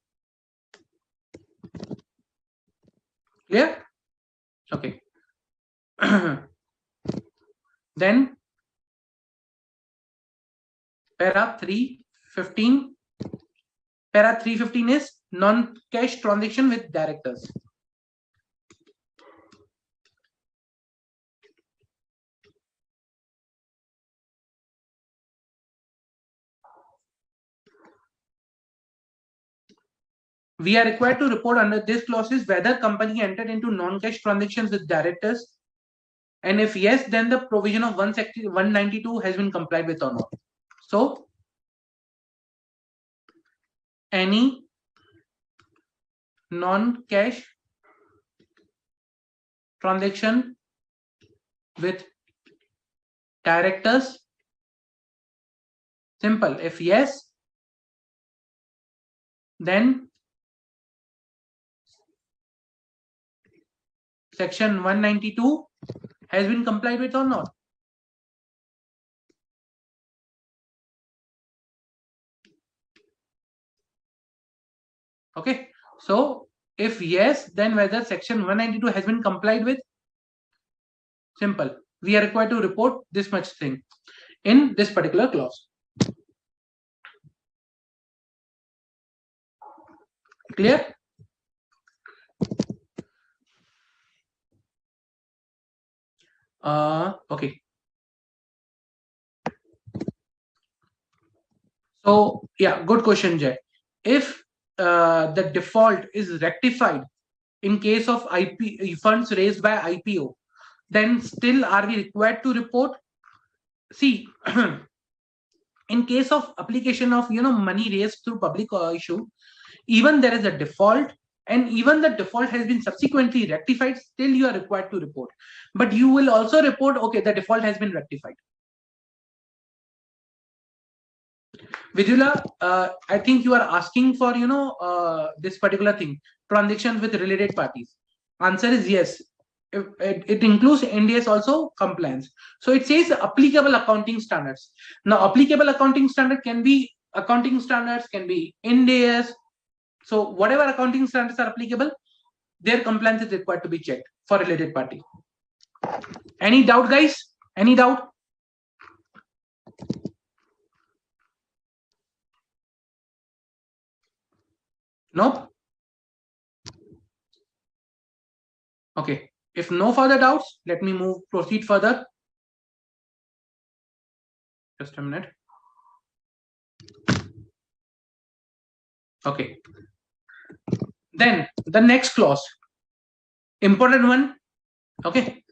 Clear? Okay. Then para 315. Para 315 is non-cash transaction with directors. We are required to report under this clauses whether company entered into non-cash transactions with directors, and if yes, then the provision of 192 has been complied with or not. So any non-cash transaction with directors, simple. If yes, then section 192 has been complied with or not. Okay, so if yes, then whether section 192 has been complied with. Simple. We are required to report this much thing in this particular clause. Clear? Okay. So yeah, good question, Jay. If the default is rectified in case of IP funds raised by IPO, then still are we required to report? See, in case of application of money raised through public issue, even there is a default, and even the default has been subsequently rectified, still you are required to report. But you will also report, okay, the default has been rectified. Vidula, I think you are asking for this particular thing, transactions with related parties. Answer is yes. It includes NDS also compliance. So it says applicable accounting standards. Now applicable accounting standard can be accounting standards, can be NDS. So whatever accounting standards are applicable, their compliance is required to be checked for related party. Any doubt, guys? Any doubt? Nope. Okay. If no further doubts, let me proceed further. Just a minute. Okay. Then the next clause, important one. Okay.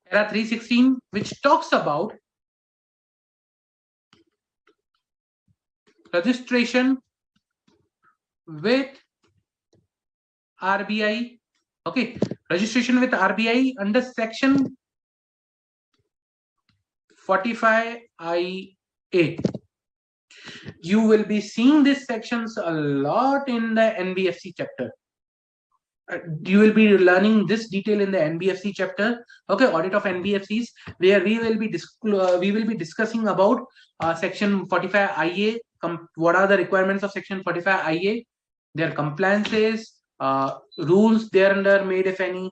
Para 316, which talks about registration with RBI. Okay, registration with RBI under section 45IA. You will be seeing these sections a lot in the NBFC chapter. You will be learning this detail in the NBFC chapter. Okay, audit of NBFCs, where we will be discussing about section 45IA. What are the requirements of section 45IA? Their compliances, rules thereunder made, if any.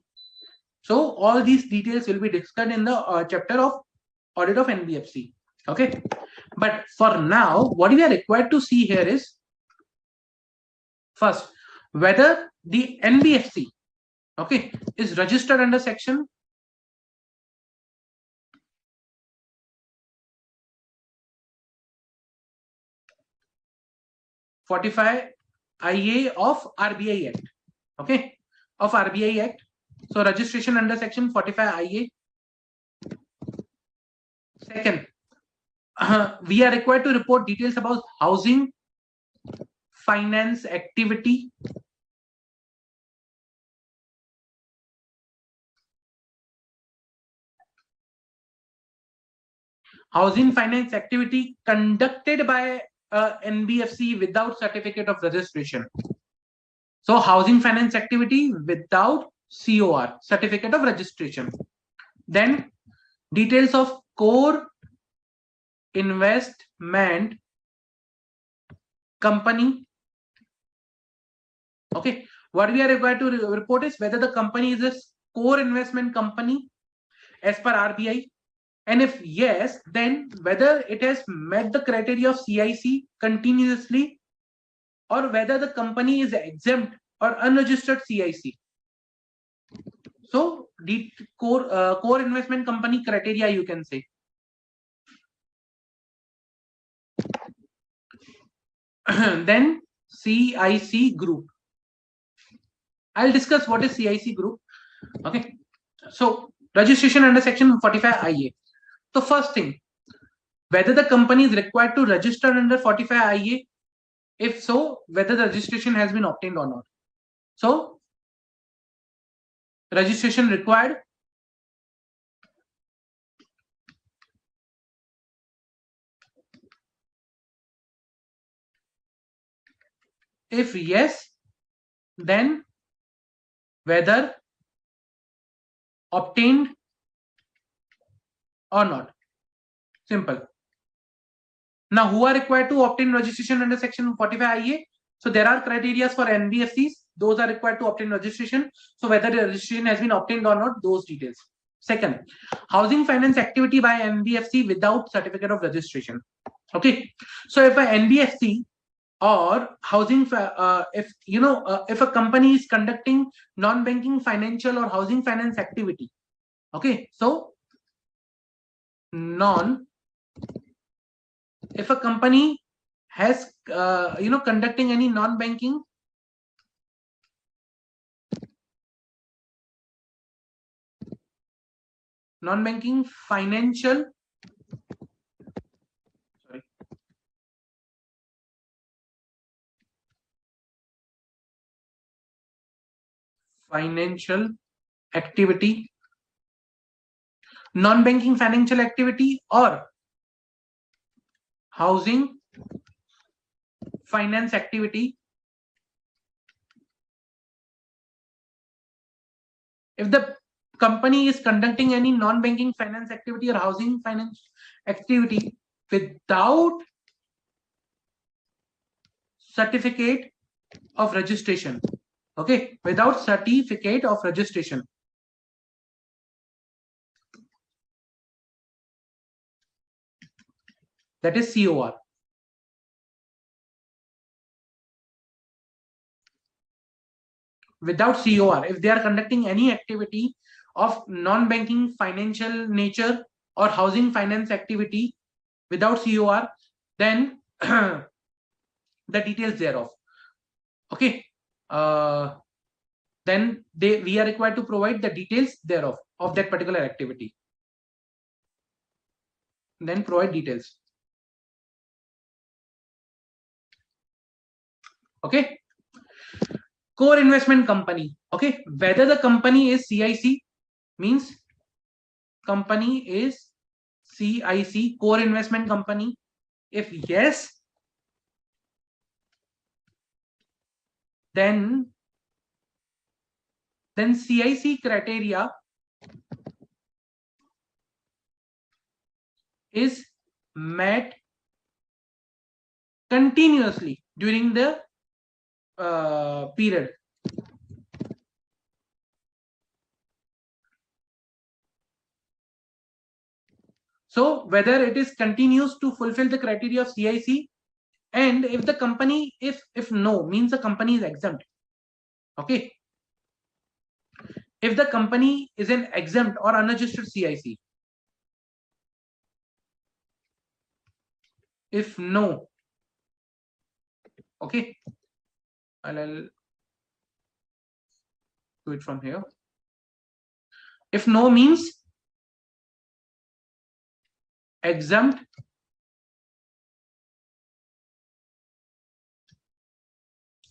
So all these details will be discussed in the chapter of audit of NBFC. Okay, but for now, what we are required to see here is first whether the NBFC, okay, is registered under section 45 IA of RBI Act. Okay, of RBI Act. So registration under section 45 IA. Second, we are required to report details about housing finance activity. Housing finance activity conducted by NBFC without certificate of registration. So housing finance activity without COR, certificate of registration. Then details of core investment company. Okay, what we are required to report is whether the company is a core investment company as per RBI, and if yes, then whether it has met the criteria of CIC continuously, or whether the company is exempt or unregistered CIC. So the core investment company criteria, you can say. Then CIC group. I'll discuss what is CIC group. Okay, so registration under section 45 IA. So first thing, whether the company is required to register under 45 IA, if so, whether the registration has been obtained or not. So registration required. If yes, then whether obtained or not. Simple. Now, who are required to obtain registration under section 45 IA? So there are criteria for NBFCs. Those are required to obtain registration. So whether the registration has been obtained or not, those details. Second, housing finance activity by NBFC without certificate of registration. Okay. So if a NBFC or housing, if a company is conducting non-banking financial or housing finance activity, okay, so if a company has conducting any non-banking financial activity, non-banking financial activity, or housing finance activity, if the company is conducting any non-banking finance activity or housing finance activity without certificate of registration, okay, without certificate of registration, that is COR. Without COR, if they are conducting any activity of non-banking financial nature or housing finance activity without COR, then the details thereof. Okay. Then we are required to provide the details thereof of that particular activity. Then provide details. Okay. Core investment company. Okay. Whether the company is CIC, means company is CIC, core investment company. If yes, then CIC criteria is met continuously during the period. So whether it is continues to fulfill the criteria of CIC, and if the company, if no, means the company is exempt. Okay. If the company is an exempt or unregistered CIC, if no, okay, I'll do it from here. If no means exempt,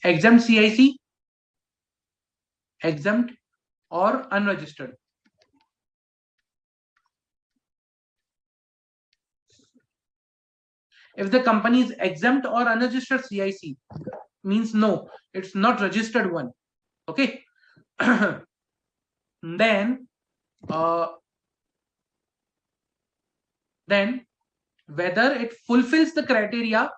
CIC, exempt or unregistered. If the company is exempt or unregistered CIC, means no, it's not registered one. Okay. Then whether it fulfills the criteria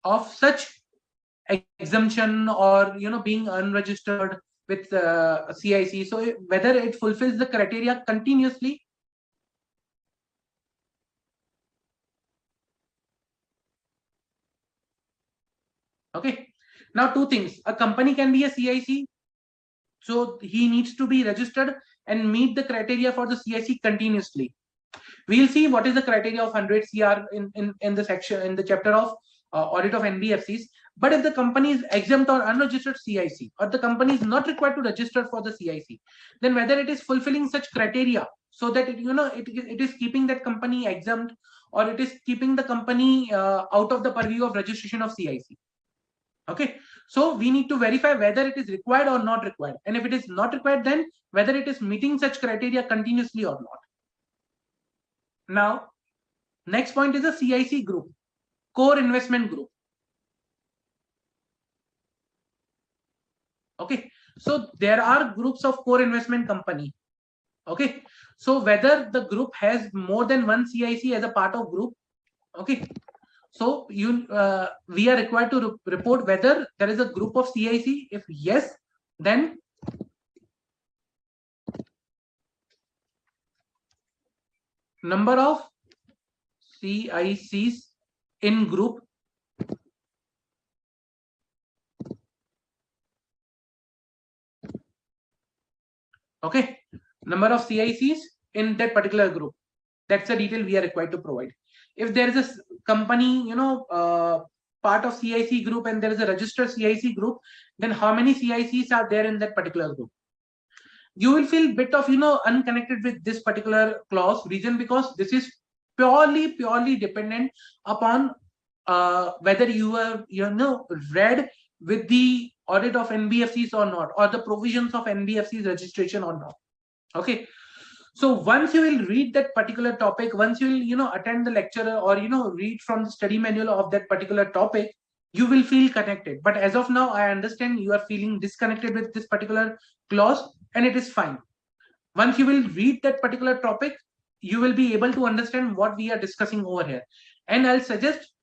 of such exemption, or being unregistered with CIC. So whether it fulfills the criteria continuously. Okay. Now two things: a company can be a CIC, so he needs to be registered and meet the criteria for the CIC continuously. We'll see what is the criteria of 100 CR in the section, in the chapter of audit of NBFCs. But if the company is exempt or unregistered CIC, or the company is not required to register for the CIC, then whether it is fulfilling such criteria, so that it is keeping that company exempt, or it is keeping the company out of the purview of registration of CIC. Okay. So we need to verify whether it is required or not required, and if it is not required, then whether it is meeting such criteria continuously or not. Now, next point is a CIC group, core investment group. Okay. So there are groups of core investment company. Okay. So whether the group has more than one CIC as a part of group. Okay. So we are required to report whether there is a group of CIC. If yes, then number of CICs in group okay, number of CICs in that particular group. That's the detail we are required to provide. If there is a company, part of CIC group, and there is a registered CIC group, then how many CICs are there in that particular group? You will feel bit of unconnected with this particular clause. Reason because this is purely dependent upon whether you have read with the audit of NBFCs or not, or the provisions of NBFCs registration or not. Okay. So once you will read that particular topic, once you will attend the lecture, or read from the study manual of that particular topic, you will feel connected. But as of now, I understand you are feeling disconnected with this particular clause, and it is fine. Once you will read that particular topic, you will be able to understand what we are discussing over here. And I'll suggest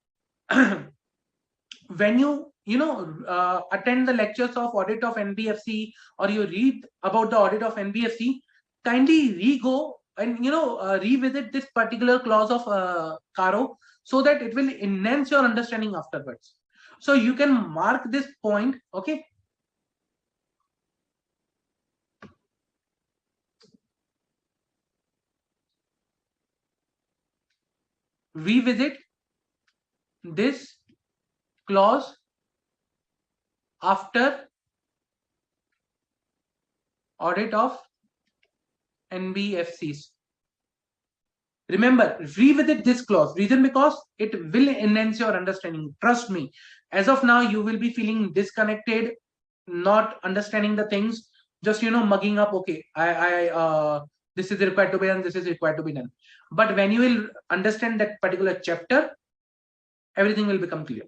when you attend the lectures of audit of NBFC, or you read about the audit of NBFC, kindly re-go and revisit this particular clause of CARO, so that it will enhance your understanding afterwards. So you can mark this point. Okay. Revisit this clause after audit of NBFCs. Remember, revisit this clause. Reason because it will enhance your understanding. Trust me. As of now, you will be feeling disconnected, not understanding the things, just mugging up. Okay, this is required to be done, this is required to be done. But when you will understand that particular chapter, everything will become clear.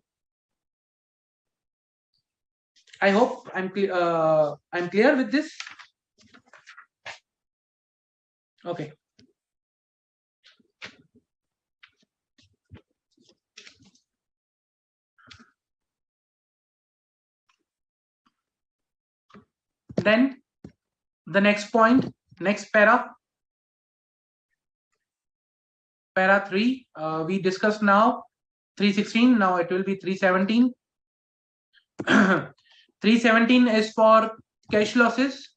I hope I'm clear with this. Okay. Then the next point, next para 3, we discussed now 316. Now it will be 317. 317 is for cash losses.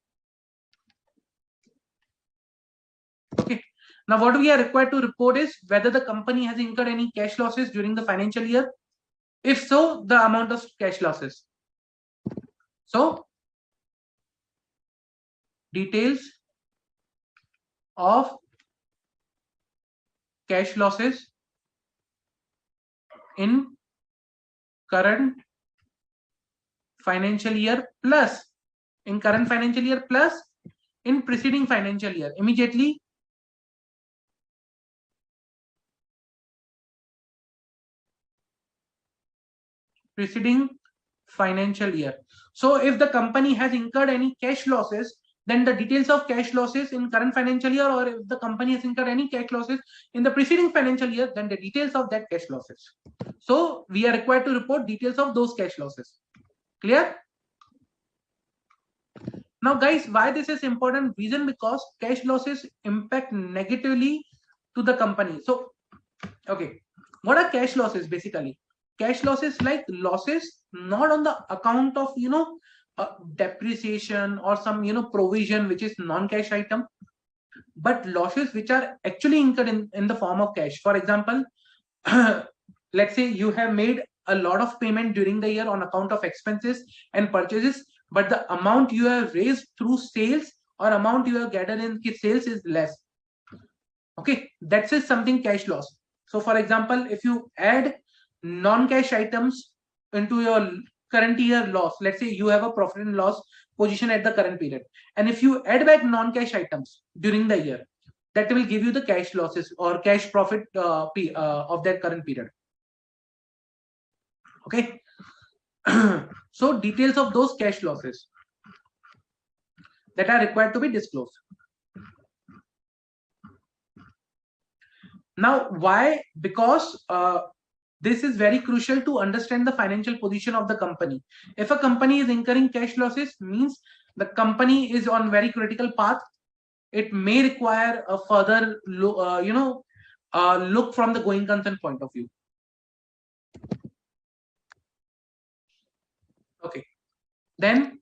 Okay. Now what we are required to report is whether the company has incurred any cash losses during the financial year. If so, the amount of cash losses. So details of cash losses in current financial year plus in preceding financial year. Immediately preceding financial year. So if the company has incurred any cash losses, then the details of cash losses in current financial year, or if the company has incurred any cash losses in the preceding financial year, then the details of that cash losses. So we are required to report details of those cash losses. Clear? Now guys, why this is important? Reason, because cash losses impact negatively to the company. So okay, what are cash losses? Basically, cash losses like losses not on the account of depreciation or some provision which is non-cash item, but losses which are actually incurred in the form of cash. For example, let's say you have made a lot of payment during the year on account of expenses and purchases, but the amount you have raised through sales or amount you have gathered in sales is less. Okay, that is something cash loss. So for example, if you add non-cash items into your current year loss, let's say you have a profit and loss position at the current period, and if you add back non-cash items during the year, that will give you the cash losses or cash profit of that current period. Okay. So details of those cash losses that are required to be disclosed. Now why? Because this is very crucial to understand the financial position of the company. If a company is incurring cash losses, means the company is on very critical path. It may require a further look from the going concern point of view. Okay, then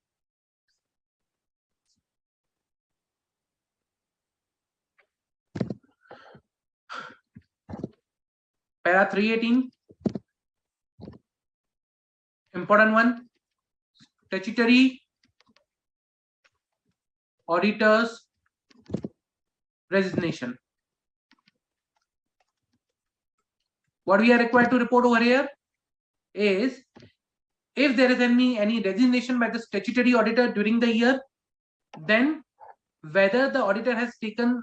para 318, important one, statutory auditors resignation. What we are required to report over here is if there is any resignation by the statutory auditor during the year, then whether the auditor has taken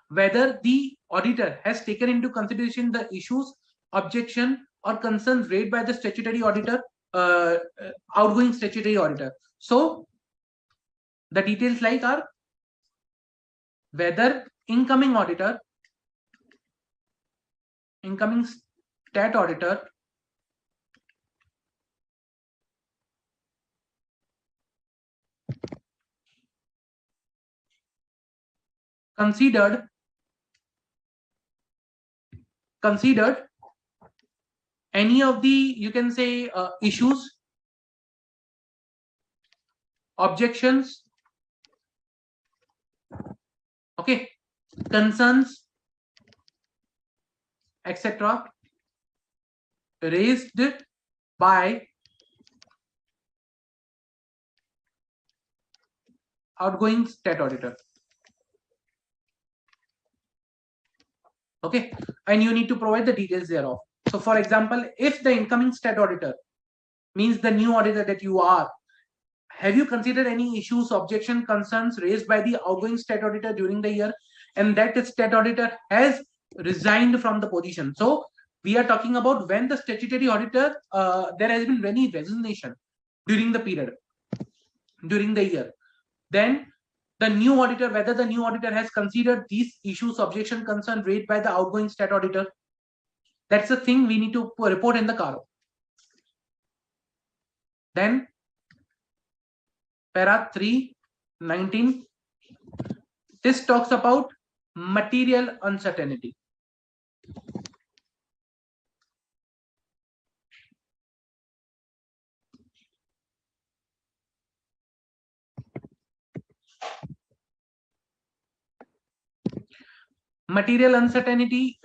whether the auditor has taken into consideration the issues, objection, or concerns raised by the statutory auditor, outgoing statutory auditor. So the details like are whether incoming stat auditor considered any of the, you can say, issues, objections, okay, concerns, etc. raised by outgoing stat auditor. Okay, and you need to provide the details thereof. So for example, if the incoming stat auditor means the new auditor that you are, have you considered any issues, objection, concerns raised by the outgoing stat auditor during the year, and that stat auditor has resigned from the position? So we are talking about when the statutory auditor, there has been any resignation during the period, during the year, then the new auditor, whether the new auditor has considered these issues, objection, concern raised by the outgoing stat auditor. That's the thing we need to report in the CARO. Then para 319, this talks about material uncertainty. Material uncertainty,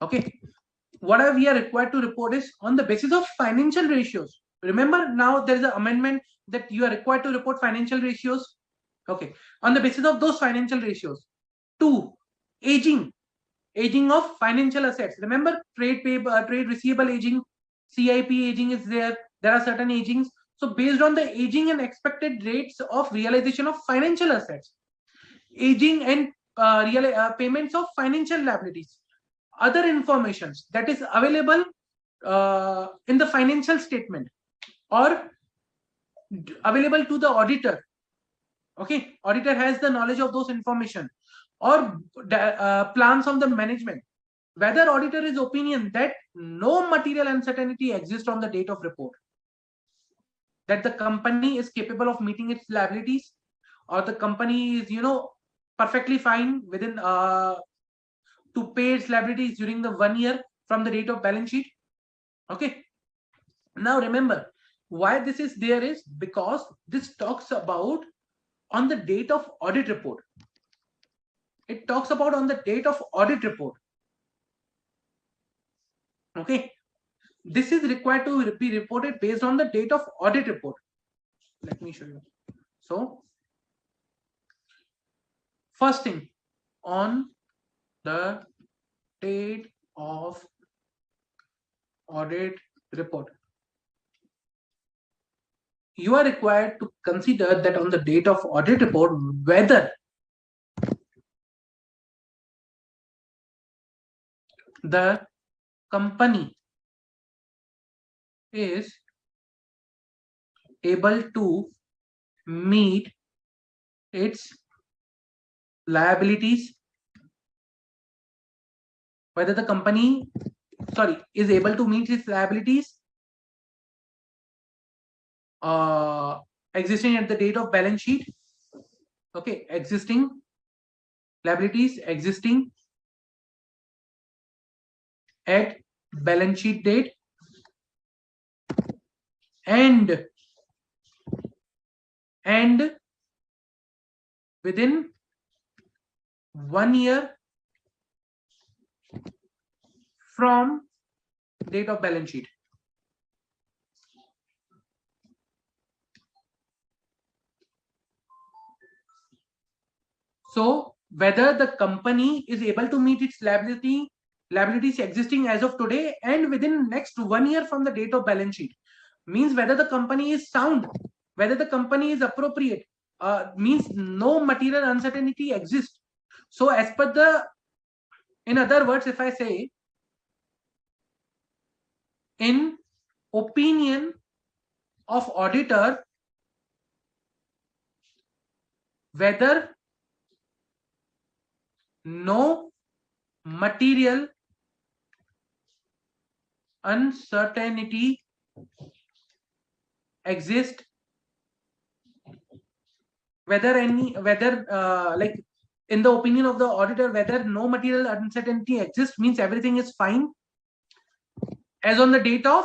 okay, what we are required to report is on the basis of financial ratios. Remember, now there is an amendment that you are required to report financial ratios. Okay, on the basis of those financial ratios. 2, aging of financial assets. Remember, trade receivable aging, CIP aging is there. There are certain agings. So based on the aging and expected rates of realization of financial assets, aging and payments of financial liabilities, other informations that is available in the financial statement or available to the auditor. Okay, auditor has the knowledge of those information, or plans of the management. Whether auditor is opinion that no material uncertainty exists on the date of report, that the company is capable of meeting its liabilities, or the company is perfectly fine within to pay its liabilities during the 1 year from the date of balance sheet. Okay, now remember why this is there is because this talks about on the date of audit report. It talks about on the date of audit report. Okay, this is required to be reported based on the date of audit report. Let me show you. So first thing, on the date of audit report, you are required to consider that on the date of audit report whether the company is able to meet its liabilities, whether the company is able to meet its liabilities existing at the date of balance sheet. Okay, existing liabilities existing at balance sheet date and within 1 year from date of balance sheet. So whether the company is able to meet its liabilities existing as of today and within next 1 year from the date of balance sheet, means whether the company is sound, whether the company is appropriate, means no material uncertainty exists. So as per the, in other words, if I say, in opinion of auditor, whether no material uncertainty exists, whether like in the opinion of the auditor, whether no material uncertainty exists means everything is fine as on the date of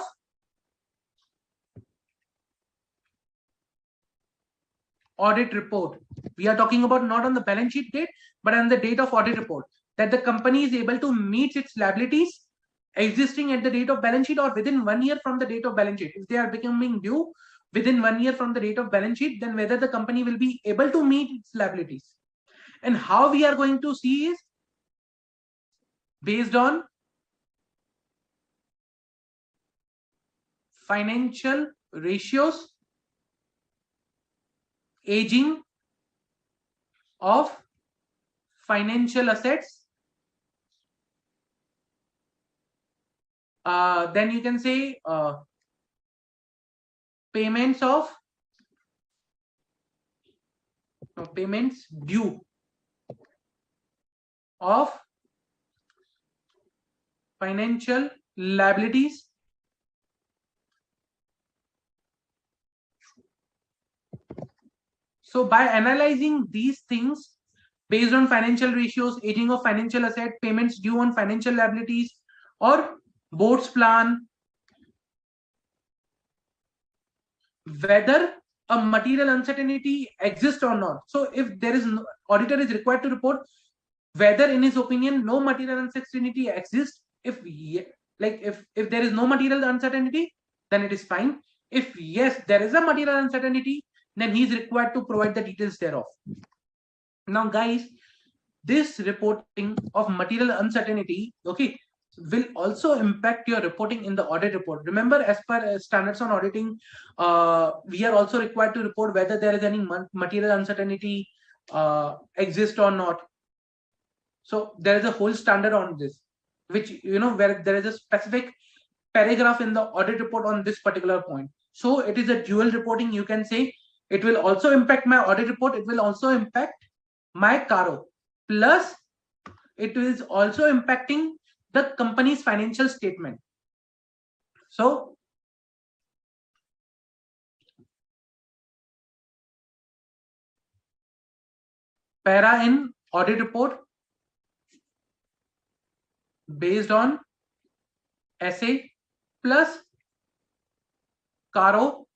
audit report. We are talking about not on the balance sheet date, but on the date of audit report, that the company is able to meet its liabilities existing at the date of balance sheet or within 1 year from the date of balance sheet. If they are becoming due within 1 year from the date of balance sheet, then whether the company will be able to meet its liabilities. And how we are going to see is based on financial ratios, aging of financial assets, then you can say payments due of financial liabilities, so by analyzing these things based on financial ratios, aging of financial asset, payments due on financial liabilities, or board's plan, whether a material uncertainty exists or not. So if there is no, auditor is required to report whether in his opinion no material uncertainty exists. If if there is no material uncertainty, then it is fine. If yes, there is a material uncertainty, then he is required to provide the details thereof. Now guys, this reporting of material uncertainty, okay, will also impact your reporting in the audit report. Remember, as per standards on auditing, we are also required to report whether there is any material uncertainty exist or not. So there is a whole standard on this, which, where there is a specific paragraph in the audit report on this particular point. So it is a dual reporting. You can say it will also impact my audit report. It will also impact my CARO. Plus, it is also impacting the company's financial statement. So para in audit report based on SA plus CARO,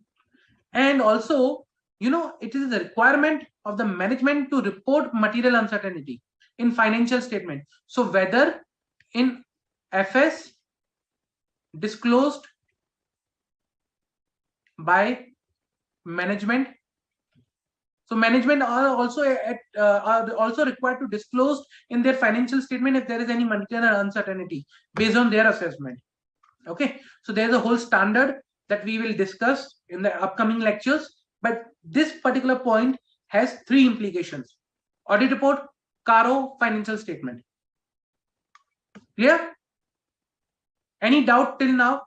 and also, it is a requirement of the management to report material uncertainty in financial statement. So whether in FS disclosed by management. So management are also required to disclose in their financial statement if there is any material uncertainty based on their assessment. Okay, so there is a whole standard that we will discuss in the upcoming lectures, but this particular point has 3 implications: audit report, CARO, financial statement. Clear? Any doubt till now?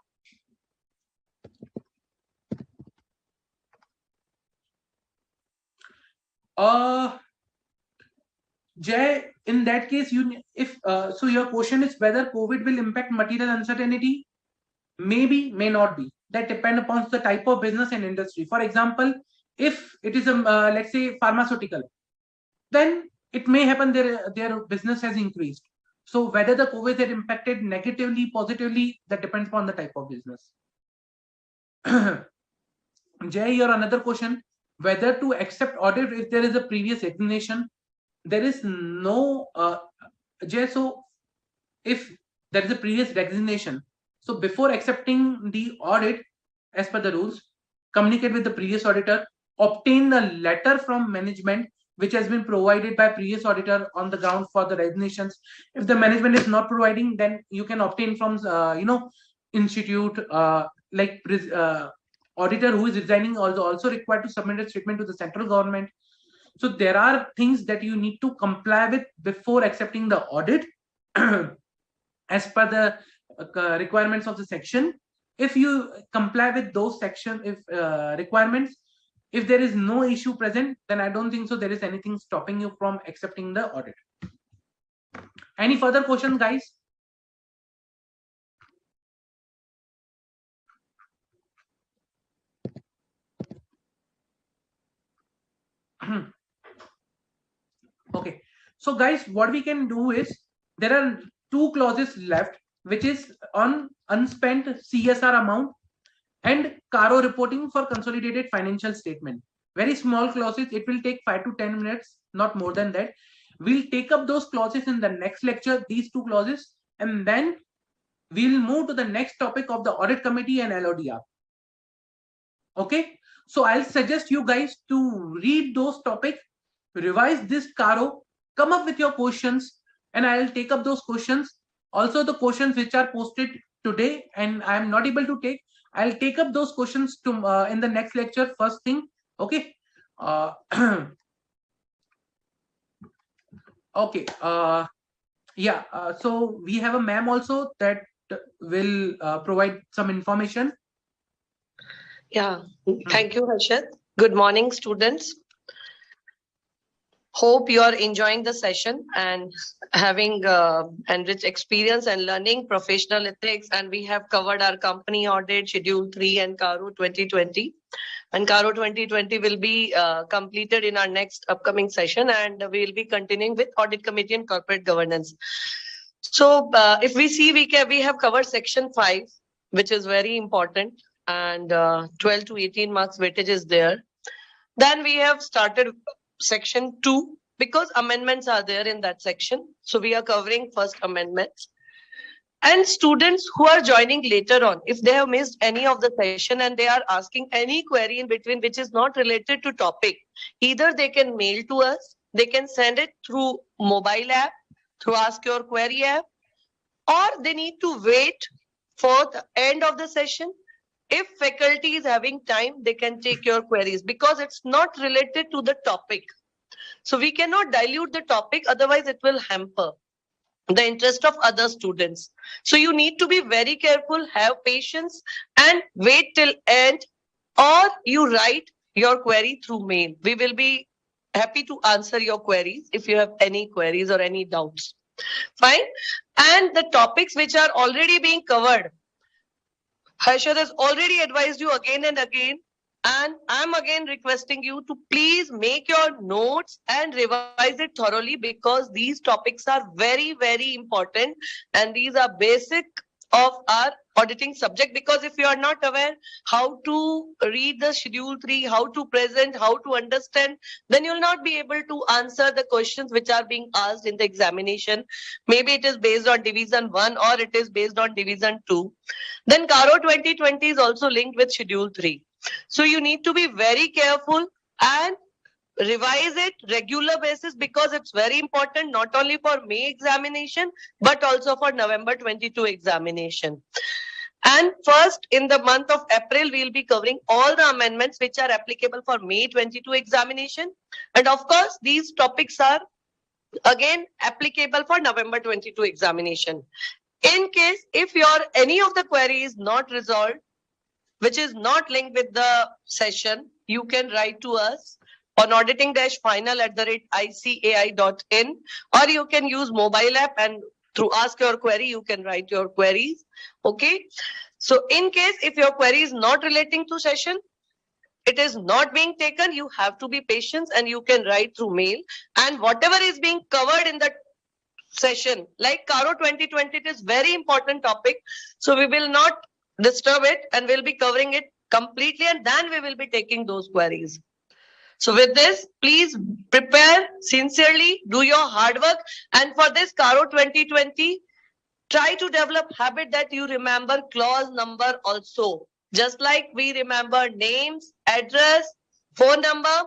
Jay, in that case, so your question is whether COVID will impact material uncertainty. Maybe, may not be. That depend upon the type of business and industry. For example, if it is a let's say pharmaceutical, then it may happen their business has increased. So whether the COVID had impacted negatively, positively, that depends upon the type of business. Jay, your another question, whether to accept audit if there is a previous examination. There is no Jay, so if there is a previous designation, so before accepting the audit, as per the rules, communicate with the previous auditor, obtain a letter from management which has been provided by previous auditor on the ground for the resignations. If the management is not providing, then you can obtain from institute, like auditor who is resigning also required to submit a statement to the central government. So there are things that you need to comply with before accepting the audit as per the requirements of the section. If you comply with those requirements, if there is no issue present, then I don't think so there is anything stopping you from accepting the audit. Any further questions, guys? Okay, so guys, what we can do is, there are 2 clauses left, which is on unspent CSR amount and CARO reporting for consolidated financial statement. Very small clauses. It will take 5 to 10 minutes, not more than that. We'll take up those clauses in the next lecture, these 2 clauses, and then we'll move to the next topic of the audit committee and LODR. Okay, so I'll suggest you guys to read those topics, revise this CARO, come up with your questions, and I'll take up those questions. Also, the questions which are posted today and I'm not able to take, I'll take up those questions to in the next lecture first thing. Okay. Okay. Yeah. So we have a ma'am also that will provide some information. Yeah. Thank you, Harshad. Good morning, students. Hope you are enjoying the session and having enriched experience and learning professional ethics. And we have covered our company audit, Schedule 3 and CARO 2020. And CARO 2020 will be completed in our next upcoming session. And we will be continuing with Audit Committee and Corporate Governance. So if we see, we have covered Section 5, which is very important. And 12 to 18 marks weightage is there. Then we have started Section 2 because amendments are there in that section. So we are covering first amendments. And students who are joining later on, if they have missed any of the session and they are asking any query in between which is not related to topic, either they can mail to us, they can send it through mobile app, through Ask Your Query app, or they need to wait for the end of the session. If faculty is having time, they can take your queries because it's not related to the topic. So we cannot dilute the topic, otherwise it will hamper the interest of other students. So you need to be very careful, have patience and wait till end, or you write your query through mail. We will be happy to answer your queries if you have any queries or any doubts. Fine. And the topics which are already being covered, Harshad has already advised you again and again. And I'm again requesting you to please make your notes and revise it thoroughly because these topics are very, very important. And these are basic of our auditing subject, because if you are not aware how to read the schedule 3, how to present, how to understand, then you'll not be able to answer the questions which are being asked in the examination. Maybe it is based on division 1 or it is based on division 2. Then CARO 2020 is also linked with schedule 3. So you need to be very careful and revise it regular basis, because it's very important not only for May examination but also for November 22 examination. And first, in the month of April, we'll be covering all the amendments which are applicable for May 22 examination. And of course, these topics are again applicable for November 22 examination. In case if your any of the query is not resolved, which is not linked with the session, you can write to us on auditing-final@icai.in, or you can use mobile app and through ask your query, you can write your queries. Okay. So in case if your query is not relating to session, it is not being taken, you have to be patient and you can write through mail. And whatever is being covered in the session, like CARO 2020, it is very important topic. So we will not disturb it and we'll be covering it completely, and then we will be taking those queries. So with this, please prepare sincerely, do your hard work. And for this CARO 2020, try to develop habit that you remember clause number also. Just like we remember names, address, phone number.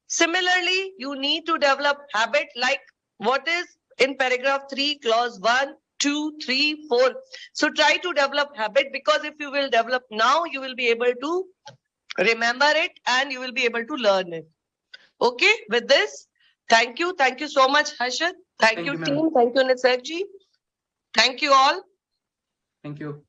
Similarly, you need to develop habit like what is in paragraph 3, clause 1, 2, 3, 4. So try to develop habit, because if you will develop now, you will be able to remember it and you will be able to learn it. Okay, with this, thank you. Thank you so much, Harshad. Thank you, team. Thank you, Nisarg ji. Thank you all. Thank you.